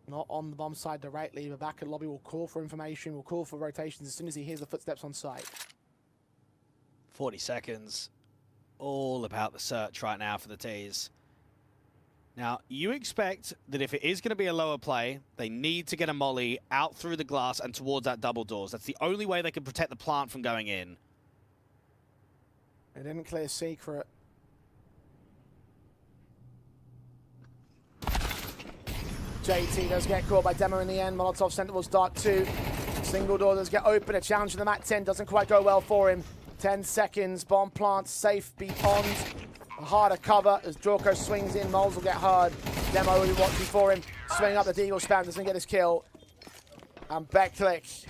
Not on the bomb side directly, but back at lobby will call for information, will call for rotations as soon as he hears the footsteps on site. 40 seconds. All about the search right now for the T's. Now, you expect that if it is going to be a lower play, they need to get a molly out through the glass and towards that double doors. That's the only way they can protect the plant from going in. They didn't clear secret. JT does get caught by Demo in the end. Molotov sent towards Dark 2. Single door does get open. A challenge from the Mat 10 doesn't quite go well for him. 10 seconds. Bomb plant safe beyond. A harder cover as Jorko swings in. Moles will get hard. Demo will be watching for him. Swing up the Deagle spam. Doesn't get his kill. And BETCLIC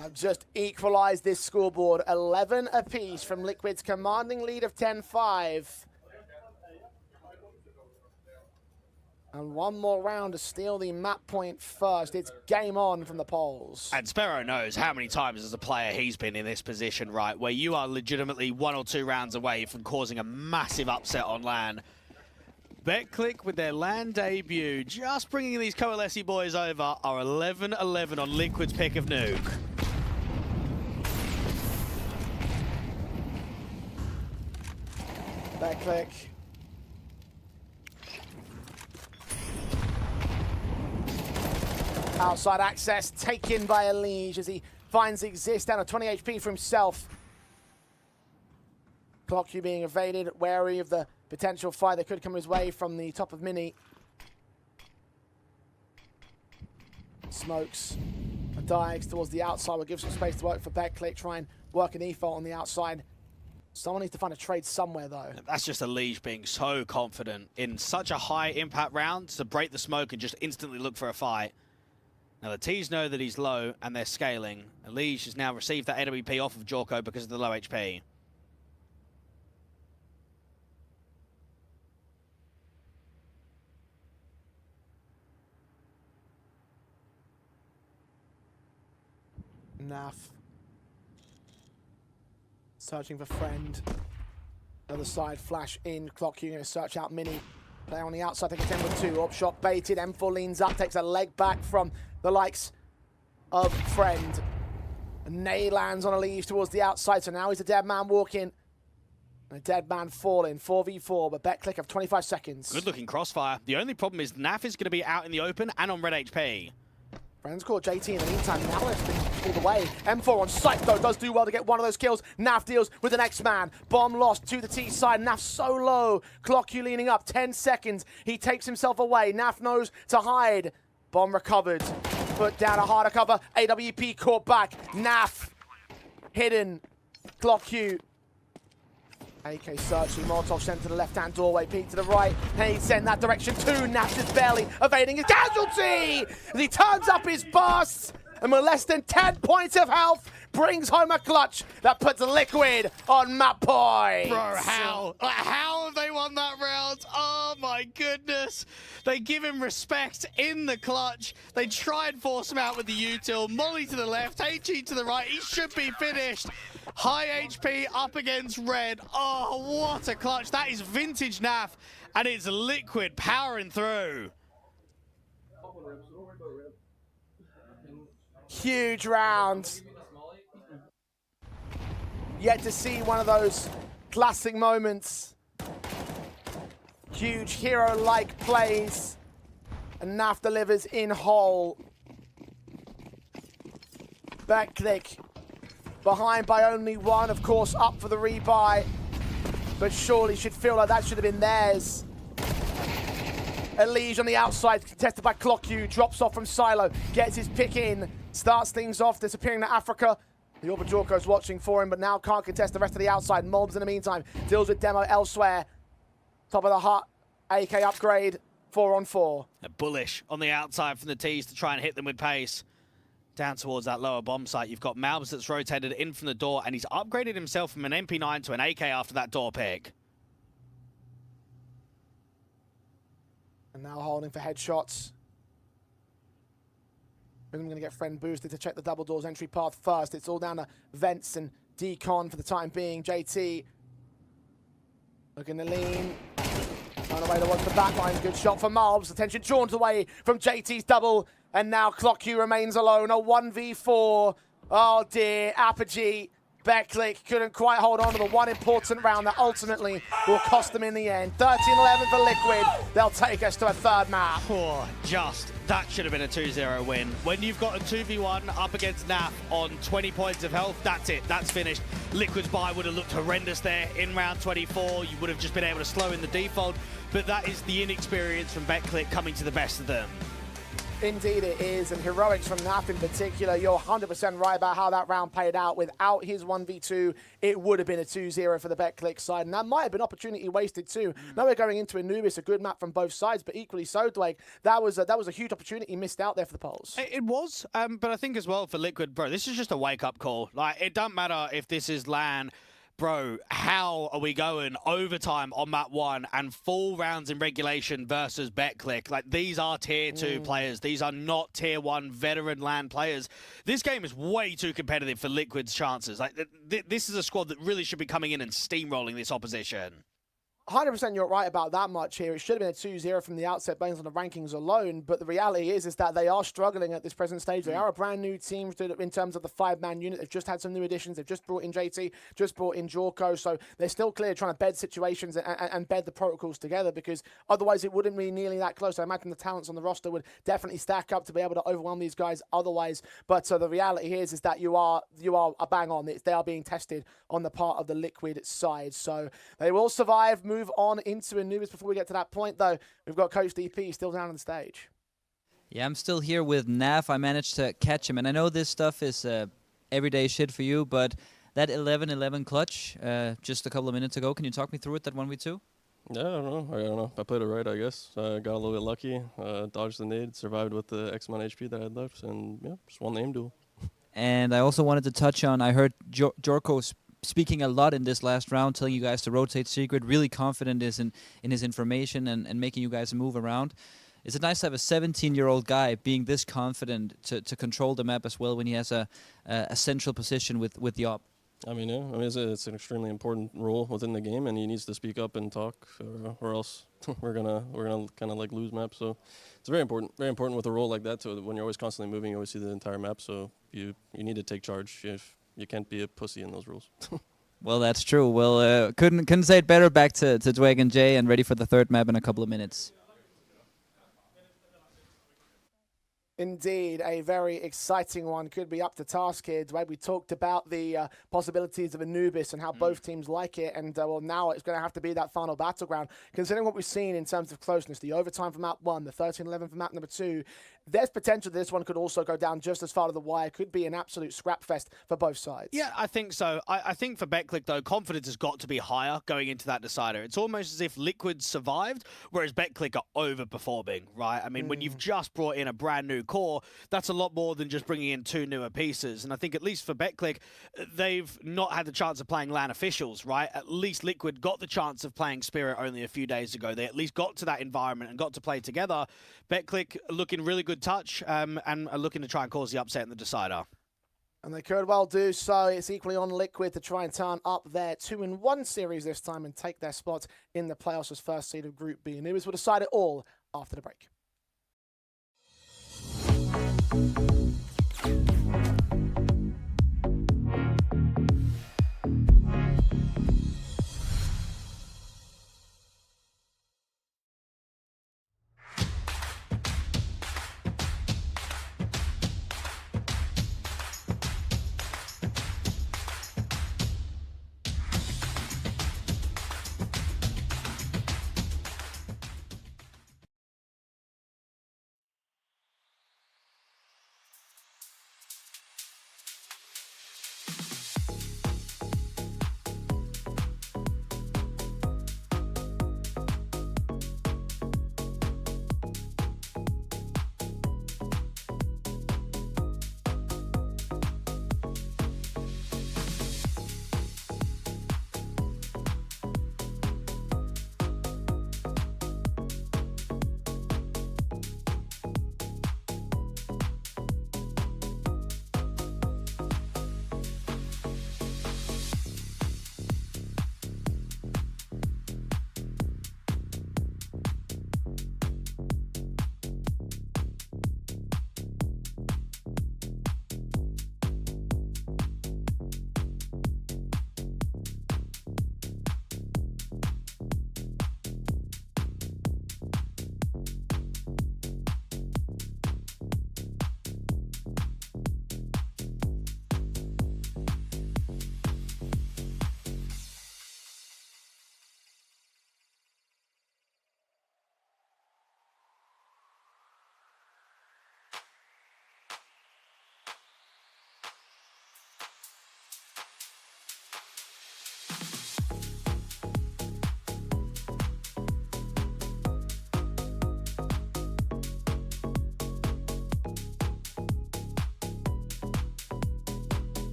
have just equalized this scoreboard. 11 apiece from Liquid's commanding lead of 10-5. And one more round to steal the map point first. It's game on from the polls. And Sparrow knows how many times as a player he's been in this position, right, where you are legitimately 1 or 2 rounds away from causing a massive upset on LAN. BETCLIC with their LAN debut, just bringing these Coalesce boys over, are 11-11 on Liquid's pick of Nuke. BETCLIC. Outside access taken by Elige as he finds Exist down to 20 HP for himself. Clocku being evaded, wary of the potential fire that could come his way from the top of Mini. Smokes. Diags towards the outside will give some space to work for BETCLIC. Try and work an E-fault on the outside. Someone needs to find a trade somewhere, though. That's just Elige being so confident in such a high impact round to break the smoke and just instantly look for a fight. Now the T's know that he's low and they're scaling. Elige has now received that AWP off of Jorko because of the low HP. Naf. Searching for friend. Other side, flash in. Clocku going to search out Mini. Player on the outside, I think it's 10 with 2. Up shot baited. M4 leans up, takes a leg back from the likes of friend. Nay lands on Elige towards the outside, so now he's a dead man walking. And a dead man falling. 4v4, but BETCLIC have 25 seconds. Good looking crossfire. The only problem is Naf is going to be out in the open and on red HP. Friends caught JT in the meantime. Now it's been pulled away. M4 on site, though, does do well to get one of those kills. Naf deals with the next man. Bomb lost to the T side. Naf so low. Clocku leaning up. 10 seconds. He takes himself away. Naf knows to hide. Bomb recovered. Put down a harder cover. AWP caught back. Naf hidden. Clocku. AK searching, Molotov sent to the left-hand doorway, peek to the right, and he sent that direction too. Nash just barely evading his casualty! As he turns up his boss, and with less than 10 points of health, brings home a clutch that puts Liquid on map point. Bro, how? Like, how have they won that round? Oh my goodness. They give him respect in the clutch. They try and force him out with the util. Molly to the left, HE to the right. He should be finished. High HP up against red. Oh, what a clutch. That is vintage Naf, and it's Liquid powering through. Huge round. Yet to see one of those classic moments. Huge hero-like plays. And Naf delivers in whole. BETCLIC behind by only 1, of course, up for the rebuy. But surely should feel like that should have been theirs. Elige on the outside, contested by Clocku, drops off from Silo, gets his pick in, starts things off, disappearing to Africa. The Orba Jorko's watching for him, but now can't contest the rest of the outside. Molbs in the meantime deals with Demo elsewhere. Top of the hut, AK upgrade, 4 on 4. Bullish on the outside from the T's to try and hit them with pace. Down towards that lower bomb site, you've got Malbs that's rotated in from the door, and he's upgraded himself from an MP9 to an AK after that door pick. And now holding for headshots. I'm going to get friend boosted to check the double doors entry path first. It's all down to Vents and Decon for the time being. JT looking to lean. Trying away towards the back line. Good shot for Malbs. Attention drawn away from JT's double. And now Clock remains alone. A 1v4. Oh dear. Apogee. BETCLIC couldn't quite hold on to the one important round that ultimately will cost them in the end. 13-11 for Liquid. They'll take us to a third map. Oh, that should have been a 2-0 win. When you've got a 2v1 up against NAF on 20 points of health, that's it. That's finished. Liquid's buy would have looked horrendous there in round 24. You would have just been able to slow in the default. But that is the inexperience from BETCLIC coming to the best of them. Indeed it is, and heroics from NAF in particular. You're 100% right about how that round played out. Without his 1v2, it would have been a 2-0 for the BETCLIC side, and that might have been opportunity wasted too. Now we're going into Anubis, a good map from both sides, but equally so, Dwayne. That was a huge opportunity missed out there for the Poles. It was, but I think as well for Liquid, bro, this is just a wake-up call. Like, it doesn't matter if this is LAN. Bro, how are we going overtime on map 1 and full rounds in regulation versus BETCLIC? Like, these are tier 2 players. These are not tier 1 veteran LAN players. This game is way too competitive for Liquid's chances. Like, this is a squad that really should be coming in and steamrolling this opposition. 100% you're right about that much here. It should have been a 2-0 from the outset based on the rankings alone, but the reality is that they are struggling at this present stage. They are a brand new team in terms of the 5-man unit. They've just had some new additions. They've just brought in JT, just brought in Jorko, so they're still clearly trying to bed situations and bed the protocols together, because otherwise it wouldn't be nearly that close. I imagine the talents on the roster would definitely stack up to be able to overwhelm these guys otherwise, but the reality is that you are a bang on. They are being tested on the part of the Liquid side, so they will survive, move on into Anubis. Before we get to that point, though, we've got Coach DP still down on the stage. Yeah, I'm still here with Nav. I managed to catch him, and I know this stuff is everyday shit for you, but that 11-11 clutch just a couple of minutes ago, can you talk me through it, that 1v2? Yeah, I don't know. I played it right, I guess. Got a little bit lucky, dodged the nade, survived with the X amount of HP that I had left, and yeah, just won the aim duel. And I also wanted to touch on, I heard Jorko speaking a lot in this last round, telling you guys to rotate Secret, really confident in his information and making you guys move around. Is it nice to have a 17-year-old guy being this confident to control the map as well when he has a central position with the op? I mean, yeah. I mean, it's an extremely important role within the game, and he needs to speak up and talk, or else we're gonna kind of like lose maps. So it's very important with a role like that. So when you're always constantly moving, you always see the entire map. So you need to take charge. If you can't be a pussy in those rules. Well, that's true. Well, couldn't say it better. Back to Dwayne and Jay, and ready for the third map in a couple of minutes. Indeed, a very exciting one. Could be up to task here. Dwayne, we talked about the possibilities of Anubis and how both teams like it, and well, now it's going to have to be that final battleground. Considering what we've seen in terms of closeness, the overtime for map 1, the 13-11 for map number 2, there's potential that this one could also go down just as far to the wire. Could be an absolute scrap fest for both sides. Yeah, I think so. I think for BETCLIC, though, confidence has got to be higher going into that decider. It's almost as if Liquid survived, whereas BETCLIC are overperforming, right? I mean, when you've just brought in a brand new core, that's a lot more than just bringing in 2 newer pieces. And I think at least for BETCLIC, they've not had the chance of playing LAN officials, right? At least Liquid got the chance of playing Spirit only a few days ago. They at least got to that environment and got to play together. BETCLIC looking really good touch and are looking to try and cause the upset in the decider. And they could well do so. It's equally on Liquid to try and turn up their 2-1 series this time and take their spot in the playoffs as first seed of Group B. Anubis will decide it all after the break.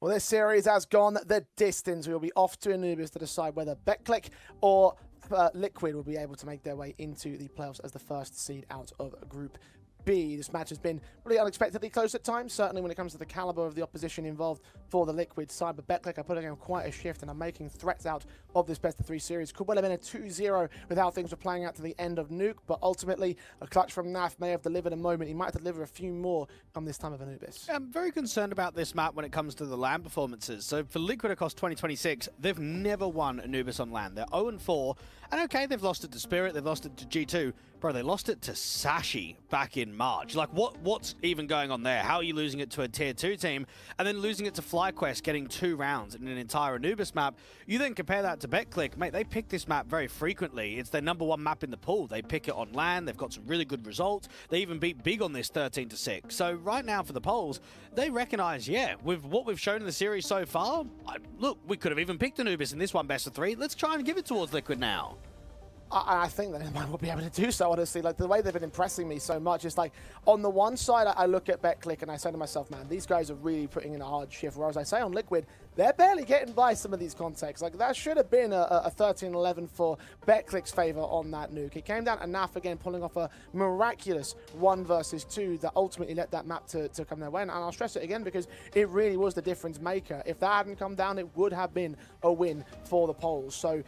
Well, this series has gone the distance. We'll be off to Anubis to decide whether BETCLIC or Liquid will be able to make their way into the playoffs as the first seed out of Group B. This match has been really unexpectedly close at times, certainly when it comes to the caliber of the opposition involved for the Liquid side. But BETCLIC are putting in quite a shift and are making threats out of this best-of-3 series. Could well have been a 2-0 with how things were playing out to the end of Nuke, but ultimately a clutch from Naf may have delivered a moment. He might deliver a few more come this time of Anubis. I'm very concerned about this map when it comes to the LAN performances. So for Liquid across 2026, they've never won Anubis on LAN. They're 0-4, and okay, they've lost it to Spirit, they've lost it to G2. Bro, they lost it to Sashi back in March. Like, what's even going on there? How are you losing it to a tier 2 team and then losing it to FlyQuest, getting 2 rounds in an entire Anubis map? You then compare that to BETCLIC. Mate, they pick this map very frequently. It's their #1 map in the pool. They pick it on LAN. They've got some really good results. They even beat Big on this 13-6. So right now for the polls, they recognize, yeah, with what we've shown in the series so far, look, we could have even picked Anubis in this one best of 3. Let's try and give it towards Liquid now. I think that they might well be able to do so, honestly. Like, the way they've been impressing me so much, it's like, on the one side, I look at BETCLIC and I say to myself, man, these guys are really putting in a hard shift. Whereas I say on Liquid, they're barely getting by some of these contexts. Like, that should have been a 13-11 for BETCLIC's favor on that nuke. It came down to Naf again, pulling off a miraculous 1 versus 2 that ultimately led that map to come their way. And I'll stress it again because it really was the difference maker. If that hadn't come down, it would have been a win for the polls. So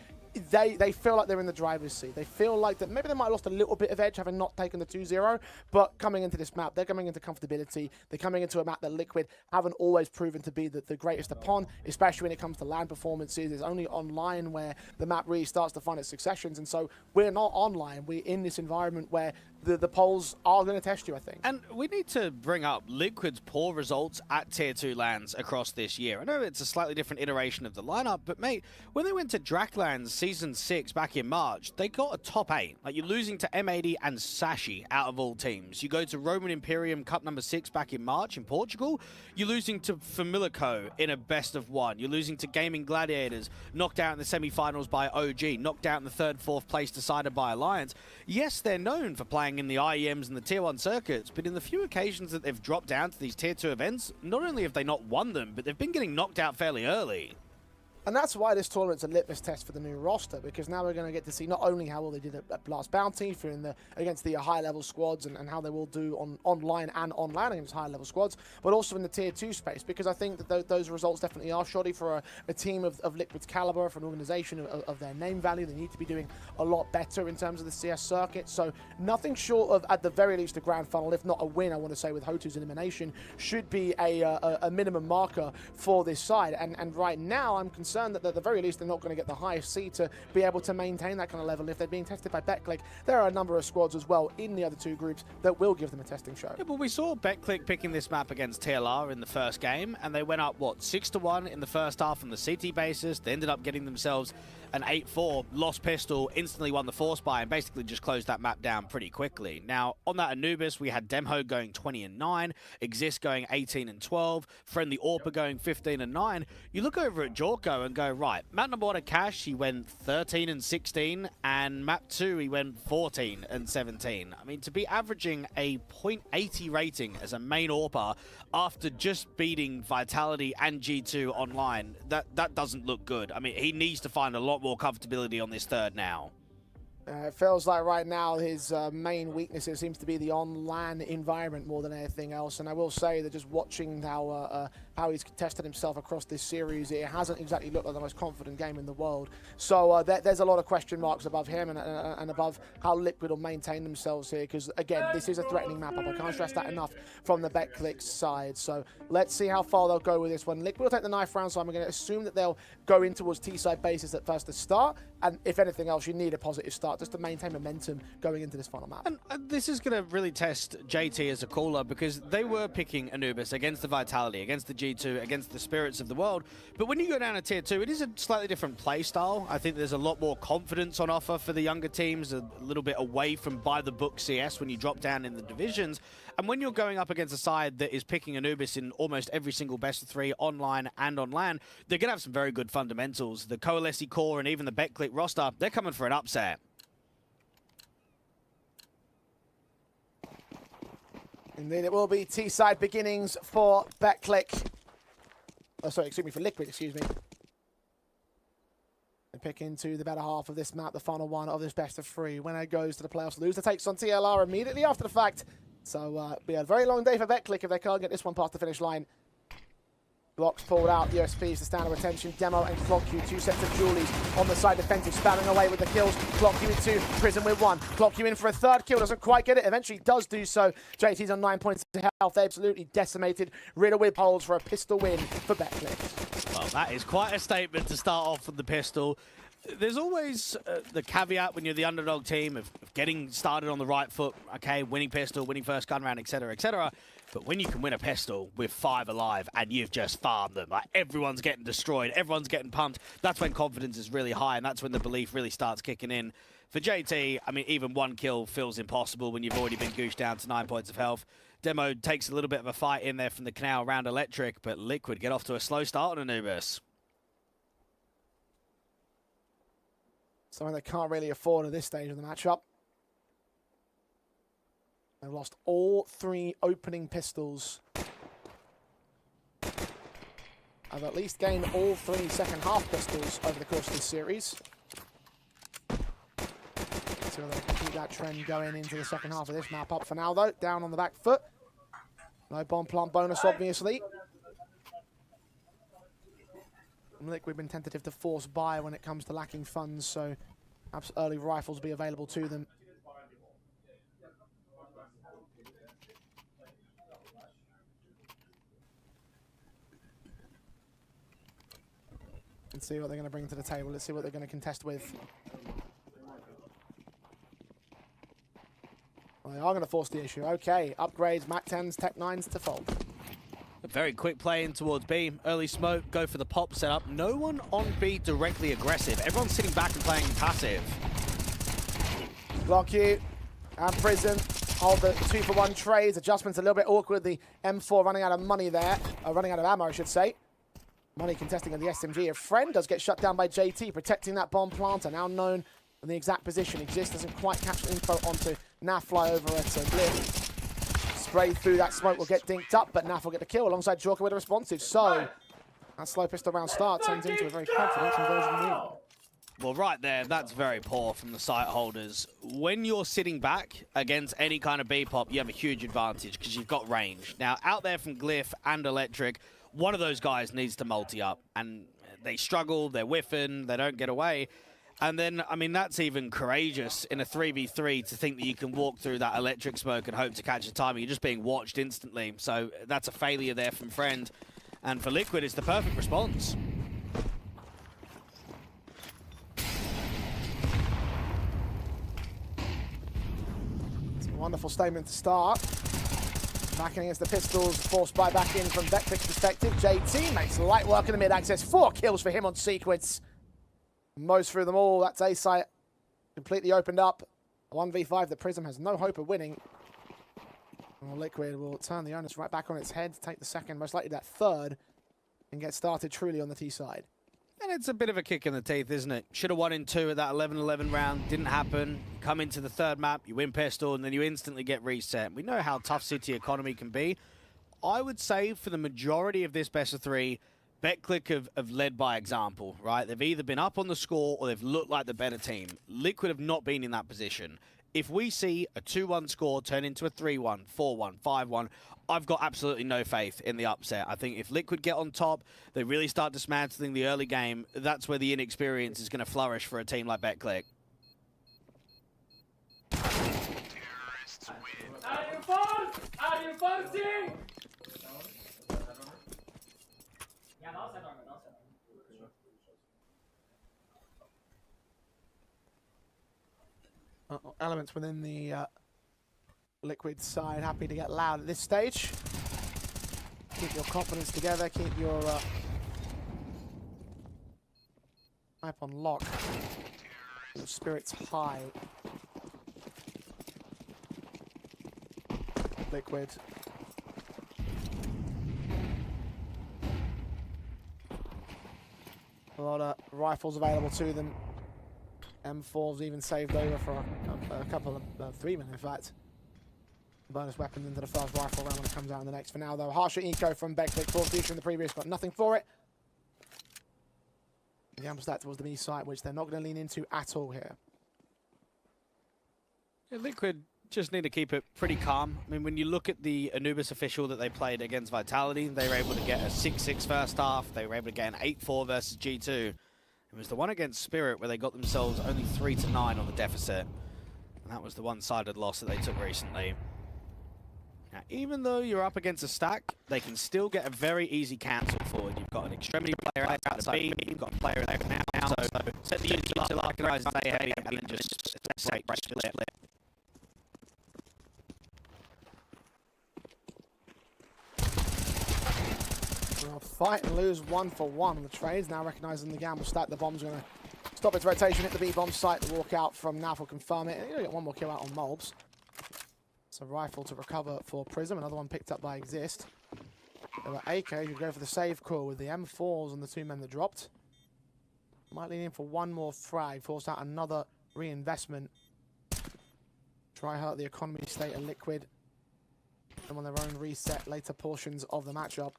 they feel like they're in the driver's seat. They feel like that maybe they might have lost a little bit of edge having not taken the 2-0, but coming into this map, they're coming into comfortability. They're coming into a map that Liquid haven't always proven to be the greatest upon, especially when it comes to LAN performances. It's only online where the map really starts to find its successions, and so we're not online. We're in this environment where the polls are going to test you, I think. And we need to bring up Liquid's poor results at Tier 2 LANs across this year. I know it's a slightly different iteration of the lineup, but mate, when they went to Draklands Season 6 back in March, they got a top 8. Like, you're losing to M80 and Sashi out of all teams. You go to Roman Imperium Cup number 6 back in March in Portugal, you're losing to Familico in a best of 1. You're losing to Gaming Gladiators, knocked out in the semi-finals by OG, knocked out in the 3rd, 4th place decided by Alliance. Yes, they're known for playing in the IEMs and the Tier 1 circuits, but in the few occasions that they've dropped down to these Tier 2 events, not only have they not won them, but they've been getting knocked out fairly early. And that's why this tournament's a litmus test for the new roster, because now we're going to get to see not only how well they did at Blast Bounty against the high-level squads and how they will do online and on LAN against high-level squads, but also in the Tier 2 space, because I think that those results definitely are shoddy for a team of Liquid's caliber, for an organization of their name value. They need to be doing a lot better in terms of the CS circuit, so nothing short of, at the very least, a grand final, if not a win, I want to say, with Hotu's elimination, should be a minimum marker for this side. And right now, I'm concerned that at the very least they're not going to get the highest seed to be able to maintain that kind of level. If they're being tested by BETCLIC, there are a number of squads as well in the other 2 groups that will give them a testing show. Yeah, but we saw BETCLIC picking this map against TLR in the first game, and they went up, what, 6-1 in the first half on the CT basis. They ended up getting themselves an 8-4, lost pistol, instantly won the force buy, and basically just closed that map down pretty quickly. Now, on that Anubis, we had Demho going 20-9, Exist going 18-12, Friendly Orpa going 15-9. You look over at Jorko and go, right, map number 1 at Cash, he went 13-16, and map 2, he went 14-17. I mean, to be averaging a .80 rating as a main Orpa after just beating Vitality and G2 online, that doesn't look good. I mean, he needs to find a lot more comfortability on this 3rd now. It feels like right now his main weaknesses seems to be the on-LAN environment more than anything else. And I will say that just watching how he's contested himself across this series, it hasn't exactly looked like the most confident game in the world. So there's a lot of question marks above him and above how Liquid will maintain themselves here. Because again, this is a threatening map up. I can't stress that enough from the BETCLIC side. So let's see how far they'll go with this one. Liquid will take the knife round, so I'm going to assume that they'll go in towards T-side bases at first to start. And if anything else, you need a positive start just to maintain momentum going into this final map. And this is going to really test JT as a caller, because they were picking Anubis against the Vitality, against the G2, against the Spirits of the world. But when you go down to Tier 2, it is a slightly different play style. I think there's a lot more confidence on offer for the younger teams, a little bit away from by-the-book CS when you drop down in the divisions. And when you're going up against a side that is picking Anubis in almost every single best of 3 online and on LAN, they're going to have some very good fundamentals. The Coalesce core and even the BETCLIC roster, they're coming for an upset. Indeed, it will be T-side beginnings for BETCLIC. Oh, sorry, excuse me, for Liquid, excuse me. They pick into the better half of this map, the final one of this best of 3. Winner goes to the playoffs. Loser takes on TLR immediately after the fact. So be a very long day for BETCLIC if they can't get this one past the finish line. Blocks pulled out, USPs to stand of attention. Demo and ClockQ, 2 sets of Julies on the side defensive, spamming away with the kills. ClockQ in 2, Prism with 1. ClockQ in for a 3rd kill, doesn't quite get it, eventually does do so. JT's on 9 points of health, they absolutely decimated. Riddle with holds for a pistol win for BETCLIC. Well, that is quite a statement to start off with the pistol. There's always the caveat when you're the underdog team of getting started on the right foot, okay, winning pistol, winning first gun round, etc., etc. But when you can win a pistol with 5 alive and you've just farmed them, like everyone's getting destroyed, everyone's getting pumped, that's when confidence is really high and that's when the belief really starts kicking in. For JT, I mean, even 1 kill feels impossible when you've already been goosed down to 9 points of health. Demo takes a little bit of a fight in there from the canal around Electric, but Liquid get off to a slow start on Anubis. Something they can't really afford at this stage of the matchup. They've lost all 3 opening pistols. I've at least gained all 3 second half pistols over the course of this series. So they can keep that trend going into the second half of this map. Up for now though, down on the back foot. No bomb plant bonus obviously. Liquid been tentative to force buy when it comes to lacking funds, so perhaps early rifles will be available to them. Let's see what they're going to bring to the table. Let's see what they're going to contest with. Well, they are going to force the issue. Okay, upgrades, Mac 10s, Tech 9s to fold. A very quick play in towards B. Early smoke, go for the pop setup. No one on B directly aggressive. Everyone's sitting back and playing passive. ClockQ and Prism hold the 2-for-1 trades. Adjustments a little bit awkward. The M4 running out of money there. Running out of ammo, I should say. Money contesting on the SMG. A friend does get shut down by JT, protecting that bomb planter. Now known in the exact position. Exist doesn't quite catch the info onto Nafly over at Glyph. Spray through that smoke will get dinked up, but Naf will get the kill alongside Jorka with a responsive. So that slow pistol round start turns into a very confident conversion win. Well, right there, that's very poor from the site holders. When you're sitting back against any kind of B-pop, you have a huge advantage because you've got range. Now, out there from Glyph and Electric, one of those guys needs to multi up, and they struggle, they're whiffing, they don't get away. And then, I mean, that's even courageous in a 3v3 to think that you can walk through that electric smoke and hope to catch a timing. You're just being watched instantly. So that's a failure there from Friend. And for Liquid, it's the perfect response. It's a wonderful statement to start. Backing against the pistols, forced by back in from BETCLIC's perspective. JT makes light work in the mid-access. 4 kills for him on sequence. Most through them all. That's A site completely opened up. 1v5, the Prism has no hope of winning. Well, Liquid will turn the onus right back on its head to take the second, most likely that 3rd, and get started truly on the T side. And it's a bit of a kick in the teeth, isn't it? Should have won in 2 at that 11-11 round. Didn't happen. Come into the 3rd map, you win pistol, and then you instantly get reset. We know how tough City economy can be. I would say for the majority of this best of 3, BETCLIC have led by example, right? They've either been up on the score or they've looked like the better team. Liquid have not been in that position. If we see a 2-1 score turn into a 3-1, 4-1, 5-1, I've got absolutely no faith in the upset. I think if Liquid get on top, they really start dismantling the early game, that's where the inexperience is going to flourish for a team like BETCLIC. Terrorists win. Elements within the Liquid side happy to get loud at this stage. Keep your confidence together, keep your hype on lock, your spirits high. Liquid. A lot of rifles available to them. M4's even saved over for a couple of 3 men, in fact. Bonus weapon into the first rifle round when it comes out in the next. For now, though, harsher eco from BETCLIC. Full future in the previous, got nothing for it. Gamble stack towards the B site, which they're not going to lean into at all here. Yeah, Liquid just need to keep it pretty calm. I mean, when you look at the Anubis official that they played against Vitality, they were able to get a 6-6 first half. They were able to get an 8-4 versus G2. It was the one against Spirit where they got themselves only 3-9 on the deficit. And that was the one-sided loss that they took recently. Now, even though you're up against a stack, they can still get a very easy cancel forward. You've got an extremity player outside B, you've got a player there now, so set the util up, recognize and stay heavy, and then just break split. Well, fight and lose 1-for-1 on the trades. Now recognizing the gamble stack, the bomb's going to stop its rotation, hit the B bomb site. The walkout from Naf will confirm it. You'll get one more kill out on Molbs. It's a rifle to recover for Prism. Another one picked up by Exist. There were AK who go for the save call with the M4s and the 2 men that dropped. Might lean in for one more frag, force out another reinvestment. Try hurt the economy state of Liquid. And on their own reset later portions of the matchup.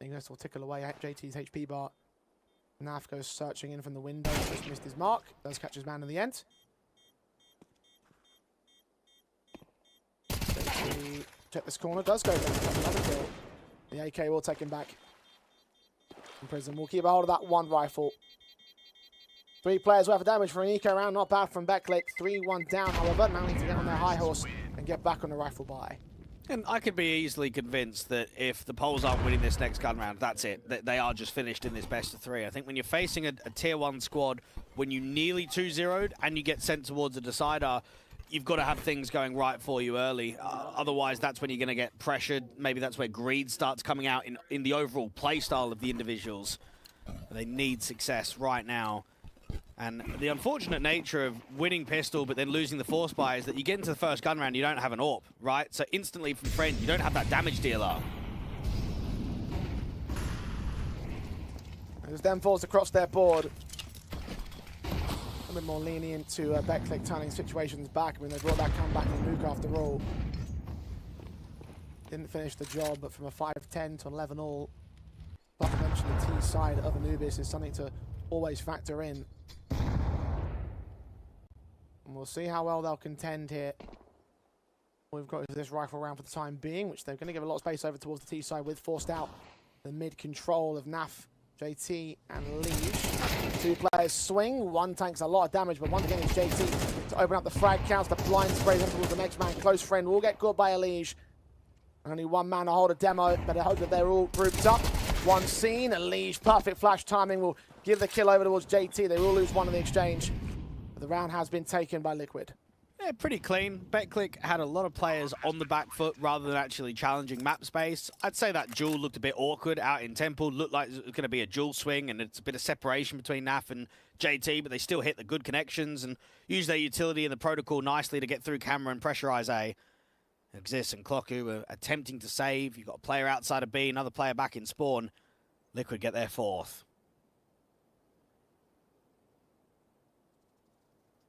This will tickle away at JT's HP bar. Naf goes searching in from the window, just missed his mark. Does catch his man in the end. JT check this corner, does go for another kill. The AK will take him back. And Prism will keep a hold of that one rifle. 3 players worth of damage for an eco round, not bad from BETCLIC. 3-1 down, however, now need to get on their high horse and get back on the rifle buy. And I could be easily convinced that if the Poles aren't winning this next gun round, that's it. That they are just finished in this best of 3. I think when you're facing a tier 1 squad, when you nearly 2-0'd and you get sent towards a decider, you've got to have things going right for you early. Otherwise, that's when you're going to get pressured. Maybe that's where greed starts coming out in the overall play style of the individuals. They need success right now. And the unfortunate nature of winning pistol but then losing the force buy is that you get into the first gun round, you don't have an AWP, right? So instantly from friend, you don't have that damage dealer. As them falls across their board. A bit more lenient to BETCLIC turning situations back. I mean, they brought that comeback in Nuke after all. Didn't finish the job, but from a 5-10 to 11 all. Like I mentioned, the T side of Anubis is something to always factor in. And we'll see how well they'll contend here. We've got this rifle round for the time being, which they're going to give a lot of space over towards the T side with forced out the mid control of Naf, JT, and Liege. 2 players swing. One tanks a lot of damage, but once again it's JT to open up the frag counts. The blind sprays in towards the next man. Close friend will get caught by a Liege. Only one man to hold a demo, but I hope that they're all grouped up. One scene, a Liege, perfect flash timing will give the kill over towards JT. They will lose one in the exchange. But the round has been taken by Liquid. Yeah, pretty clean. BETCLIC had a lot of players on the back foot rather than actually challenging map space. I'd say that duel looked a bit awkward out in Temple. Looked like it was going to be a duel swing, and it's a bit of separation between Naf and JT, but they still hit the good connections and use their utility and the protocol nicely to get through camera and pressurize A. Exist and Clocku are attempting to save. You've got a player outside of B, another player back in spawn. Liquid get their 4th.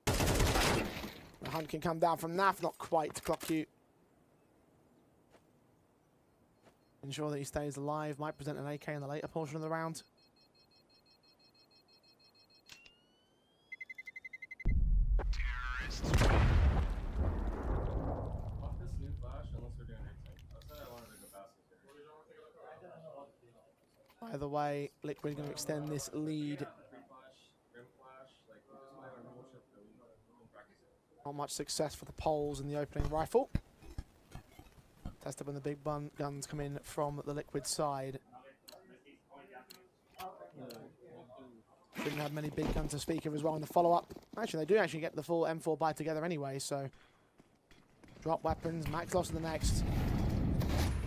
The hunt can come down from Naf, not quite to Clocku. ensure that he stays alive. Might present an AK in the later portion of the round. Either way, Liquid going to extend this lead. Not much success for the Poles in the opening rifle. Tested when the big guns come in from the Liquid side. Didn't have many big guns to speak of as well in the follow-up. Actually, they do actually get the full M4 buy together anyway, so... Drop weapons, max loss in the next.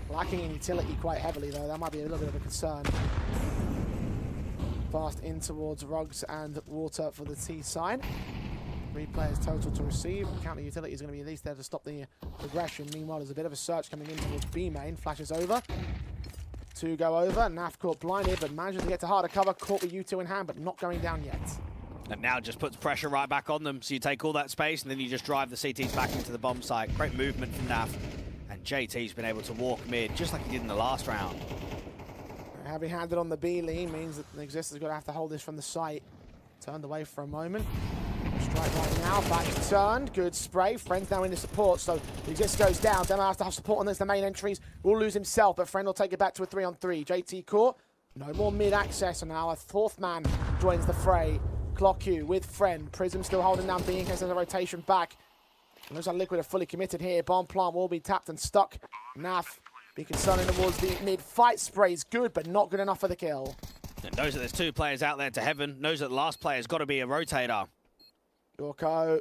Lacking in utility quite heavily, though. That might be a little bit of a concern. Fast in towards Rugs and Water for the T side. 3 players total to receive. Counter utility is going to be at least there to stop the progression. Meanwhile, there's a bit of a search coming in towards B main. Flashes over. 2 go over. Naf caught blinded, but manages to get to harder cover. Caught with U2 in hand, but not going down yet. And now just puts pressure right back on them. So you take all that space and then you just drive the CTs back into the bomb site. Great movement from Naf. And JT's been able to walk mid just like he did in the last round. Heavy-handed on the B lean means that the Existor's going to have to hold this from the site. Turned away for a moment. Strike right now, back turned, good spray. Friend's now into support, so the Exist goes down. Demo has to have support on this, the main entries. Will lose himself, but Friend will take it back to a 3-on-3. JT caught, no more mid-access, and now a 4th man joins the fray. Clock you with Friend. Prism still holding down B in case there's a rotation back. It looks like Liquid are fully committed here. Bomb plant will be tapped and stuck. Naf be concerning towards the mid-fight. Spray's good, but not good enough for the kill. And knows that there's 2 players out there to heaven. Knows that the last player's got to be a rotator. Yorko,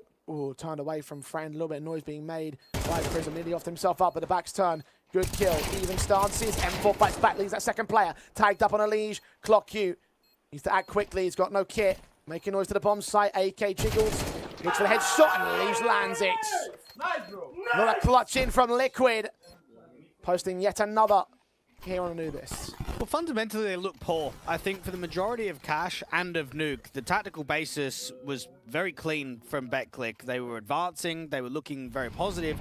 turned away from Friend. A little bit of noise being made by Prism. Nearly offed himself up, but the back's turned. Good kill. Even stances. M4 fights back. Leaves that second player. Tagged up on a leash. Clock you. Needs to act quickly. He's got no kit. Making noise to the bomb site. AK jiggles. Looks for the headshot and Leaves lands it. Nice, bro. Another clutch in from Liquid. Posting yet another here on Anubis. Well, fundamentally, they look poor. I think for the majority of Cash and of Nuke, the tactical basis was very clean from BETCLIC. They were advancing. They were looking very positive.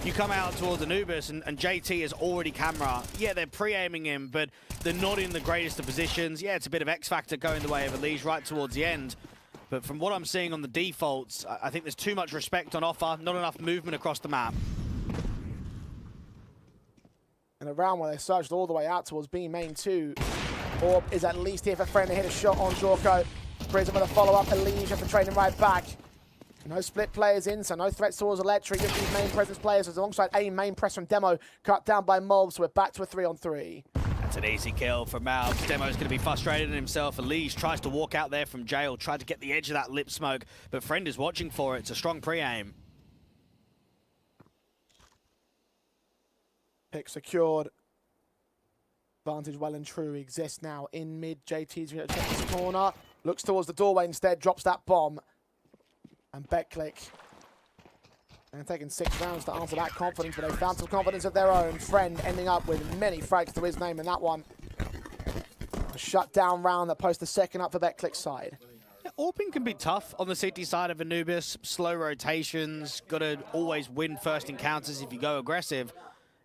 You come out towards Anubis, and JT is already camera. Yeah, they're pre-aiming him, but they're not in the greatest of positions. Yeah, it's a bit of X-Factor going the way of Elise right towards the end. But from what I'm seeing on the defaults, I think there's too much respect on offer, not enough movement across the map. In a round where they surged all the way out towards B main 2. Orb is at least here for Friend to hit a shot on Jorko. Prism with a follow-up, Elijah for training right back. No split players in, so no threats towards Electric. Just these main presence players alongside a main press from Demo. Cut down by Mob, so we're back to a 3-on-3. That's an easy kill for Malbs. Demo's going to be frustrated in himself. Elise tries to walk out there from jail, tried to get the edge of that lip smoke, but Friend is watching for it. It's a strong pre-aim. Pick secured. Advantage well and true exists now in mid. JT's going to check this corner. Looks towards the doorway instead, drops that bomb. And BETCLIC. And taking 6 rounds to answer that confidence, but they found some confidence of their own. Friend ending up with many frags to his name in that one. A shutdown round that posts the second up for BETCLIC's side. Yeah, Orping can be tough on the CT side of Anubis. Slow rotations, got to always win first encounters if you go aggressive.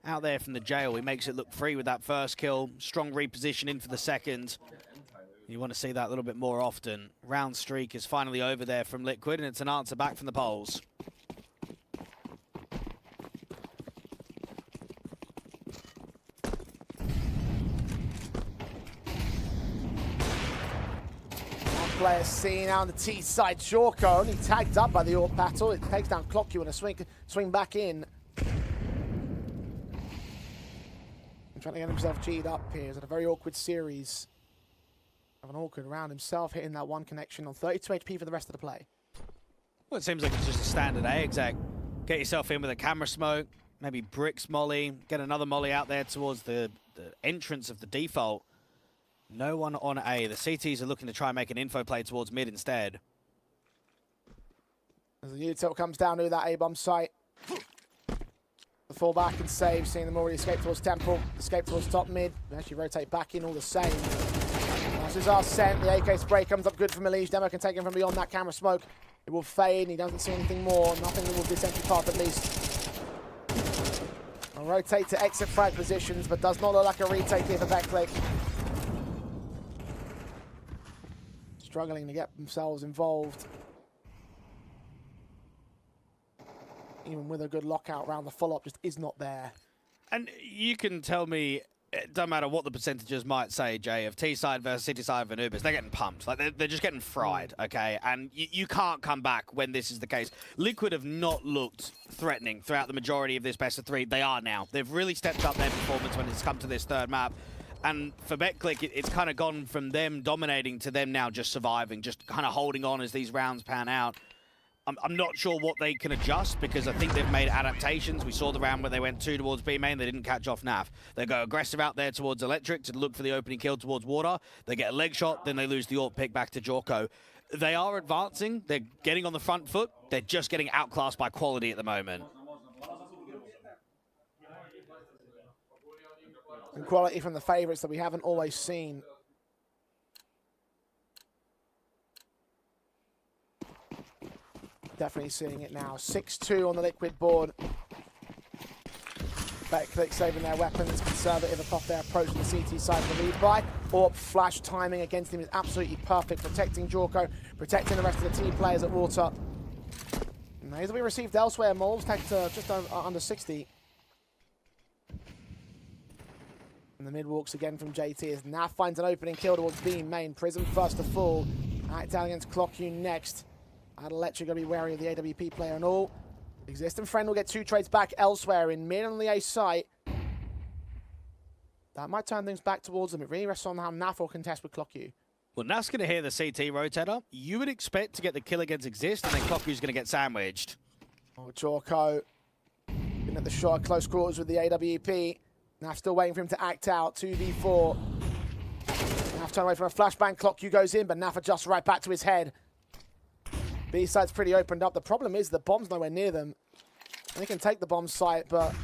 Out there from the jail, he makes it look free with that first kill. Strong repositioning for the second. You want to see that a little bit more often. Round streak is finally over there from Liquid, and it's an answer back from the Poles. One player seen out on the T side. Jorko only tagged up by the Orc battle. It takes down Clock You and a swing back in. Trying to get himself G'd up here. He's had a very awkward series. Have an awkward round himself, hitting that one connection on 32 HP for the rest of the play. Well, it seems like it's just a standard A exec. Get yourself in with a camera smoke, maybe bricks molly, get another molly out there towards the entrance of the default. No one on A. The CTs are looking to try and make an info play towards mid instead. As the util comes down to that A-bomb site. The fall back and save, seeing them already escape towards Temple, escape towards top mid, they actually rotate back in all the same. Passes are sent, the AK spray comes up good from Elise. Demo can take him from beyond that camera smoke. It will fade and he doesn't see anything more, nothing in this entry path at least. I'll rotate to exit frag positions, but does not look like a retake here for BETCLIC. Struggling to get themselves involved. Even with a good lockout round, the follow-up just is not there. And you can tell me, it doesn't matter what the percentages might say, Jay, of T-side versus City-side for Anubis, they're getting pumped. Like, they're just getting fried, okay? And you can't come back when this is the case. Liquid have not looked threatening throughout the majority of this best of three. They are now. They've really stepped up their performance when it's come to this third map. And for BETCLIC, it's kind of gone from them dominating to them now just surviving, just kind of holding on as these rounds pan out. I'm not sure what they can adjust, because I think they've made adaptations. We saw the round where they went 2 towards B main, they didn't catch off NAF. They go aggressive out there towards Electric to look for the opening kill towards Water. They get a leg shot, then they lose the AWP pick back to Jorko. They are advancing, they're getting on the front foot, they're just getting outclassed by quality at the moment. And quality from the favourites that we haven't always seen. Definitely seeing it now. 6-2 on the Liquid board. BETCLIC saving their weapons, conservative above their approach to the CT side of the lead by. AWP flash timing against him is absolutely perfect, protecting Jorko, protecting the rest of the team players at Water. And these will be received elsewhere. Moles take to just under 60. And the mid walks again from JT as Naf finds an opening kill towards B main. Prism first to fall. Act down against ClockU next. Electric going to be wary of the AWP player and all. Existing friend will get 2 trades back elsewhere in mid on the A site. That might turn things back towards them. It really rests on how Naf will contest with ClockU. Well, Naf's going to hear the CT rotator. You would expect to get the kill against Exist, and then ClockU's going to get sandwiched. Oh, Jorko been at the shot, close quarters with the AWP. Naf still waiting for him to act out. 2v4. Naf turned away from a flashbang. ClockU goes in, but Naf adjusts right back to his head. B side's pretty opened up. The problem is the bomb's nowhere near them. They can take the bomb site, but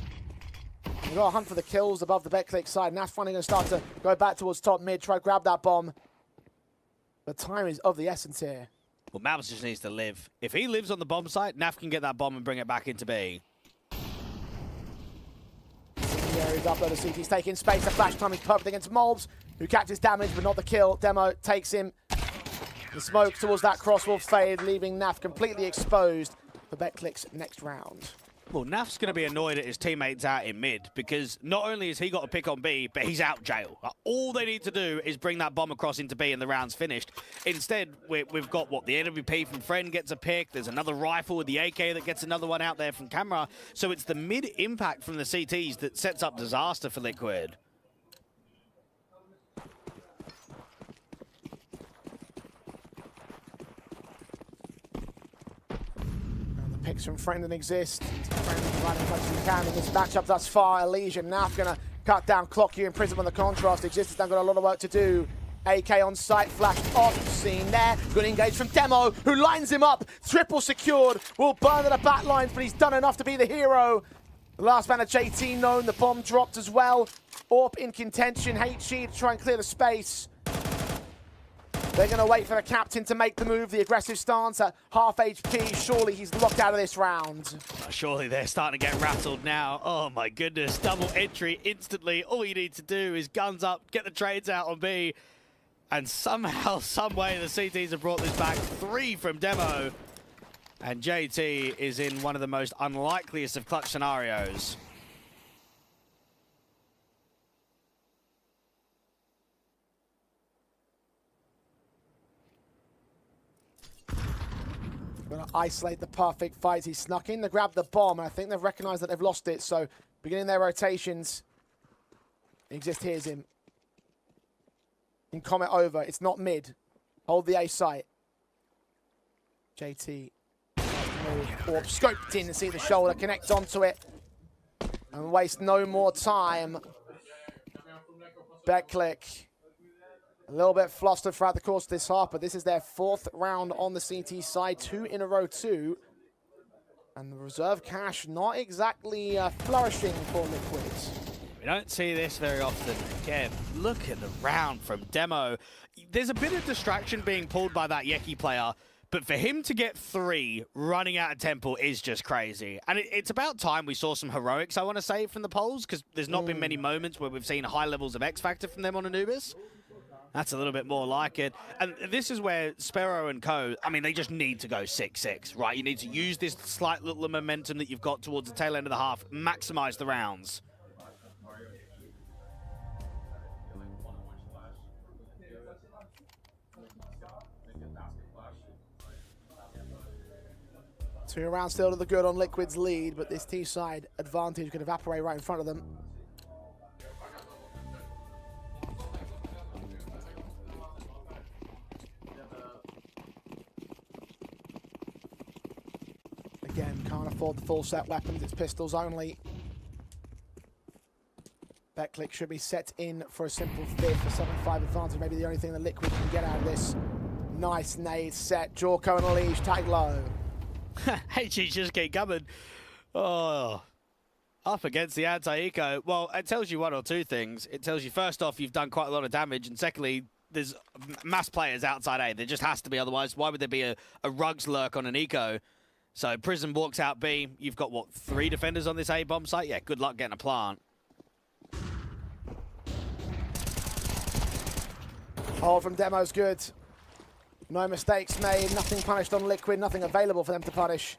we've got to hunt for the kills above the BETCLIC side. Naf's finally going to start to go back towards top mid, try to grab that bomb. But time is of the essence here. Well, Mavs just needs to live. If he lives on the bomb site, Naf can get that bomb and bring it back into B. Area's up, though the CT's taking space. The flash timing's perfect against Molbs, who catches damage, but not the kill. Demo takes him. The smoke towards that cross will fade, leaving Naf completely exposed for BETCLIC's next round. Well, Naf's going to be annoyed at his teammates out in mid, because not only has he got a pick on B, but he's out jail. All they need to do is bring that bomb across into B and the round's finished. Instead, we've got, what, the AWP from Friend gets a pick, there's another rifle with the AK that gets another one out there from camera, so it's the mid impact from the CTs that sets up disaster for Liquid. Picks from Friend and Exist. Friend providing as much as he can in this matchup thus far. Elysian Naf going to cut down ClockU and Prism on the contrast. Exist has done got a lot of work to do. AK on site, flashed off, seen there. Good engage from Demo, who lines him up. Triple secured, will burn at the back lines, but he's done enough to be the hero. The last man of JT known, the bomb dropped as well. AWP in contention, HG to try and clear the space. They're going to wait for the captain to make the move, the aggressive stance at half HP. Surely he's locked out of this round. Surely they're starting to get rattled now. Oh my goodness, double entry instantly. All you need to do is guns up, get the trades out on B. And somehow, some way, the CTs have brought this back. 3 from Demo. And JT is in one of the most unlikeliest of clutch scenarios. Going to isolate the perfect fight. He's snuck in to grab the bomb, and I think they've recognized that they've lost it. So, beginning their rotations. Exist hears him. In Comet over. It's not mid. Hold the A site. JT. Or scoped in to see the shoulder. Connect onto it. And waste no more time. BETCLIC. A little bit flustered throughout the course of this half, but this is their 4th round on the CT side, 2 in a row too. And the reserve cash not exactly flourishing for Liquid. We don't see this very often. Again, look at the round from Demo. There's a bit of distraction being pulled by that Yeki player, But for him to get 3 running out of Temple is just crazy. And it's about time we saw some heroics, I want to say, from the Poles, because there's not been many moments where we've seen high levels of X Factor from them on Anubis. That's a little bit more like it. And this is where Sparrow and co, I mean, they just need to go 6-6, right? You need to use this slight little momentum that you've got towards the tail end of the half, maximize the rounds. Two rounds still to the good on Liquid's lead, but this T-side advantage could evaporate right in front of them. Again, can't afford the full set weapons, it's pistols only. BETCLIC should be set in for a simple 5th, a 7-5 advantage, maybe the only thing that Liquid can get out of this. Nice nade set, Jorko and Leash tag low. HG just keep coming. Oh, up against the anti-eco. Well, it tells you one or two things. It tells you, first off, you've done quite a lot of damage, and secondly, there's mass players outside A. There just has to be, otherwise why would there be a rugs lurk on an eco? So Prism walks out B. You've got, what, 3 defenders on this A bomb site? Yeah, good luck getting a plant. Hold from Demo's good. No mistakes made, nothing punished on Liquid, nothing available for them to punish.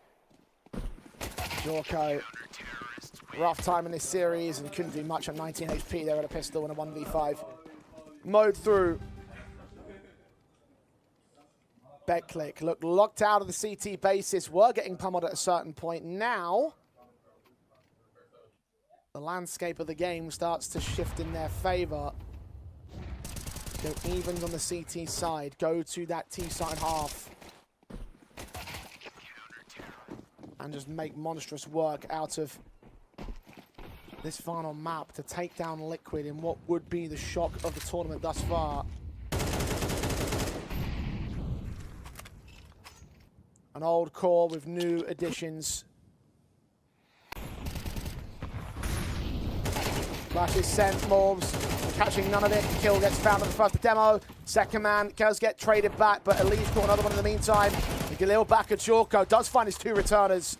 Jorko, rough time in this series and couldn't do much at 19 HP there at a pistol and a 1v5. Mowed through. BETCLIC look locked out of the CT basis, were getting pummeled at a certain point. Now, the landscape of the game starts to shift in their favor. Go evens on the CT side. Go to that T side half. And just make monstrous work out of this final map to take down Liquid in what would be the shock of the tournament thus far. An old core with new additions. Flash is sent, Morbs catching none of it. Kill gets found on the first demo. Second man does get traded back, but at least got another one in the meantime. Galil back at Jorko, does find his 2 returners.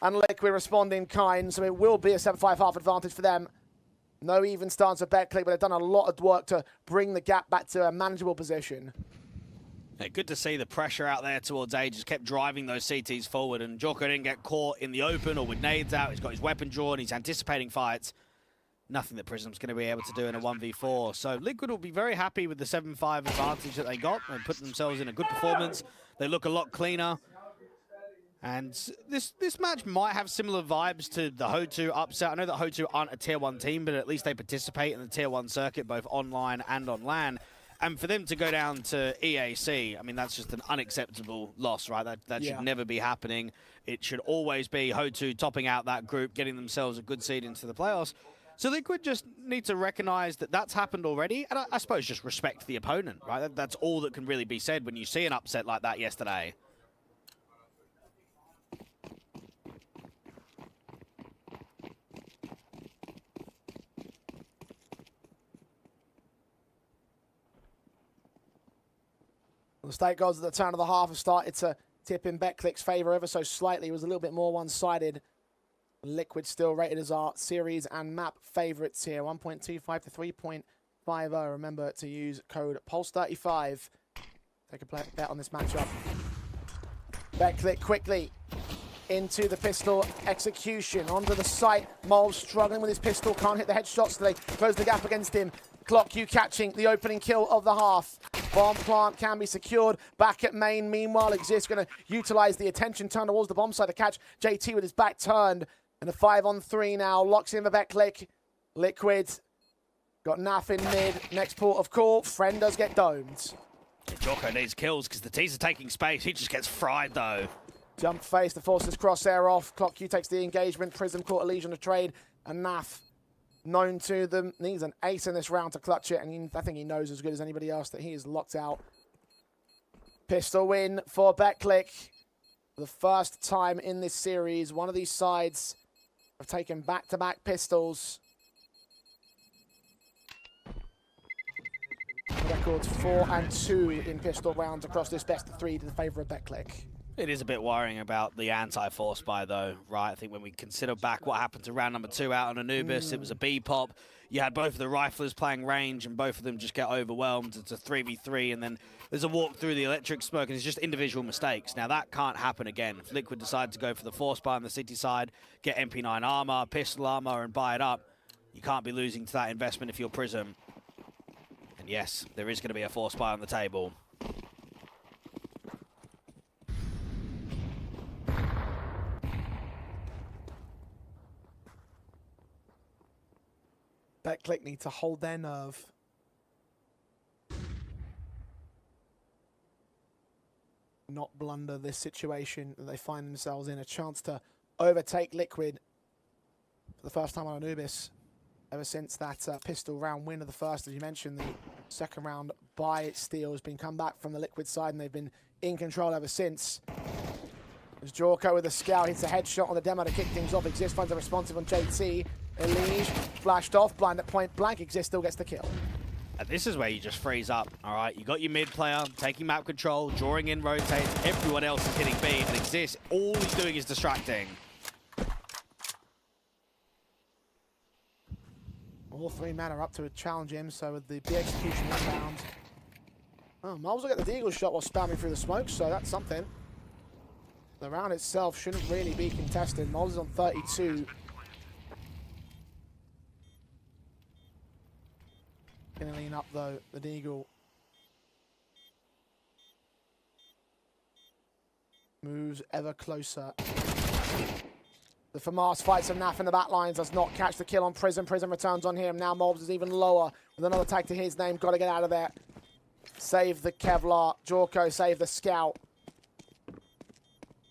And Liquid responding kind, so it will be a 7-5 half advantage for them. No even stance of BETCLIC, but they've done a lot of work to bring the gap back to a manageable position. Yeah, good to see the pressure out there towards A, just kept driving those CTs forward, and Jorko didn't get caught in the open or with nades out. He's got his weapon drawn, he's anticipating fights. Nothing that Prism's going to be able to do in a 1v4. So Liquid will be very happy with the 7-5 advantage that they got. They put themselves in a good performance. They look a lot cleaner. And this match might have similar vibes to the Ho2 upset. I know that Ho2 aren't a tier 1 team, but at least they participate in the tier 1 circuit, both online and on LAN. And for them to go down to EAC, I mean, that's just an unacceptable loss, right? That should never be happening. It should always be Ho2 topping out that group, getting themselves a good seed into the playoffs. So Liquid just need to recognize that that's happened already, and I suppose just respect the opponent, right? That's all that can really be said when you see an upset like that yesterday. The state goals at the turn of the half have started to tip in BETCLIC's favor ever so slightly. It was a little bit more one-sided. Liquid still rated as our series and map favorites here. 1.25 to 3.50. Remember to use code PULSE35. Take a bet on this matchup. BETCLIC quickly into the pistol execution. Onto the site. Mole struggling with his pistol. Can't hit the headshots. So they close the gap against him. Clock you catching the opening kill of the half. Bomb plant can be secured. Back at main. Meanwhile, Exist going to utilize the attention turn towards the bomb site to catch JT with his back turned. And a 5-on-3 now. Locks in the BETCLIC. Liquid. Got Naf in mid. Next port of call. Friend does get domed. Jorko needs kills because the T's are taking space. He just gets fried, though. Jump face to force his crosshair off. Clock Q takes the engagement. Prism caught a Legion of trade. And Naf, known to them, needs an ace in this round to clutch it. And I think he knows as good as anybody else that he is locked out. Pistol win for BETCLIC. For the first time in this series, one of these sides have taken back-to-back pistols. The records 4 and 2 in pistol rounds across this best of 3 to the favour of BETCLIC. It is a bit worrying about the anti-force buy, though, right? I think when we consider back what happened to round number 2 out on Anubis, it was a B-pop. You had both of the riflers playing range, and both of them just get overwhelmed. It's a 3v3, and then there's a walk through the electric smoke, and it's just individual mistakes. Now, that can't happen again. If Liquid decide to go for the force buy on the city side, get MP9 armor, pistol armor, and buy it up, you can't be losing to that investment if you're Prism. And yes, there is going to be a force buy on the table. BETCLIC need to hold their nerve. Not blunder this situation that they find themselves in. A chance to overtake Liquid for the first time on Anubis ever since that pistol round win of the first. As you mentioned, the second round by Steel has been come back from the Liquid side, and they've been in control ever since. As Jorko with a scout hits a headshot on the demo to kick things off. Exist finds a responsive on JT. Elige flashed off, blind at point blank. Exist still gets the kill. And this is where you just freeze up, all right? You got your mid player taking map control, drawing in rotates. Everyone else is hitting B, and Exist, all he's doing is distracting. All 3 men are up to challenge him, so with the B execution inbound. Oh, Moles will get the Deagle shot while spamming through the smoke, so that's something. The round itself shouldn't really be contested. Moles is on 32. Gonna lean up though, the Deagle. Moves ever closer. The FAMAS fights some Naf in the back lines, does not catch the kill on Prism. Prism returns on him. Now Mobs is even lower with another tag to his name. Got to get out of there. Save the Kevlar. Jorko save the Scout.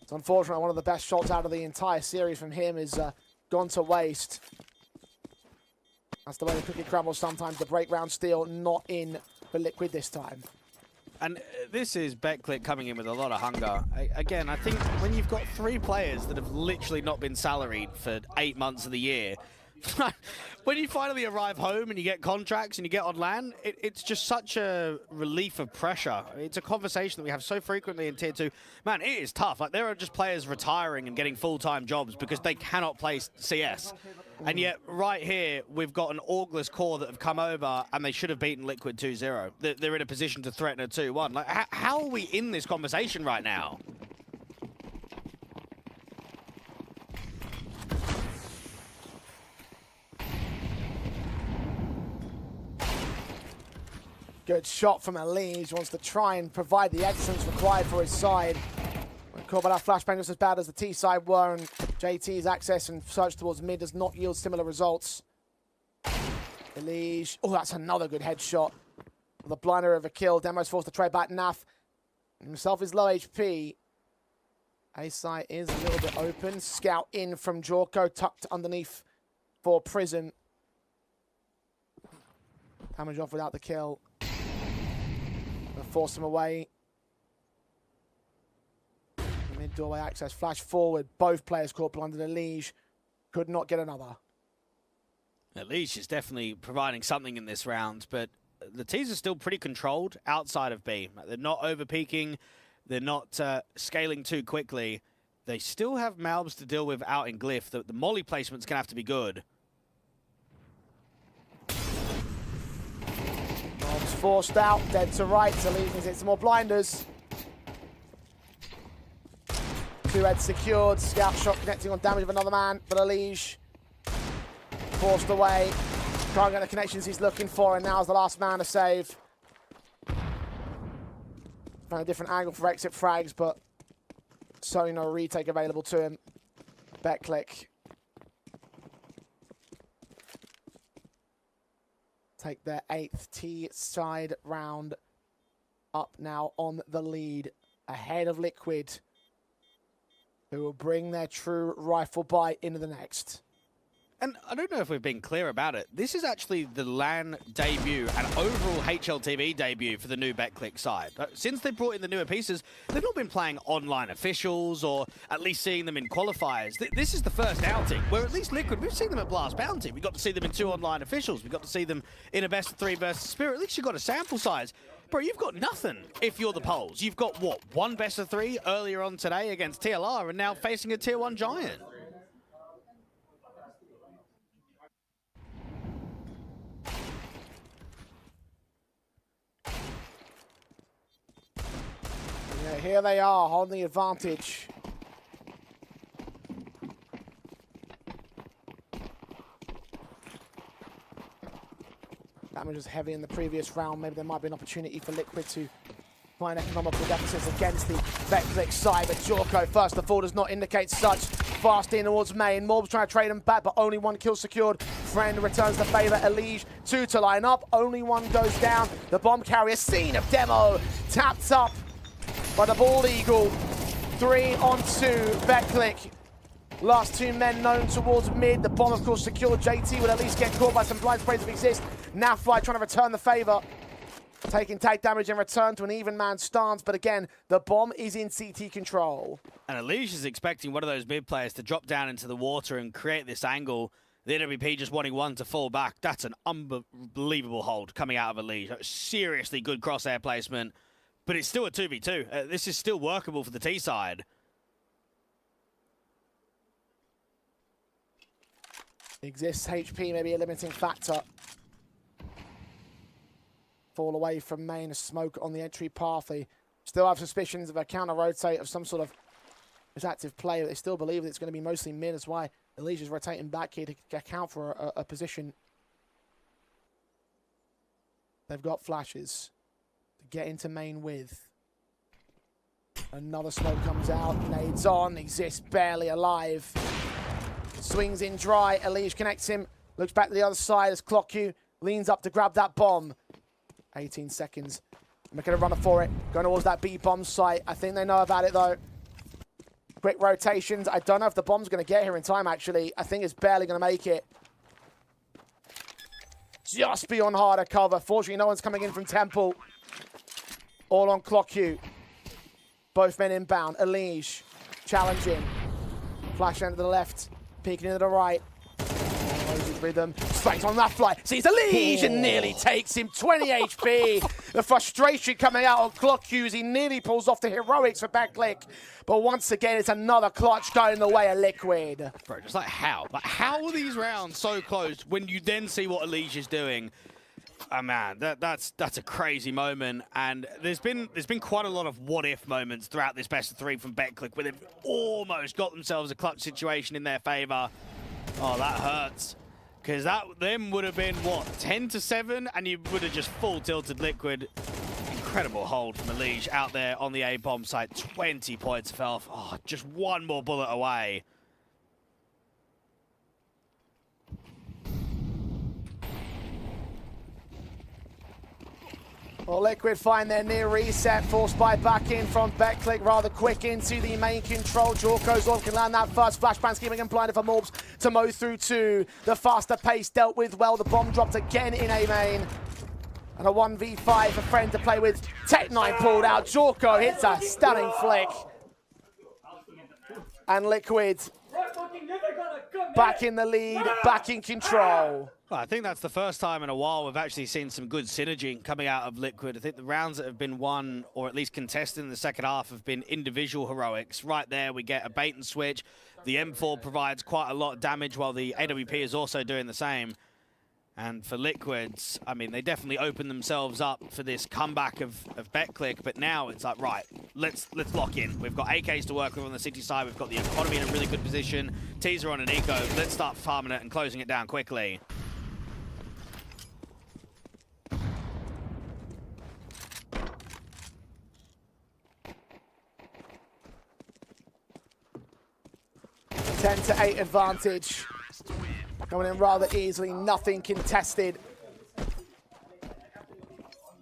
It's unfortunate one of the best shots out of the entire series from him is gone to waste. That's the way the cookie crumbles sometimes. The break round Steel not in for Liquid this time. And this is BETCLIC coming in with a lot of hunger. Again, I think when you've got 3 players that have literally not been salaried for 8 months of the year, when you finally arrive home and you get contracts and you get on LAN, it's just such a relief of pressure. It's a conversation that we have so frequently in Tier 2. Man, it is tough. Like, there are just players retiring and getting full-time jobs because they cannot play CS. And yet, right here, we've got an Augless core that have come over and they should have beaten Liquid 2-0. They're in a position to threaten a 2-1. Like, how are we in this conversation right now? Good shot from Elige. Wants to try and provide the excellence required for his side. Caught by that flashbang just as bad as the T side were, and JT's access and search towards mid does not yield similar results. Elige. Oh, that's another good headshot. The blinder of a kill. Demo's forced to trade back. Naf himself is low HP. A side is a little bit open. Scout in from Jorko, tucked underneath for Prism. Damage off without the kill. Gonna force him away. Mid doorway access, flash forward. Both players caught blundered. Elige could not get another. Elige is definitely providing something in this round, but the T's are still pretty controlled outside of B. They're not over-peaking. They're not scaling too quickly. They still have Malbs to deal with out in Glyph. The molly placement's going to have to be good. Mobs forced out, dead to right. Elige needs to hit some more blinders. 2 heads secured. Scout shot connecting on damage of another man, but Elige forced away. Can't get the connections he's looking for, and now's the last man to save. Found a different angle for exit frags, but certainly no retake available to him. BETCLIC take their 8th T-side round up now on the lead, ahead of Liquid, who will bring their true rifle buy into the next. And I don't know if we've been clear about it. This is actually the LAN debut and overall HLTV debut for the new BETCLIC side. Since they brought in the newer pieces, they've not been playing online officials or at least seeing them in qualifiers. This is the first outing where at least Liquid, we've seen them at Blast Bounty. We got to see them in 2 online officials. We got to see them in a best of 3 versus Spirit. At least you've got a sample size. Bro, you've got nothing if you're the Poles. You've got, what, 1 best of 3 earlier on today against TLR and now facing a tier 1 giant. Yeah, here they are, holding the advantage. Damage was heavy in the previous round. Maybe there might be an opportunity for Liquid to find economical deficits against the BETCLIC side. But Jorko, first of all, does not indicate such. Fast in towards main. Morb's trying to trade him back, but only 1 kill secured. Friend returns the favor. Elige, 2 to line up. Only 1 goes down. The bomb carrier, scene of demo. Tapped up by the Bald Eagle. 3 on 2. BETCLIC. Last 2 men known towards mid. The bomb, of course, secured. JT would at least get caught by some blind sprays if exist. Nafly trying to return the favor. Taking tag damage in return to an even man stance. But again, the bomb is in CT control. And Elige is expecting one of those mid players to drop down into the water and create this angle. The NWP just wanting 1 to fall back. That's an unbelievable hold coming out of Elige. Seriously good crosshair placement. But it's still a 2v2. This is still workable for the T side. Exists HP, maybe a limiting factor. Fall away from main, smoke on the entry path. They still have suspicions of a counter rotate of some sort of active play, but they still believe that it's going to be mostly mid. That's why Elige is rotating back here to account for a position. They've got flashes to get into main with. Another smoke comes out, nades on, exists barely alive. Swings in dry, Elige connects him, looks back to the other side as ClockQ leans up to grab that bomb. 18 seconds. Making a runner for it, going towards that B bomb site. I think they know about it though. Quick rotations. I don't know if the bomb's going to get here in time actually. I think it's barely going to make it. Just beyond harder cover. Fortunately, no one's coming in from Temple. All on ClockQ. Both men inbound. Elige challenging. Flash end to the left. Peeking into the right. Rhythm. Straight on that fly. Sees Elige and nearly takes him. 20 HP. The frustration coming out on ClockQ as he nearly pulls off the heroics for BETCLIC. But once again, it's another clutch going the way of Liquid. Bro, just like how? Like how are these rounds so close when you then see what Elige is doing? Oh man, that's a crazy moment, and there's been quite a lot of what-if moments throughout this best of 3 from BETCLIC where they've almost got themselves a clutch situation in their favor. Oh, that hurts, because that then would have been what, 10-7, and you would have just full tilted Liquid. Incredible hold from Elige out there on the A bomb site. 20 points of health. Oh, just 1 more bullet away. Well, Liquid find their near reset, forced by back in from BETCLIC, rather quick into the main control. Jorko's on can land that first flashbang, scheming and blinded for Morbs to mow through 2. The faster pace dealt with well. The bomb dropped again in A main. And a 1v5 for Friend to play with. Tech9 pulled out. Jorko hits a stunning flick. And Liquid back in the lead, back in control. Well, I think that's the first time in a while we've actually seen some good synergy coming out of Liquid. I think the rounds that have been won, or at least contested in the second half, have been individual heroics. Right there, we get a bait and switch. The M4 provides quite a lot of damage, while the AWP is also doing the same. And for Liquids, I mean, they definitely opened themselves up for this comeback of BETCLIC, but now it's like, right, let's lock in. We've got AKs to work with on the city side. We've got the economy in a really good position. Teaser on an eco. Let's start farming it and closing it down quickly. Ten to 8 advantage. Coming in rather easily, nothing contested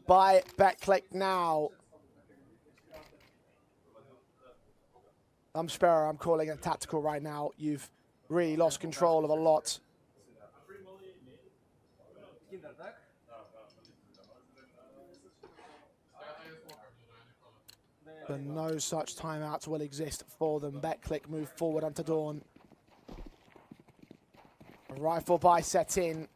by BETCLIC now. I'm Sparrow, I'm calling it tactical right now. You've really lost control of a lot But no such timeouts will exist for them. BETCLIC move forward onto Dawn. A rifle buy set in.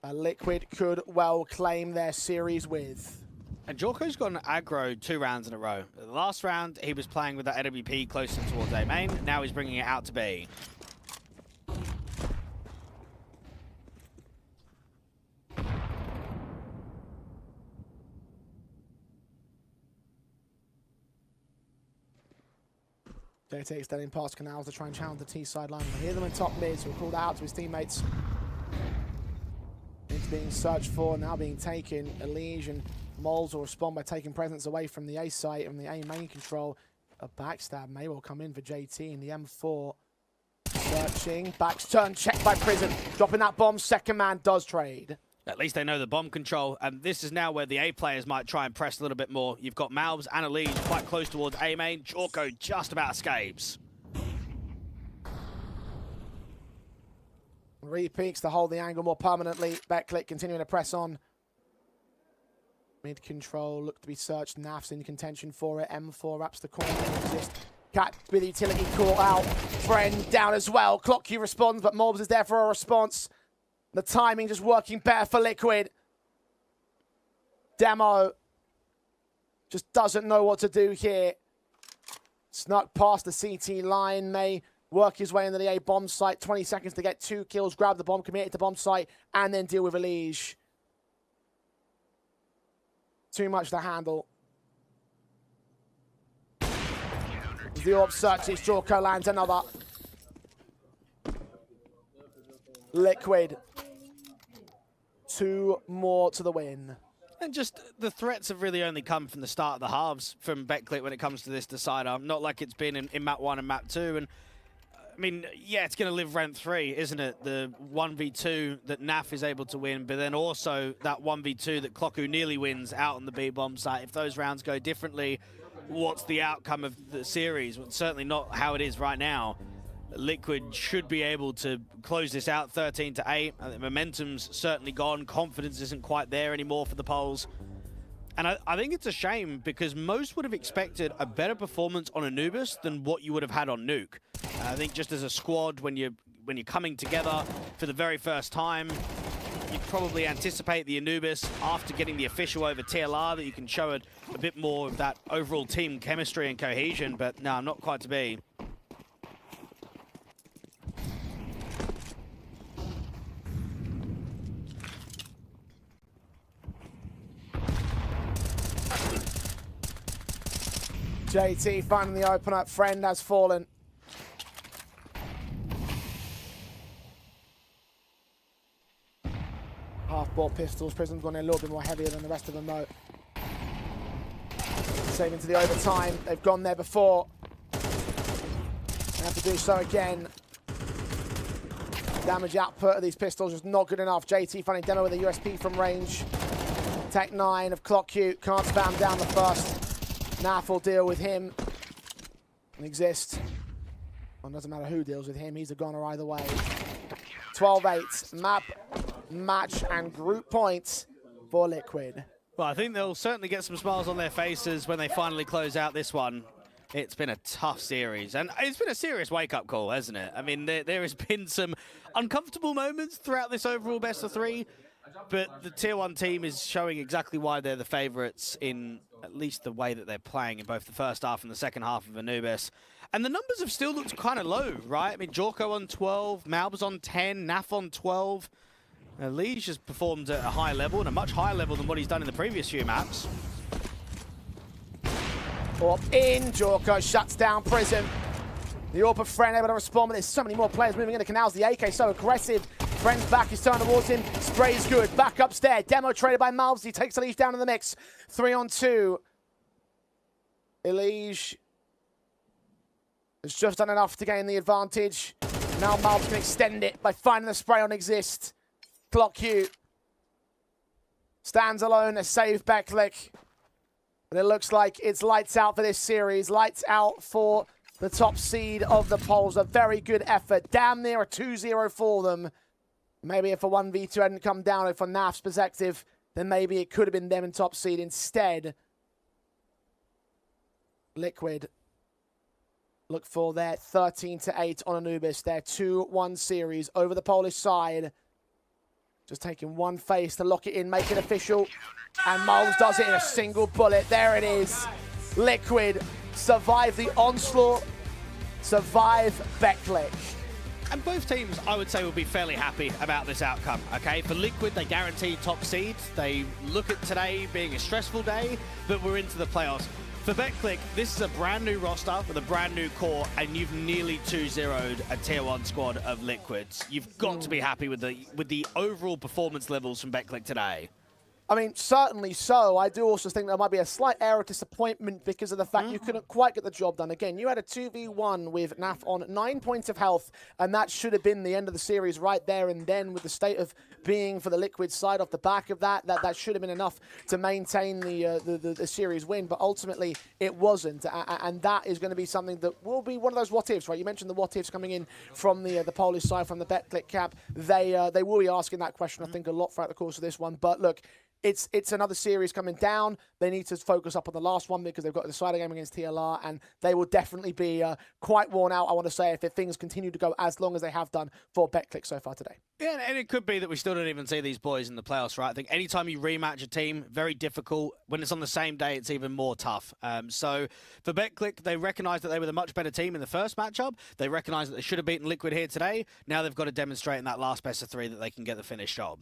Liquid could well claim their series with. And Jorko's gone aggro 2 rounds in a row. The last round, he was playing with that AWP closer towards A main. Now he's bringing it out to B. JT extending past Canals to try and challenge the T sideline. We hear them in top mid, so we'll call that out to his teammates. It's being searched for, now being taken. Elige and Moles will respond by taking presence away from the A site and the A main control. A backstab may well come in for JT in the M4. Searching, backs turn, checked by Prison. Dropping that bomb, second man does trade. At least they know the bomb control, and this is now where the A players might try and press a little bit more. You've got Malbs and Elige quite close towards A main. Jorko just about escapes. Repeaks to hold the angle more permanently. BETCLIC continuing to press on. Mid control, look to be searched. Naf's in contention for it. M4 wraps the corner. Cat with utility caught out. Friend down as well. Clock Q responds, but Mobs is there for a response. The timing just working better for Liquid. Demo just doesn't know what to do here. Snuck past the CT line. May work his way into the A bomb site. 20 seconds to get 2 kills. Grab the bomb, commit it to bomb site, and then deal with Elige. Too much to handle. The AWP searches. Jorko lands another. Liquid. 2 more to the win. And just the threats have really only come from the start of the halves from BETCLIC when it comes to this decider. Not like it's been in map 1 and map 2. And I mean, yeah, it's going to live rent 3, isn't it? The 1v2 that NAF is able to win, but then also that 1v2 that Clocku nearly wins out on the B bomb site. If those rounds go differently, what's the outcome of the series? Well, it's certainly not how it is right now. Liquid should be able to close this out 13-8. I think momentum's certainly gone. Confidence isn't quite there anymore for the Poles. And I think it's a shame because most would have expected a better performance on Anubis than what you would have had on Nuke. I think just as a squad, when you're coming together for the very first time, you probably anticipate the Anubis after getting the official over TLR that you can show a bit more of that overall team chemistry and cohesion, but no, not quite to be. JT finding the open up. Friend has fallen. Half-ball pistols. Prism's gone in a little bit more heavier than the rest of them, though. Saving to the overtime. They've gone there before. They have to do so again. Damage output of these pistols is not good enough. JT finding Demo with a USP from range. Tech 9 of Clock Q. Can't spam down the first. Naf will deal with him and exist. Well, it doesn't matter who deals with him, he's a goner either way. 12-8, map, match, and group points for Liquid. Well, I think they'll certainly get some smiles on their faces when they finally close out this one. It's been a tough series, and it's been a serious wake-up call, hasn't it? I mean, there has been some uncomfortable moments throughout this overall best of 3, but the Tier 1 team is showing exactly why they're the favourites in at least the way that they're playing in both the first half and the second half of Anubis. And the numbers have still looked kind of low, right? I mean, Jorko on 12, Malbs on 10, Naf on 12. Elige has performed at a high level, and a much higher level than what he's done in the previous few maps. Up in, Jorko shuts down Prism. The AWP of Friend able to respond, but there's so many more players moving into Canals. The AK so aggressive. Friend's back, he's turned towards him. Spray's good, back upstairs. Demo traded by Malbs, he takes Elige down in the mix. 3-on-2. Elige has just done enough to gain the advantage. Now Malbs can extend it by finding the spray on Exist. Clock Q stands alone to save BETCLIC. But it looks like it's lights out for this series. Lights out for the top seed of the polls. A very good effort. Damn near a 2-0 for them. Maybe if a 1v2 hadn't come down from NAF's perspective, then maybe it could have been them in top seed instead. Liquid look for their 13-8 on Anubis, their 2-1 series over the Polish side. Just taking one face to lock it in, make it official. And Moles does it in a single bullet. There it is. Liquid survive the onslaught, survive BETCLIC. And both teams, I would say, will be fairly happy about this outcome, okay? For Liquid, they guarantee top seeds. They look at today being a stressful day, but we're into the playoffs. For BETCLIC, this is a brand new roster with a brand new core, and you've nearly 2-0'd a tier 1 squad of Liquids. You've got to be happy with the overall performance levels from BETCLIC today. I mean, certainly so. I do also think there might be a slight air of disappointment because of the fact you couldn't quite get the job done. Again, you had a 2v1 with NAF on 9 points of health, and that should have been the end of the series right there and then. With the state of being for the Liquid side off the back of that should have been enough to maintain the series win, but ultimately it wasn't. And that is going to be something that will be one of those what-ifs, right? You mentioned the what-ifs coming in from the Polish side, from the BETCLIC camp. They will be asking that question, I think, a lot throughout the course of this one. But look, it's another series coming down. They need to focus up on the last one because they've got the decider game against TLR, and they will definitely be quite worn out, I want to say, if things continue to go as long as they have done for BETCLIC so far today. Yeah, and it could be that we still don't even see these boys in the playoffs, right? I think anytime you rematch a team, very difficult. When it's on the same day, it's even more tough. So for BETCLIC, they recognise that they were the much better team in the first matchup. They recognise that they should have beaten Liquid here today. Now they've got to demonstrate in that last best of 3 that they can get the finished job.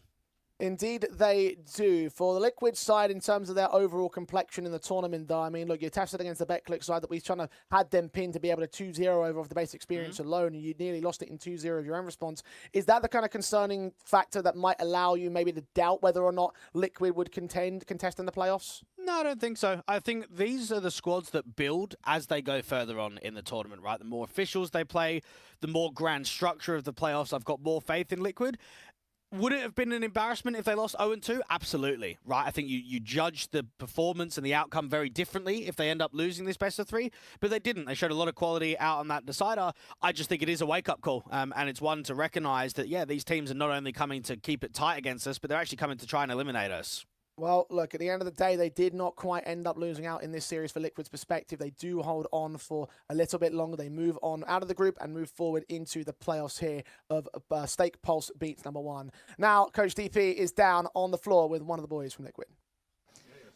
Indeed, they do. For the Liquid side, in terms of their overall complexion in the tournament, though, I mean, look, you're tested against the BETCLIC side that we kind of had them pinned to be able to 2-0 over off the base experience alone, and you nearly lost it in 2-0 of your own response. Is that the kind of concerning factor that might allow you maybe to doubt whether or not Liquid would contest in the playoffs? No, I don't think so. I think these are the squads that build as they go further on in the tournament, right? The more officials they play, the more grand structure of the playoffs. I've got more faith in Liquid. Would it have been an embarrassment if they lost 0-2? Absolutely, right? I think you judge the performance and the outcome very differently if they end up losing this best of 3, but they didn't. They showed a lot of quality out on that decider. I just think it is a wake-up call, and it's one to recognize that, yeah, these teams are not only coming to keep it tight against us, but they're actually coming to try and eliminate us. Well, look, at the end of the day, they did not quite end up losing out in this series for Liquid's perspective. They do hold on for a little bit longer. They move on out of the group and move forward into the playoffs here of Stake Pulse beats #1. Now, Coach DP is down on the floor with one of the boys from Liquid.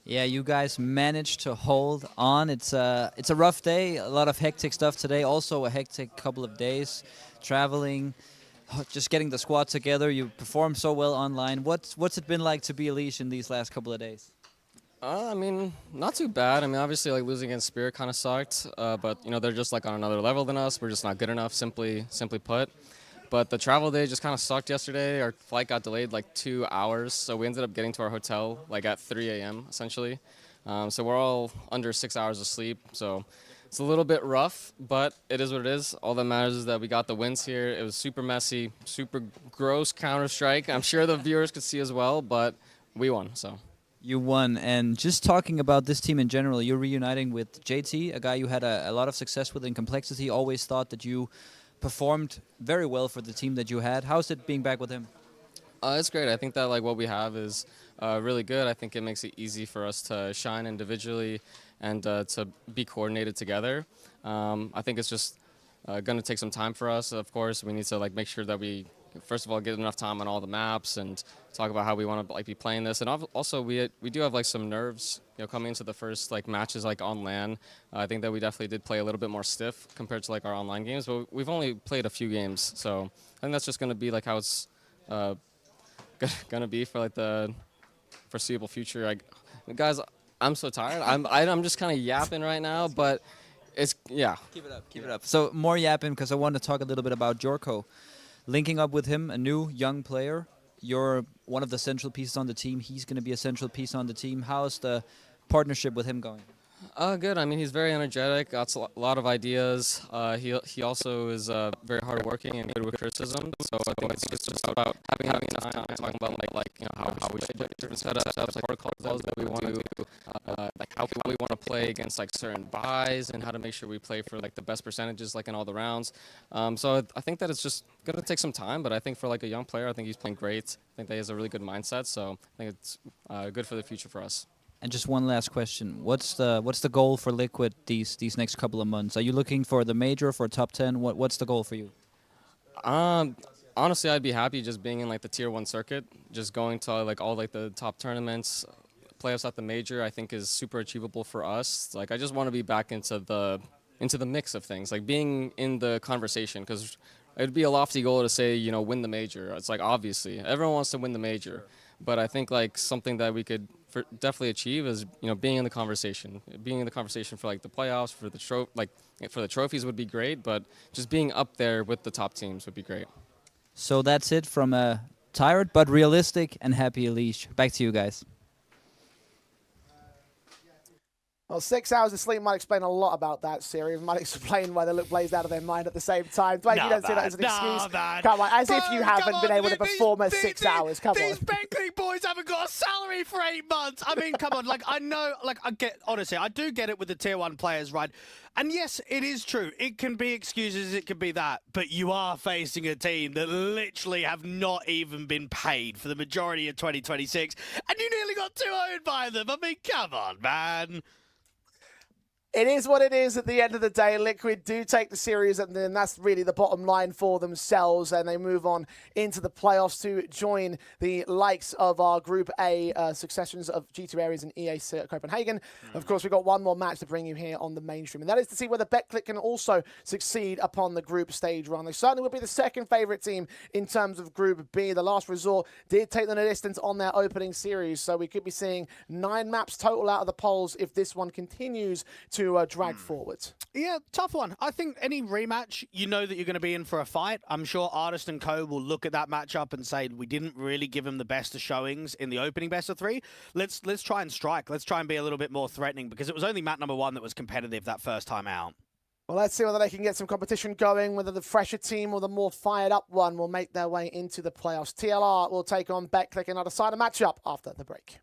Yeah, you guys managed to hold on. It's a rough day, a lot of hectic stuff today. Also a hectic couple of days, traveling, just getting the squad together. You performed so well online. What's it been like to be Elise in these last couple of days? I mean, not too bad. I mean, obviously, like losing against Spirit kind of sucked, but you know they're just like on another level than us. We're just not good enough, simply put. But the travel day just kind of sucked yesterday. Our flight got delayed like 2 hours, so we ended up getting to our hotel like at 3 a.m. essentially. So we're all under 6 hours of sleep. So it's a little bit rough, but it is what it is. All that matters is that we got the wins here. It was super messy, super gross Counter-Strike. I'm sure the viewers could see as well, but we won, so. You won, and just talking about this team in general, you're reuniting with JT, a guy you had a lot of success with in Complexity. Always thought that you performed very well for the team that you had. How's it being back with him? It's great. I think that like what we have is really good. I think it makes it easy for us to shine individually and to be coordinated together. I think it's just going to take some time for us. Of course, we need to like make sure that we first of all get enough time on all the maps and talk about how we want to like be playing this. And also we do have like some nerves, you know, coming into the first like matches like on LAN. I think that we definitely did play a little bit more stiff compared to like our online games, but we've only played a few games, so I think that's just going to be like how it's gonna be for like the foreseeable future. Guys, I'm so tired. I'm just kind of yapping right now, but it's yeah. Keep it up. So more yapping because I want to talk a little bit about Jorko. Linking up with him, a new young player. You're one of the central pieces on the team. He's going to be a central piece on the team. How's the partnership with him going? Good. I mean, he's very energetic, got a lot of ideas. He also is very hardworking and good with criticism. So I think it's just about having enough time talking about like you know how we should play different setups, like protocols that we want to do, like how we want to play against like certain buys and how to make sure we play for like the best percentages like in all the rounds. So I think that it's just gonna take some time, but I think for like a young player, I think he's playing great. I think that he has a really good mindset. So I think it's good for the future for us. And just one last question: what's the goal for Liquid these next couple of months? Are you looking for the major, for top 10? What's the goal for you? Honestly, I'd be happy just being in like the tier 1 circuit, just going to like all like the top tournaments. Playoffs at the major, I think, is super achievable for us. Like, I just want to be back into the mix of things, like being in the conversation, because it'd be a lofty goal to say, you know, win the major. It's like, obviously everyone wants to win the major, but I think like something that we could definitely achieve is, you know, being in the conversation for like the playoffs, for the for the trophies would be great, but just being up there with the top teams would be great. So that's it from a tired but realistic and happy Elish. Back to you guys. Well, 6 hours of sleep might explain a lot about that series. Might explain why they look blazed out of their mind at the same time. Blake, you don't see that as an excuse. Come on, as if you haven't been able to perform at 6 hours. Come on. These BETCLIC boys haven't got a salary for 8 months. I mean, come on. Like, I know, like, honestly, I do get it with the tier 1 players, right? And yes, it is true. It can be excuses, it can be that. But you are facing a team that literally have not even been paid for the majority of 2026. And you nearly got 2-0'd by them. I mean, come on, man. It is what it is at the end of the day. Liquid do take the series, and then that's really the bottom line for themselves, and they move on into the playoffs to join the likes of our Group A successions of G2 Ares and EA Copenhagen. Of course, we've got one more match to bring you here on the mainstream, and that is to see whether BETCLIC can also succeed upon the group stage run. They certainly would be the second favorite team in terms of Group B. The last resort did take them a distance on their opening series, so we could be seeing 9 maps total out of the polls if this one continues to drag forward. Yeah, tough one. I think any rematch, you know that you're going to be in for a fight. I'm sure Artist and Co will look at that matchup and say, we didn't really give them the best of showings in the opening best of 3. Let's try and strike. Let's try and be a little bit more threatening, because it was only map number 1 that was competitive that first time out. Well, let's see whether they can get some competition going, whether the fresher team or the more fired up one will make their way into the playoffs. TLR will take on BETCLIC and decide a matchup after the break.